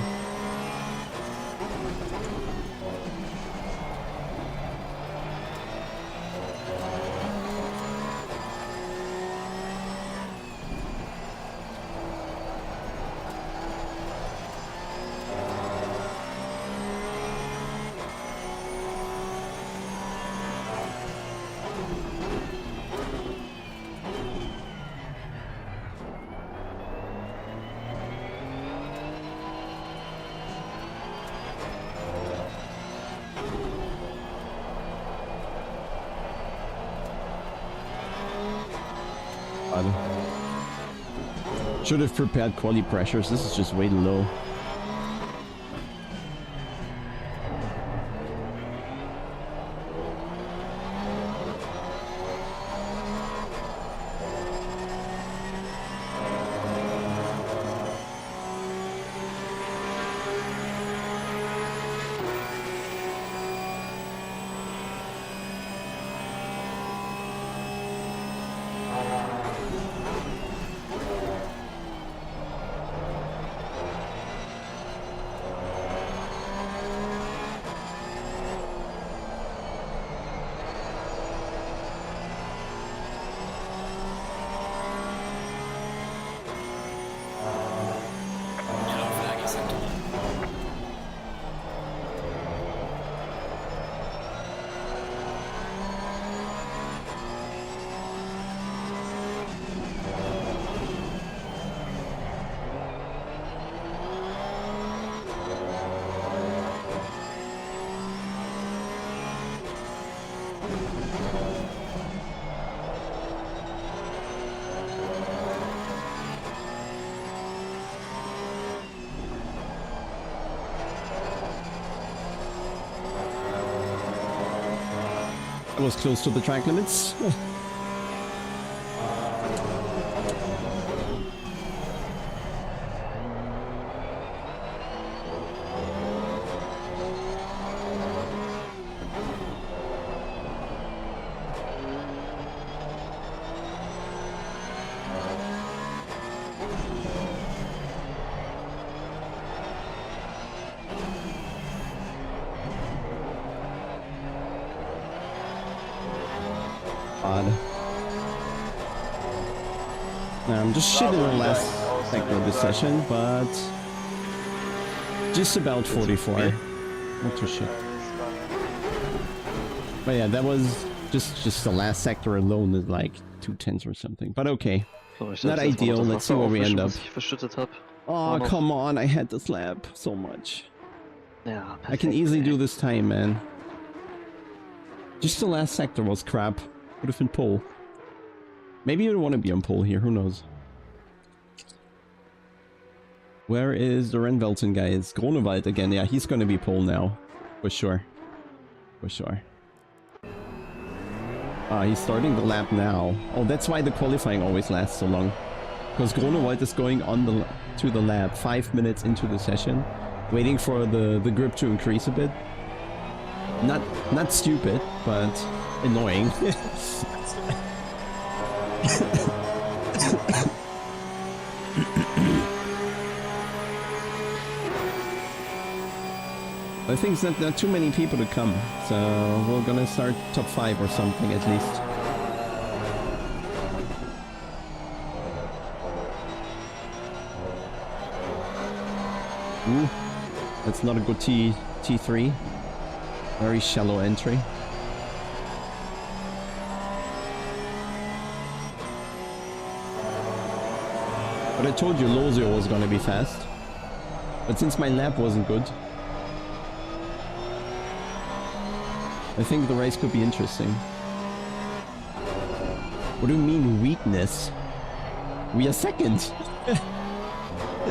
Should have prepared quali pressures. This is just way low. Yellow flag is set to 1. I was close to the track limits. I'm just shit in the last sector of this session, but just about 44. Not too shit. But yeah, that was just the last sector alone is like 2/10 or something. But okay, not ideal. Let's see where we end up. Oh, come on, I had this lap so much. Ja, I can perfekt, easily ey. do this time, man. Just the last sector was crap. Would have been pole. Maybe you don't want to be on pole here, who knows. Where is the Renvelten guy? It's Gronewald again. Yeah, he's gonna be pole now. For sure. For sure. He's starting the lap now. Oh, that's why the qualifying always lasts so long. Because Gronewald is going on to the lap 5 minutes into the session, waiting for the grip to increase a bit. Not stupid, but annoying. I think it's not too many people to come, so we're gonna start top 5 or something at least. Ooh, that's not a good T3. Very shallow entry. But I told you Lozio was gonna be fast. But since my lap wasn't good, I think the race could be interesting. What do you mean weakness? We are second.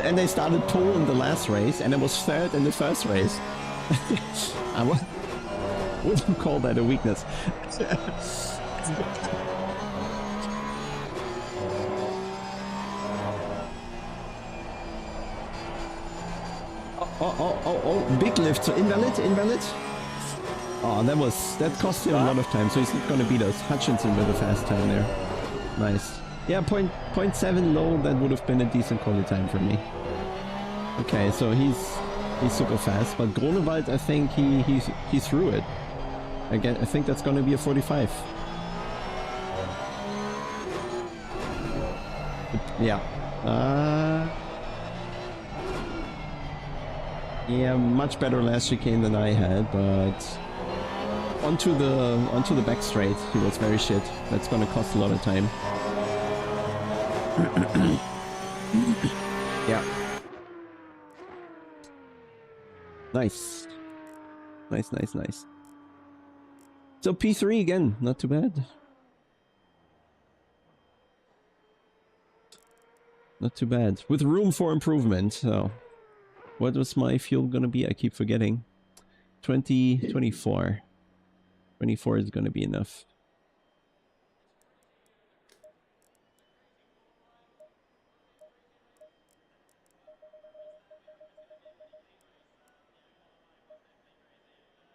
And I started pole in the last race and I was third in the first race. I wouldn't call that a weakness. Oh, big lift, so invalid. Oh, that cost him a lot of time, so he's not gonna beat us. Hutchinson with a fast time there. Nice. Yeah, 0.7 low, that would have been a decent quality time for me. Okay, so he's super fast, but Gronewald, I think he threw it. Again, I think that's gonna be a 45. Yeah. Yeah, much better last chicane than I had, but onto the back straight, he was very shit. That's gonna cost a lot of time. Yeah. Nice. Nice. So P3 again, not too bad. Not too bad. With room for improvement. So, what was my fuel gonna be? I keep forgetting. 24. 24 is gonna be enough.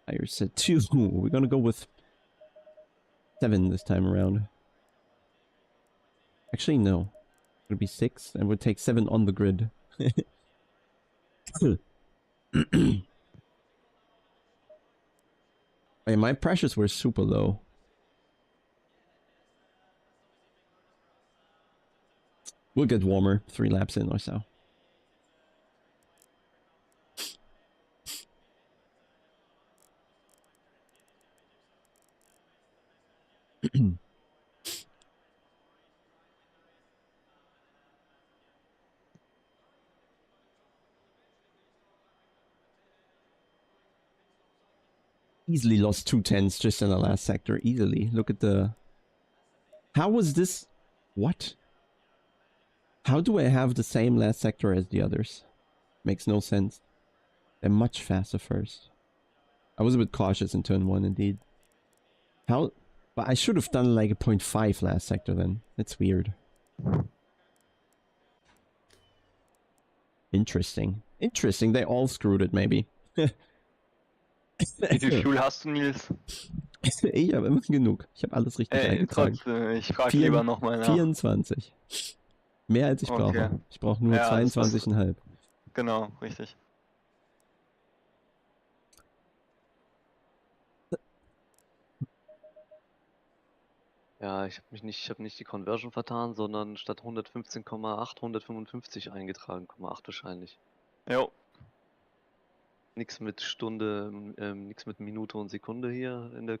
I said 2. We're gonna go with 7 this time around. Actually, no. It'll be 6, and we'll take 7 on the grid. Hey, my pressures were super low. We'll get warmer 3 laps in or so. Easily lost 2 tenths just in the last sector. Easily. Look at the... How was this... What? How do I have the same last sector as the others? Makes no sense. They're much faster first. I was a bit cautious in turn 1 indeed. How... But I should have done like a 0.5 last sector then. That's weird. Interesting. Interesting, they all screwed it maybe. Wie viel Fuel hast du, Nils? Ich habe immer genug. Ich habe alles richtig eingetragen. Trotzdem, ich frage lieber nochmal nach. 24. Mehr als ich brauche. Ich brauche nur 22,5. Genau, richtig. Ja, ich habe nicht die Conversion vertan, sondern statt 115,8 155 eingetragen, 8 wahrscheinlich. Jo. Nichts mit Stunde, nichts mit Minute und Sekunde hier in der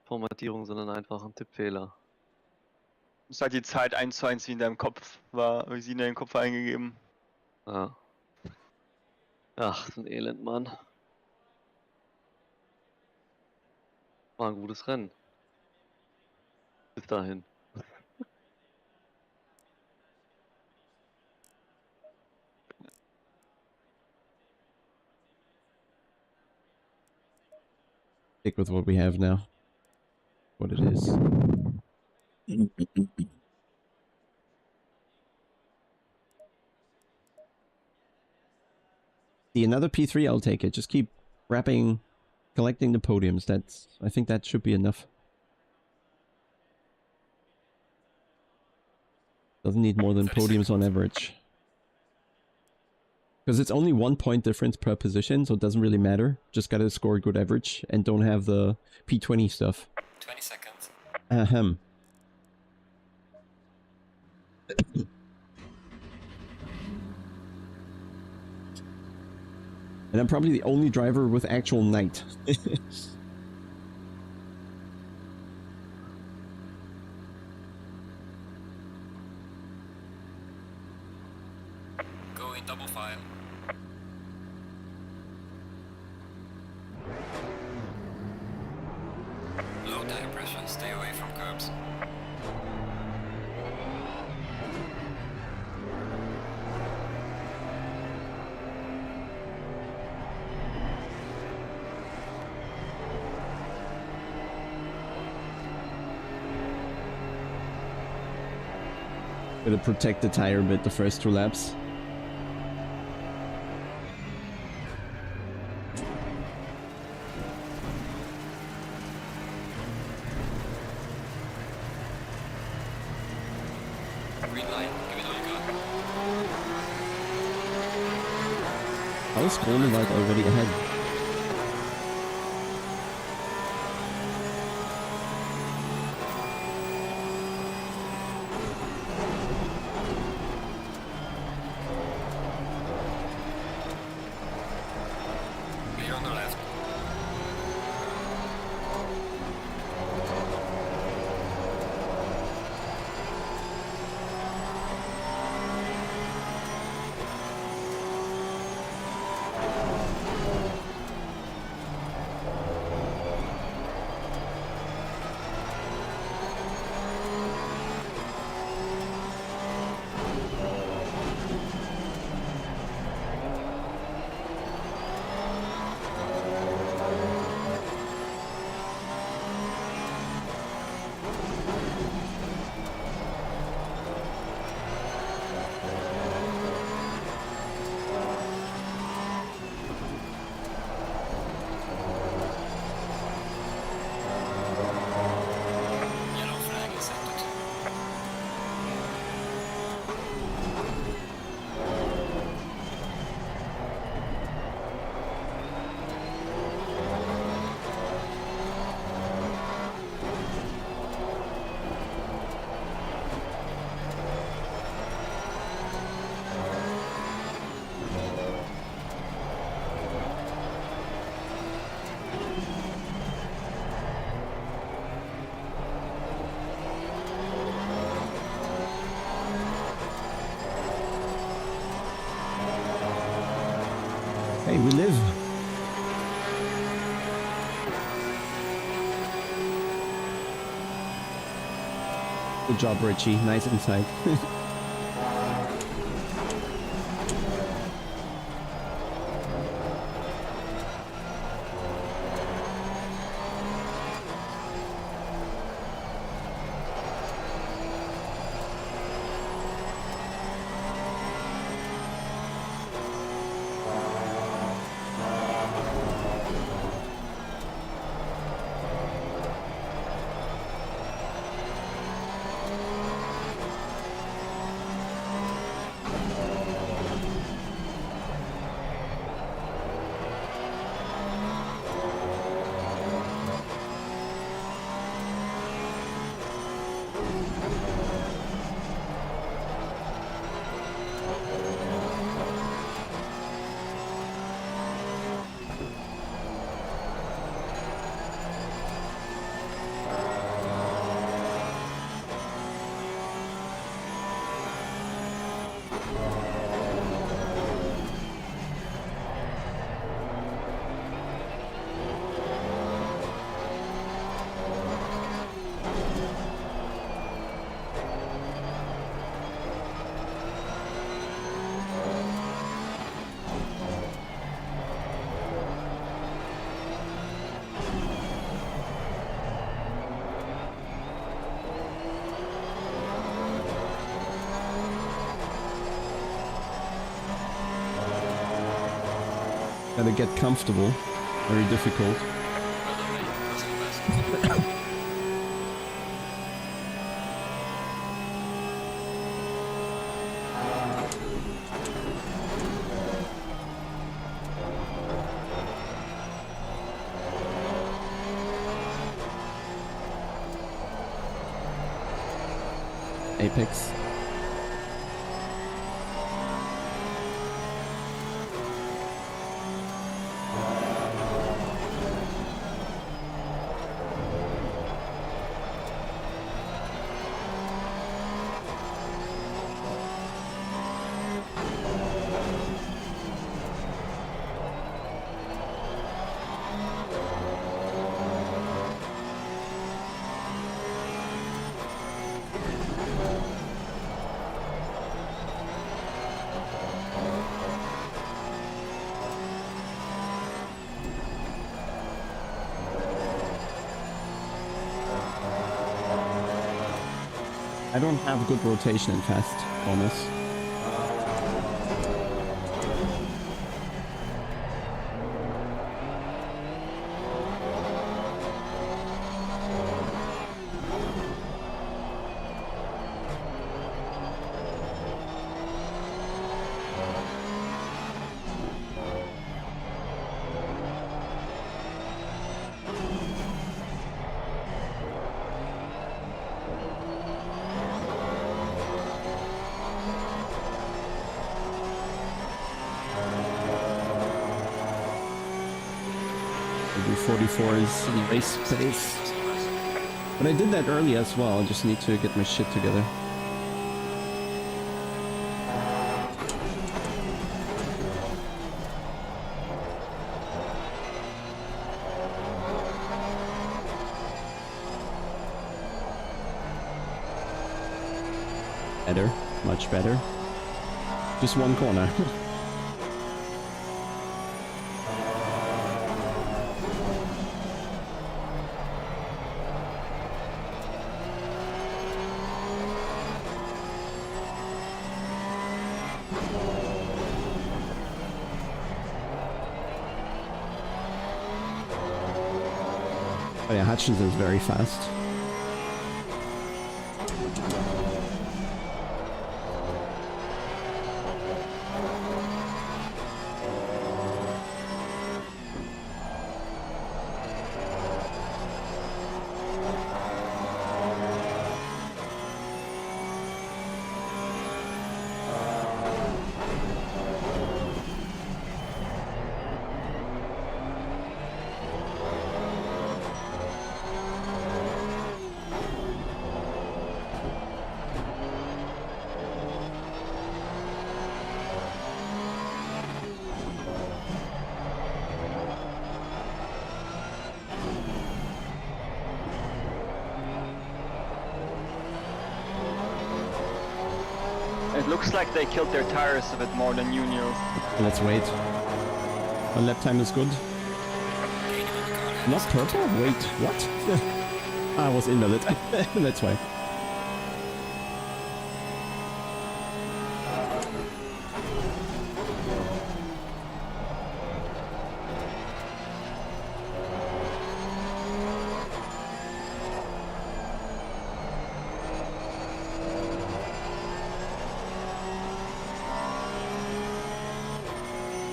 Formatierung, sondern einfach ein Tippfehler. Das ist halt die Zeit 1:1 wie in deinem Kopf war, wie sie in deinem Kopf eingegeben. Ja. Ach, so ein Elend, Mann. War ein gutes Rennen. Bis dahin. Stick with what we have now. What it is. See, another P3, I'll take it. Just keep collecting the podiums. I think that should be enough. Doesn't need more than podiums on average. Because it's only 1 point difference per position, so it doesn't really matter. Just gotta score a good average and don't have the P20 stuff. 20 seconds. Ahem. And I'm probably the only driver with actual night. Go in double file. Low tire pressure, stay away from curbs. Gotta protect the tire a bit the first 2 laps. Green light, give it all you got. How is Kronewald already ahead? Clear on the left. Yellow flag is set to 2. Hey, we live. Good job, Richie. Nice insight. Gotta get comfortable. Very difficult. Apex. I don't have good rotation in fast corners. Maybe 44 is race pace. But I did that early as well, I just need to get my shit together. Better, much better. Just one corner. Oh yeah, Hutchinson is very fast. It looks like they killed their tires a bit more than you, Niels. Let's wait. My lap time is good. Not purple? Wait, what? I was invalid. That's why.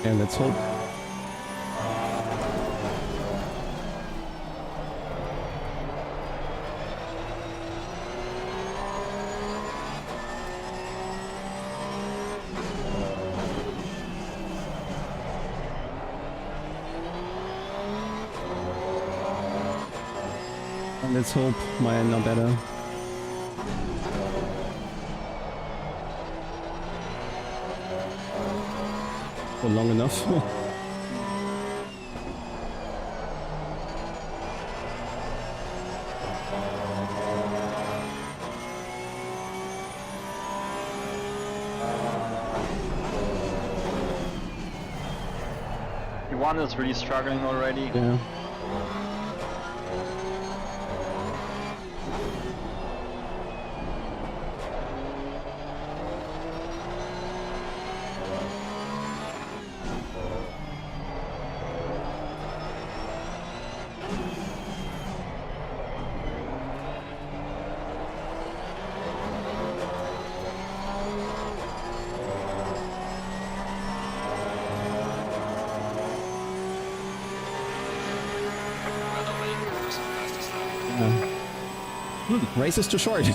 And let's hope. And let's hope mine are better. For long enough. One is really struggling already. Yeah. race is too short.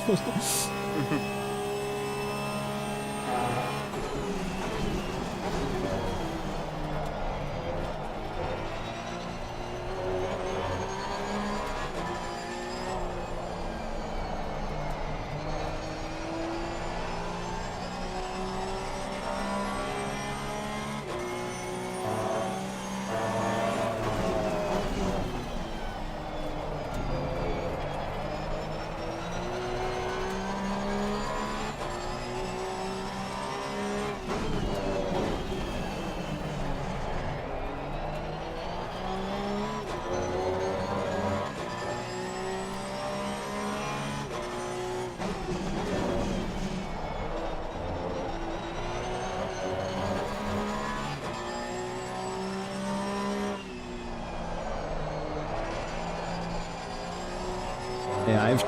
Yeah, I'm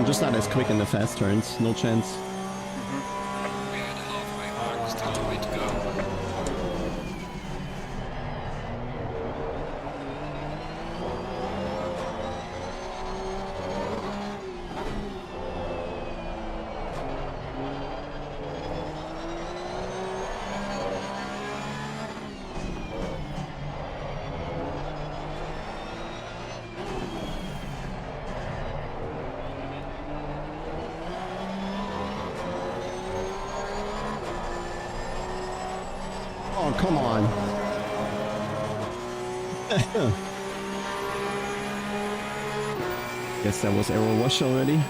just not as quick in the fast turns. No chance. We had a halfway mark, still a way to go. Oh, come on. Guess that was arrow wash already.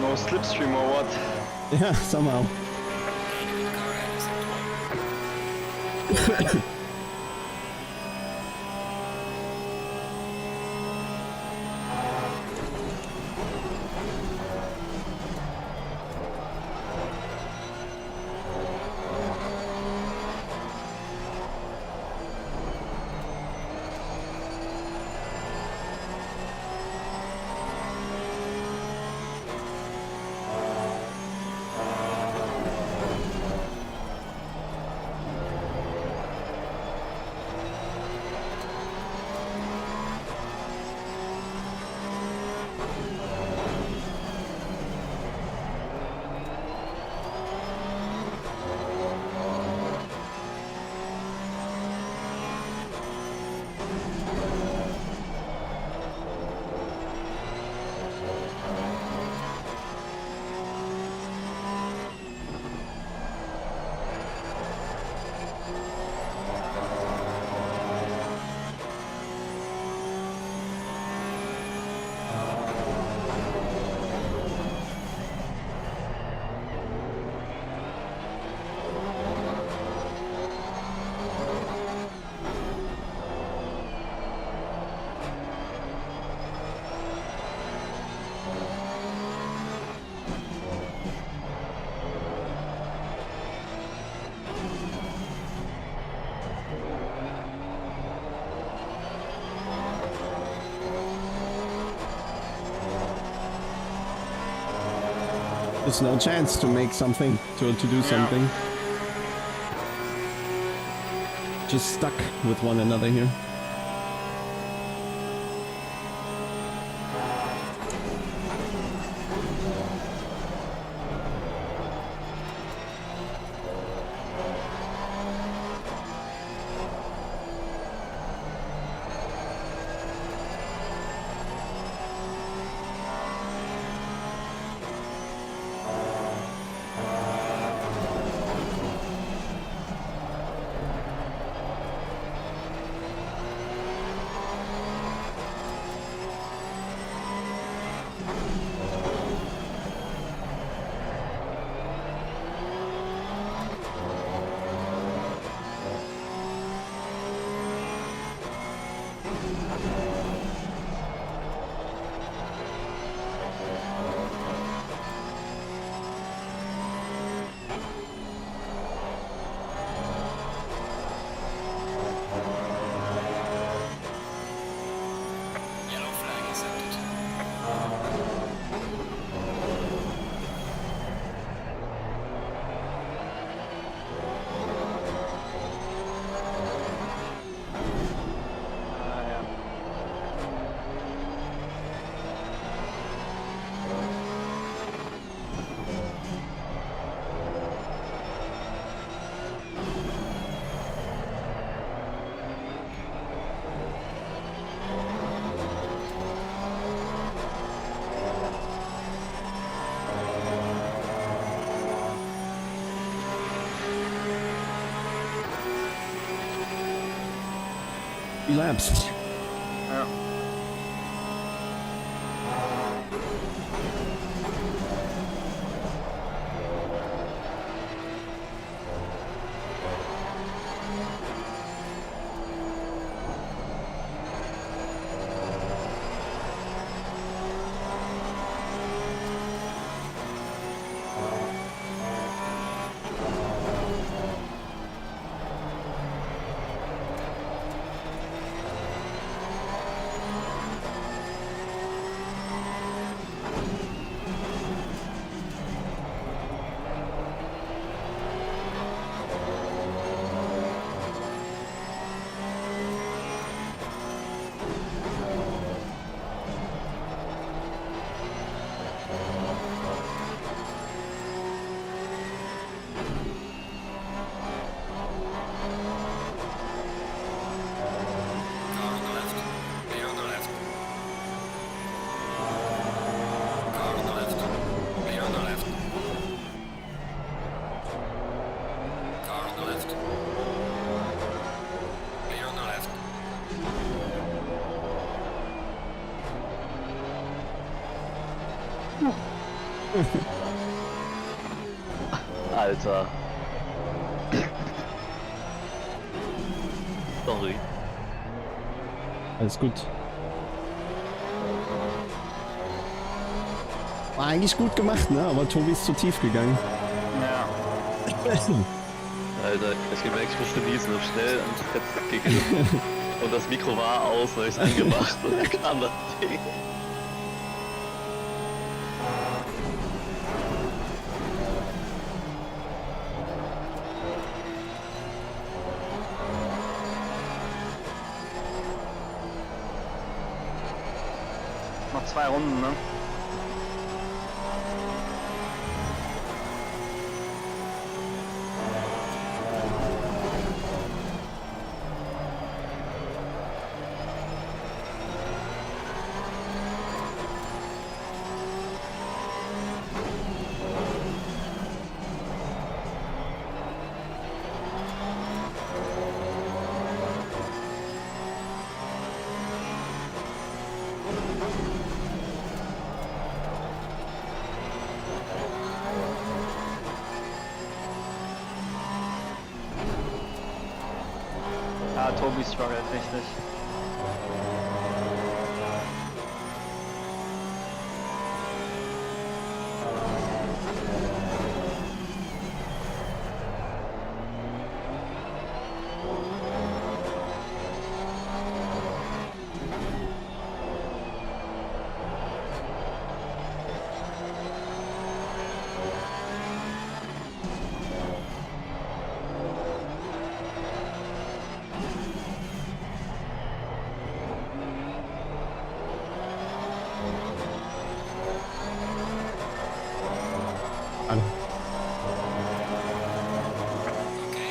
No slipstream or what? Yeah, somehow. Gaining the car ahead is at 1. There's no chance to make something, to do something. Just stuck with one another here. Yellow flag accepted. Ja. Elapsed. Ja. Car on the left. Clear on the left. Car on the left. Clear on the left. Car on the left. Clear on the left. Alter. Sorry. Alles gut. War eigentlich gut gemacht, ne? Aber Tobi ist zu tief gegangen. Ja. Alter, ich hab gemerkt, ich musste niesen, hab schnell ans Headset gegriffen. Und das Mikro war aus, dann hab ich's angemacht und dann kam das Ding. Noch 2 Runden, ne? Ja, Tobi struggelt richtig. Okay,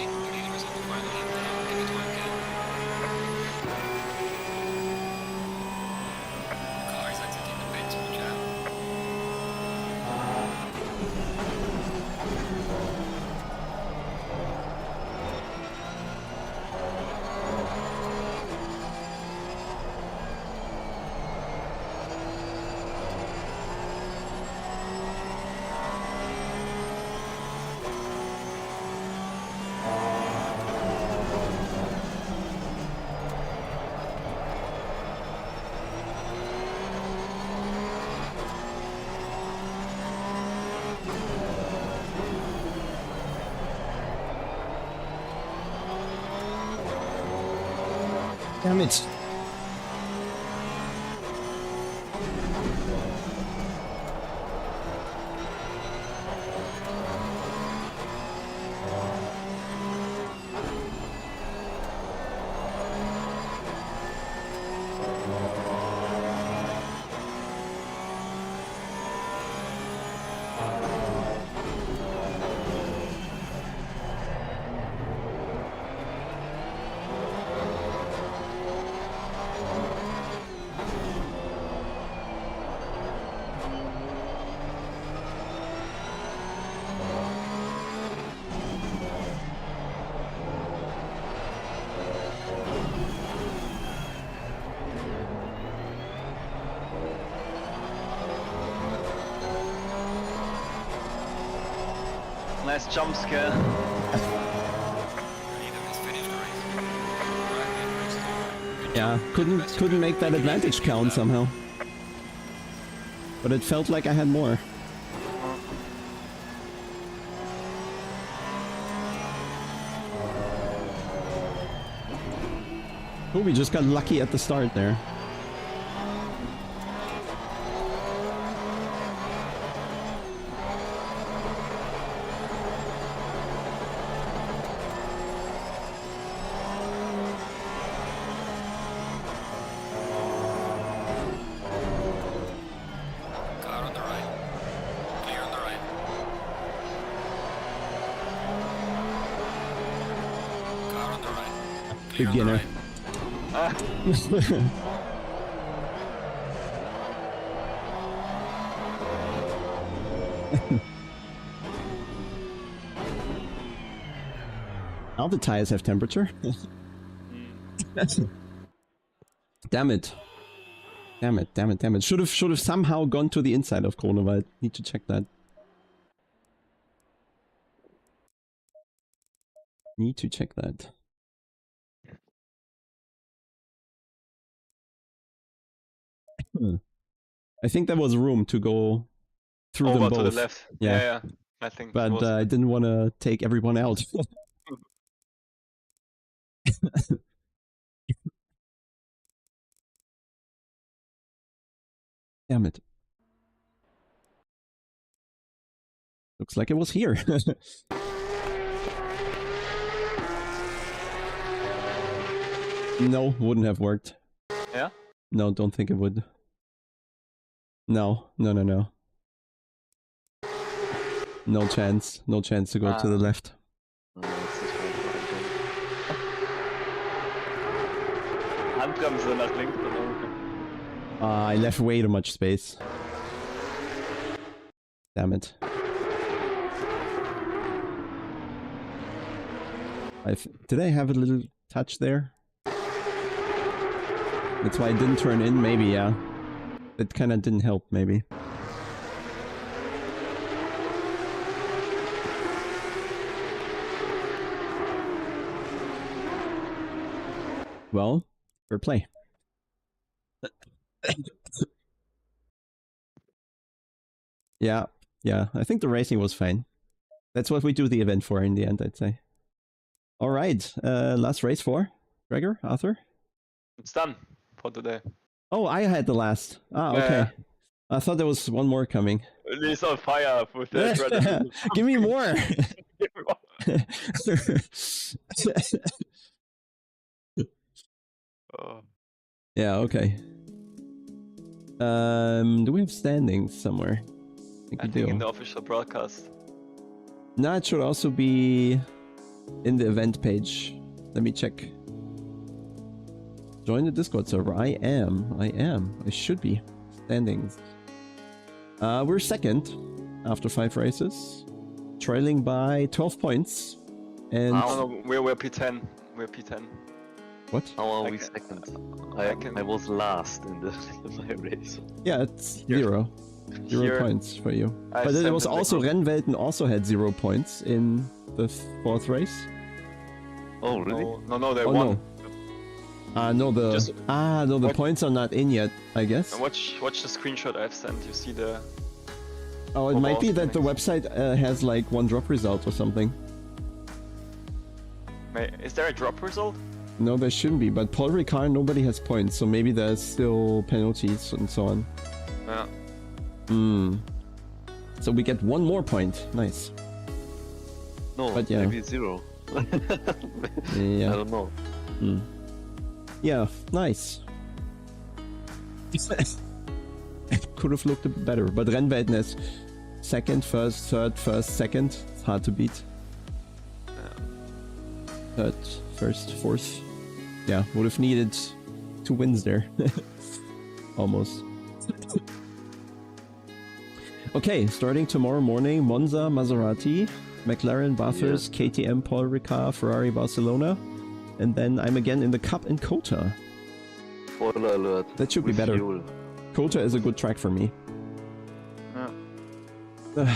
the leader is on the final lap now. Give it one again. The car is exiting the pits, watch out. Damn it. Nice jump scare. The leader has finished the race. Right in race 2. Good Yeah, job. couldn't make that advantage count somehow. But it felt like I had more. Oh, we just got lucky at the start there. Car on the right. Clear on the right. Car on the right. Clear on the Beginner. right. Now the tires have temperature. Damn it. Damn it, damn it, damn it. Should have somehow gone to the inside of Cota, but I need to check that. Need to check that. I think there was room to go through them Over both. to the left. Yeah. Yeah. I think. it But was. I didn't want to take everyone out. Damn it. Looks like it was here. No, wouldn't have worked. Yeah? No, don't think it would. No. No chance. No chance to go to the left. Handbremse nach links. I left way too much space. Damn it. Did I have a little touch there? That's why I didn't turn in, maybe, yeah. It kinda didn't help, maybe. Well, fair play. Yeah, I think the racing was fine. That's what we do the event for in the end, I'd say. Alright, last race for Gregor, Arthur? It's done for today. Oh, I had the last. Ah, okay. Yeah. I thought there was one more coming. He's on fire with the Give me more! Oh. Yeah, okay. Do we have standings somewhere? I think I we think do. in the official broadcast. Nah, it should also be in the event page. Let me check. Join the Discord server. I am. I should be. Standings. We're second after 5 races. Trailing by 12 points. And... No, we're P10. We're P10. What? How are I we can- second? I I was last in the my race. Yeah, it's Here. 0. 0 Here, points for you. I But it sent was the also group. Rennwelten also had 0 points in the 4th race. Oh, really? No, they Oh won. no. No, the Just- the what- points are not in yet, I guess. And watch the screenshot I've sent. You see the... Oh, it Overall might be that the standings. website has like 1 drop result or something. Is there a drop result? No, there shouldn't be, but Paul Ricard, nobody has points, so maybe there's still penalties and so on. Yeah. So we get 1 more point. Nice. No, But yeah. maybe 0. I Yeah. don't know. Yeah, nice. Could have looked a bit better, but Rennwelten is second, first, third, first, second. It's hard to beat. Third, first, fourth. Yeah, would have needed 2 wins there. Almost. Okay, starting tomorrow morning, Monza, Maserati, McLaren, Bathurst, KTM, Paul Ricard, Ferrari, Barcelona. And then I'm again in the Cup in Cota. Spoiler alert. That should be with better. fuel. Cota is a good track for me. Yeah.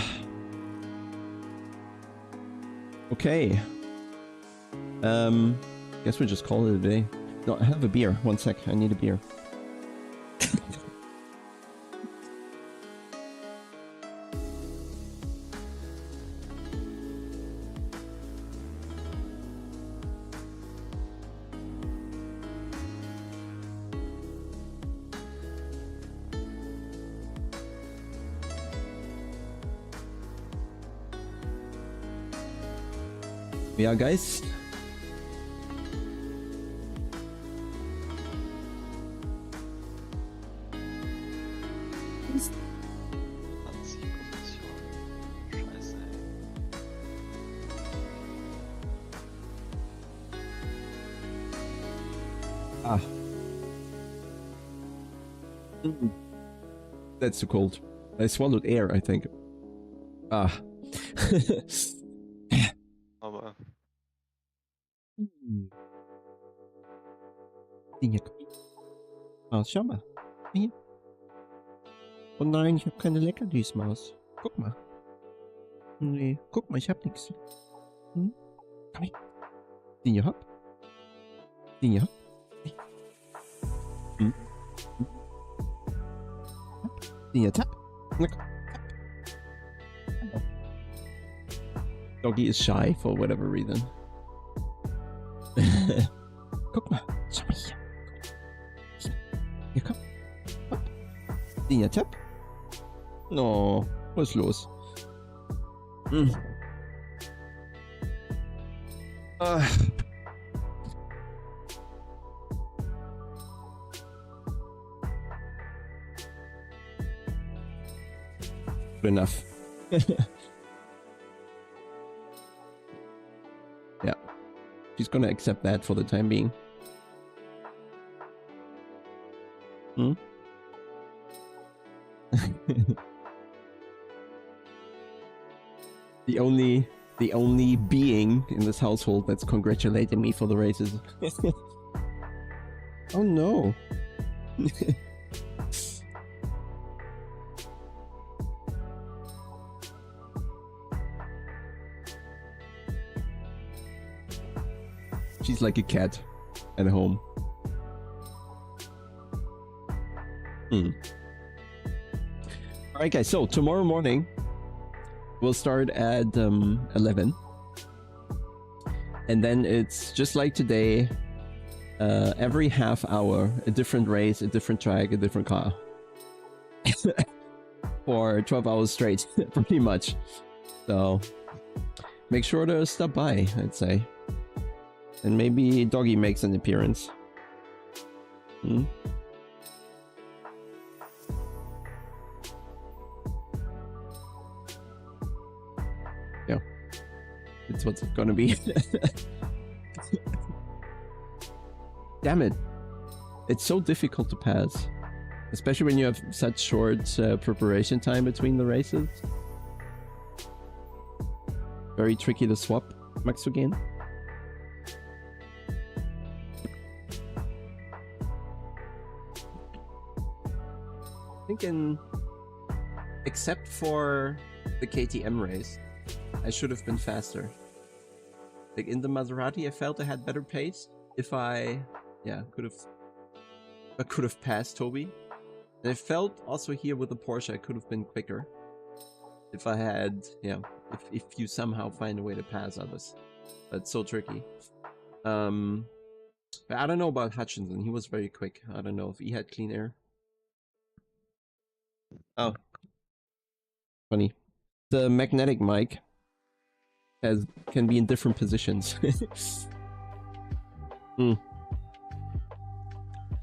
Okay. Guess we just call it a day. No, I have a beer. 1 sec, I need a beer. Yeah, guys. Scheiße. Ah. That's too cold. I swallowed air, I think. Ah. Aber Maus, schau mal. Hier. Oh nein, ich habe keine Leckerlis, Maus. Guck mal. Nee, guck mal, ich hab nichts. Hm? Komm her. Den hier hab. Den hier hab. Hey. Hm? Hm? Tap. Den hier tap. Na komm. Tap. Doggy is shy for whatever reason. Guck mal. Schau mal hier. Hier, komm. Hopp. Den hier tap. No, was ist los? Hm. Ah. Good enough. Yeah. She's gonna accept that for the time being. Hmm? The only being in this household that's congratulating me for the races. Oh no. She's like a cat at home. Alright guys, so tomorrow morning we'll start at 11. And then it's just like today, every half hour, a different race, a different track, a different car. For 12 hours straight, pretty much. So make sure to stop by, I'd say. And maybe Doggy makes an appearance. Hmm? Yeah. It's what's it gonna be. Damn it. It's so difficult to pass. Especially when you have such short preparation time between the races. Very tricky to swap Max again. Thinking, except for the KTM race, I should have been faster. Like in the Maserati, I felt I had better pace. If I, yeah, I could have passed Toby. And I felt also here with the Porsche, I could have been quicker. If I had, yeah, if you somehow find a way to pass others. That's so tricky. But I don't know about Hutchinson. He was very quick. I don't know if he had clean air. Oh, funny. The magnetic mic can be in different positions.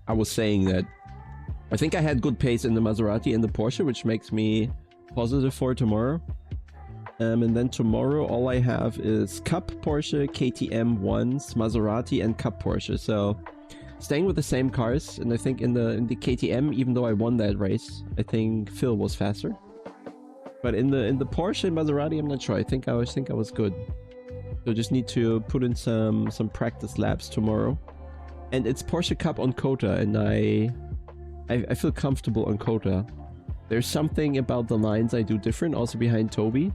I was saying that I think I had good pace in the Maserati and the Porsche, which makes me positive for tomorrow. And then tomorrow all I have is Cup Porsche, KTM ones, Maserati, and Cup Porsche. So staying with the same cars, and I think in the KTM, even though I won that race, I think Phil was faster. But in the Porsche and Maserati, I'm not sure. I think I was good. So just need to put in some practice laps tomorrow. And it's Porsche Cup on Cota, and I feel comfortable on Cota. There's something about the lines I do different, also behind Toby.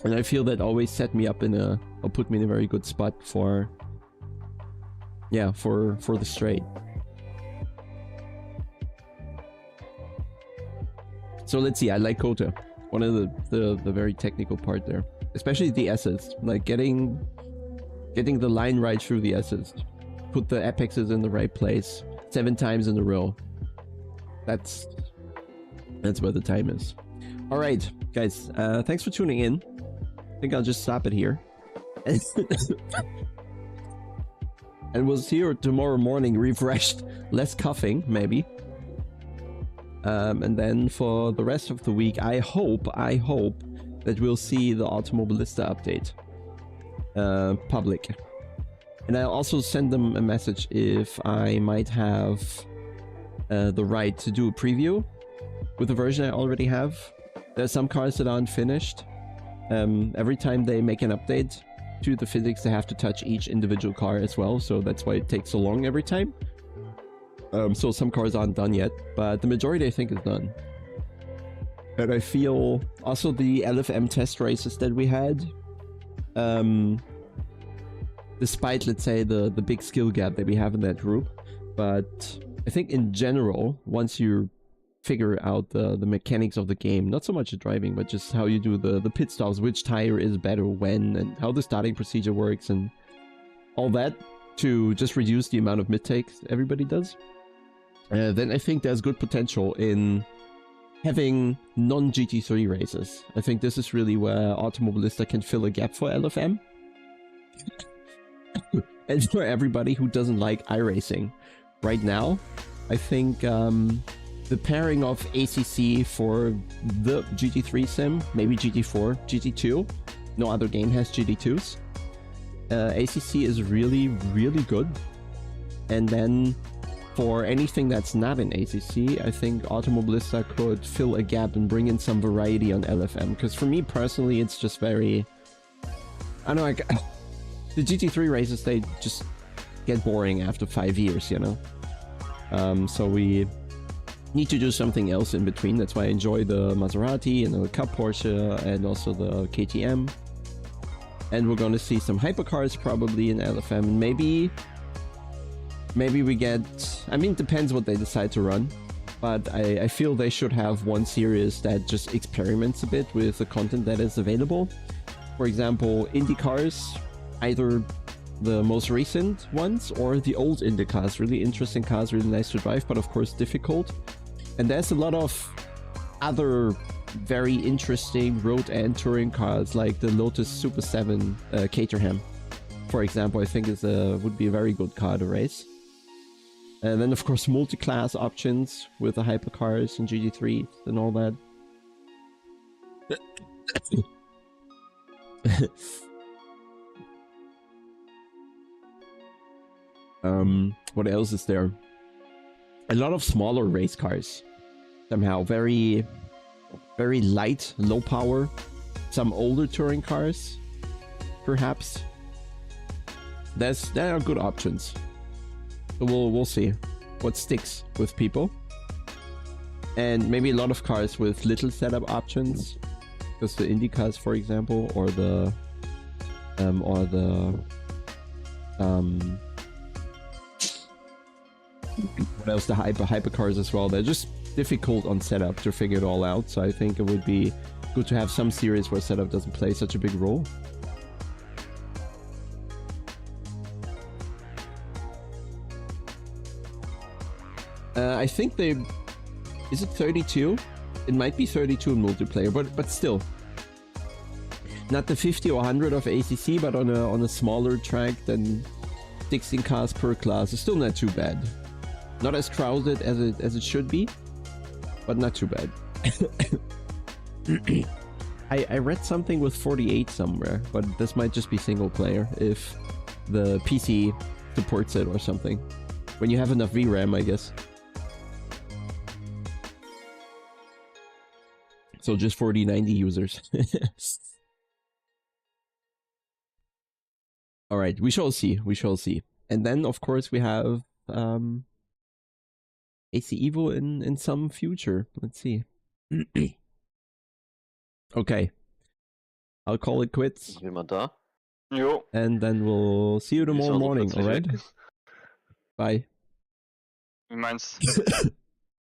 And I feel that always set me up or put me in a very good spot for, yeah, for the straight. So let's see, I like Cota. One of the very technical part there. Especially the assist, like getting the line right through the assist. Put the apexes in the right place 7 times in a row. That's where the time is. All right, guys, thanks for tuning in. I think I'll just stop it here. And we'll see you tomorrow morning, refreshed, less coughing, maybe. And then for the rest of the week, I hope that we'll see the Automobilista update public. And I'll also send them a message if I might have the right to do a preview with the version I already have. There's some cars that aren't finished. Every time they make an update to the physics, they have to touch each individual car as well, so that's why it takes so long every time. So some cars aren't done yet, but the majority I think is done. And I feel also the LFM test races that we had, despite, let's say, the big skill gap that we have in that group, but I think in general, once you figure out the mechanics of the game, not so much the driving, but just how you do the pit stops, which tire is better when, and how the starting procedure works, and all that, to just reduce the amount of mid-takes everybody does, then I think there's good potential in having non-GT3 races. I think this is really where Automobilista can fill a gap for LFM. And for everybody who doesn't like iRacing. Right now, I think the pairing of ACC for the GT3 sim, maybe GT4, GT2, no other game has GT2s. ACC is really, really good. And then for anything that's not in ACC, I think Automobilista could fill a gap and bring in some variety on LFM. Because for me personally, it's just very... I don't know, like, the GT3 races, they just get boring after 5 years, you know? So we need to do something else in between. That's why I enjoy the Maserati and the Cup Porsche and also the KTM. And we're going to see some hypercars probably in LFM. And maybe we get... I mean, it depends what they decide to run. But I feel they should have one series that just experiments a bit with the content that is available. For example, Indy cars, either the most recent ones or the old Indy cars. Really interesting cars, really nice to drive, but of course difficult. And there's a lot of other very interesting road and touring cars, like the Lotus Super 7 Caterham, for example. I think would be a very good car to race. And then of course multi-class options with the hypercars and GT3 and all that. What else is there? A lot of smaller race cars. Somehow very, very light, low power. Some older touring cars, perhaps. There are good options. So we'll see what sticks with people. And maybe a lot of cars with little setup options. Just the Indy cars, for example, or the what else? The hypercars as well. They're just difficult on setup to figure it all out. So I think it would be good to have some series where setup doesn't play such a big role. I think they... Is it 32? It might be 32 in multiplayer, but still. Not the 50 or 100 of ACC, but on a smaller track than 16 cars per class. It's still not too bad. Not as crowded as it should be, but not too bad. I read something with 48 somewhere, but this might just be single player if the PC supports it or something. When you have enough VRAM, I guess. So just 4090 users. All right, we shall see. We shall see. And then, of course, we have AC Evo in some future. Let's see. Okay. I'll call it quits. Jemand da? Jo. And then we'll see you tomorrow morning, alright? Bye. Wie meinst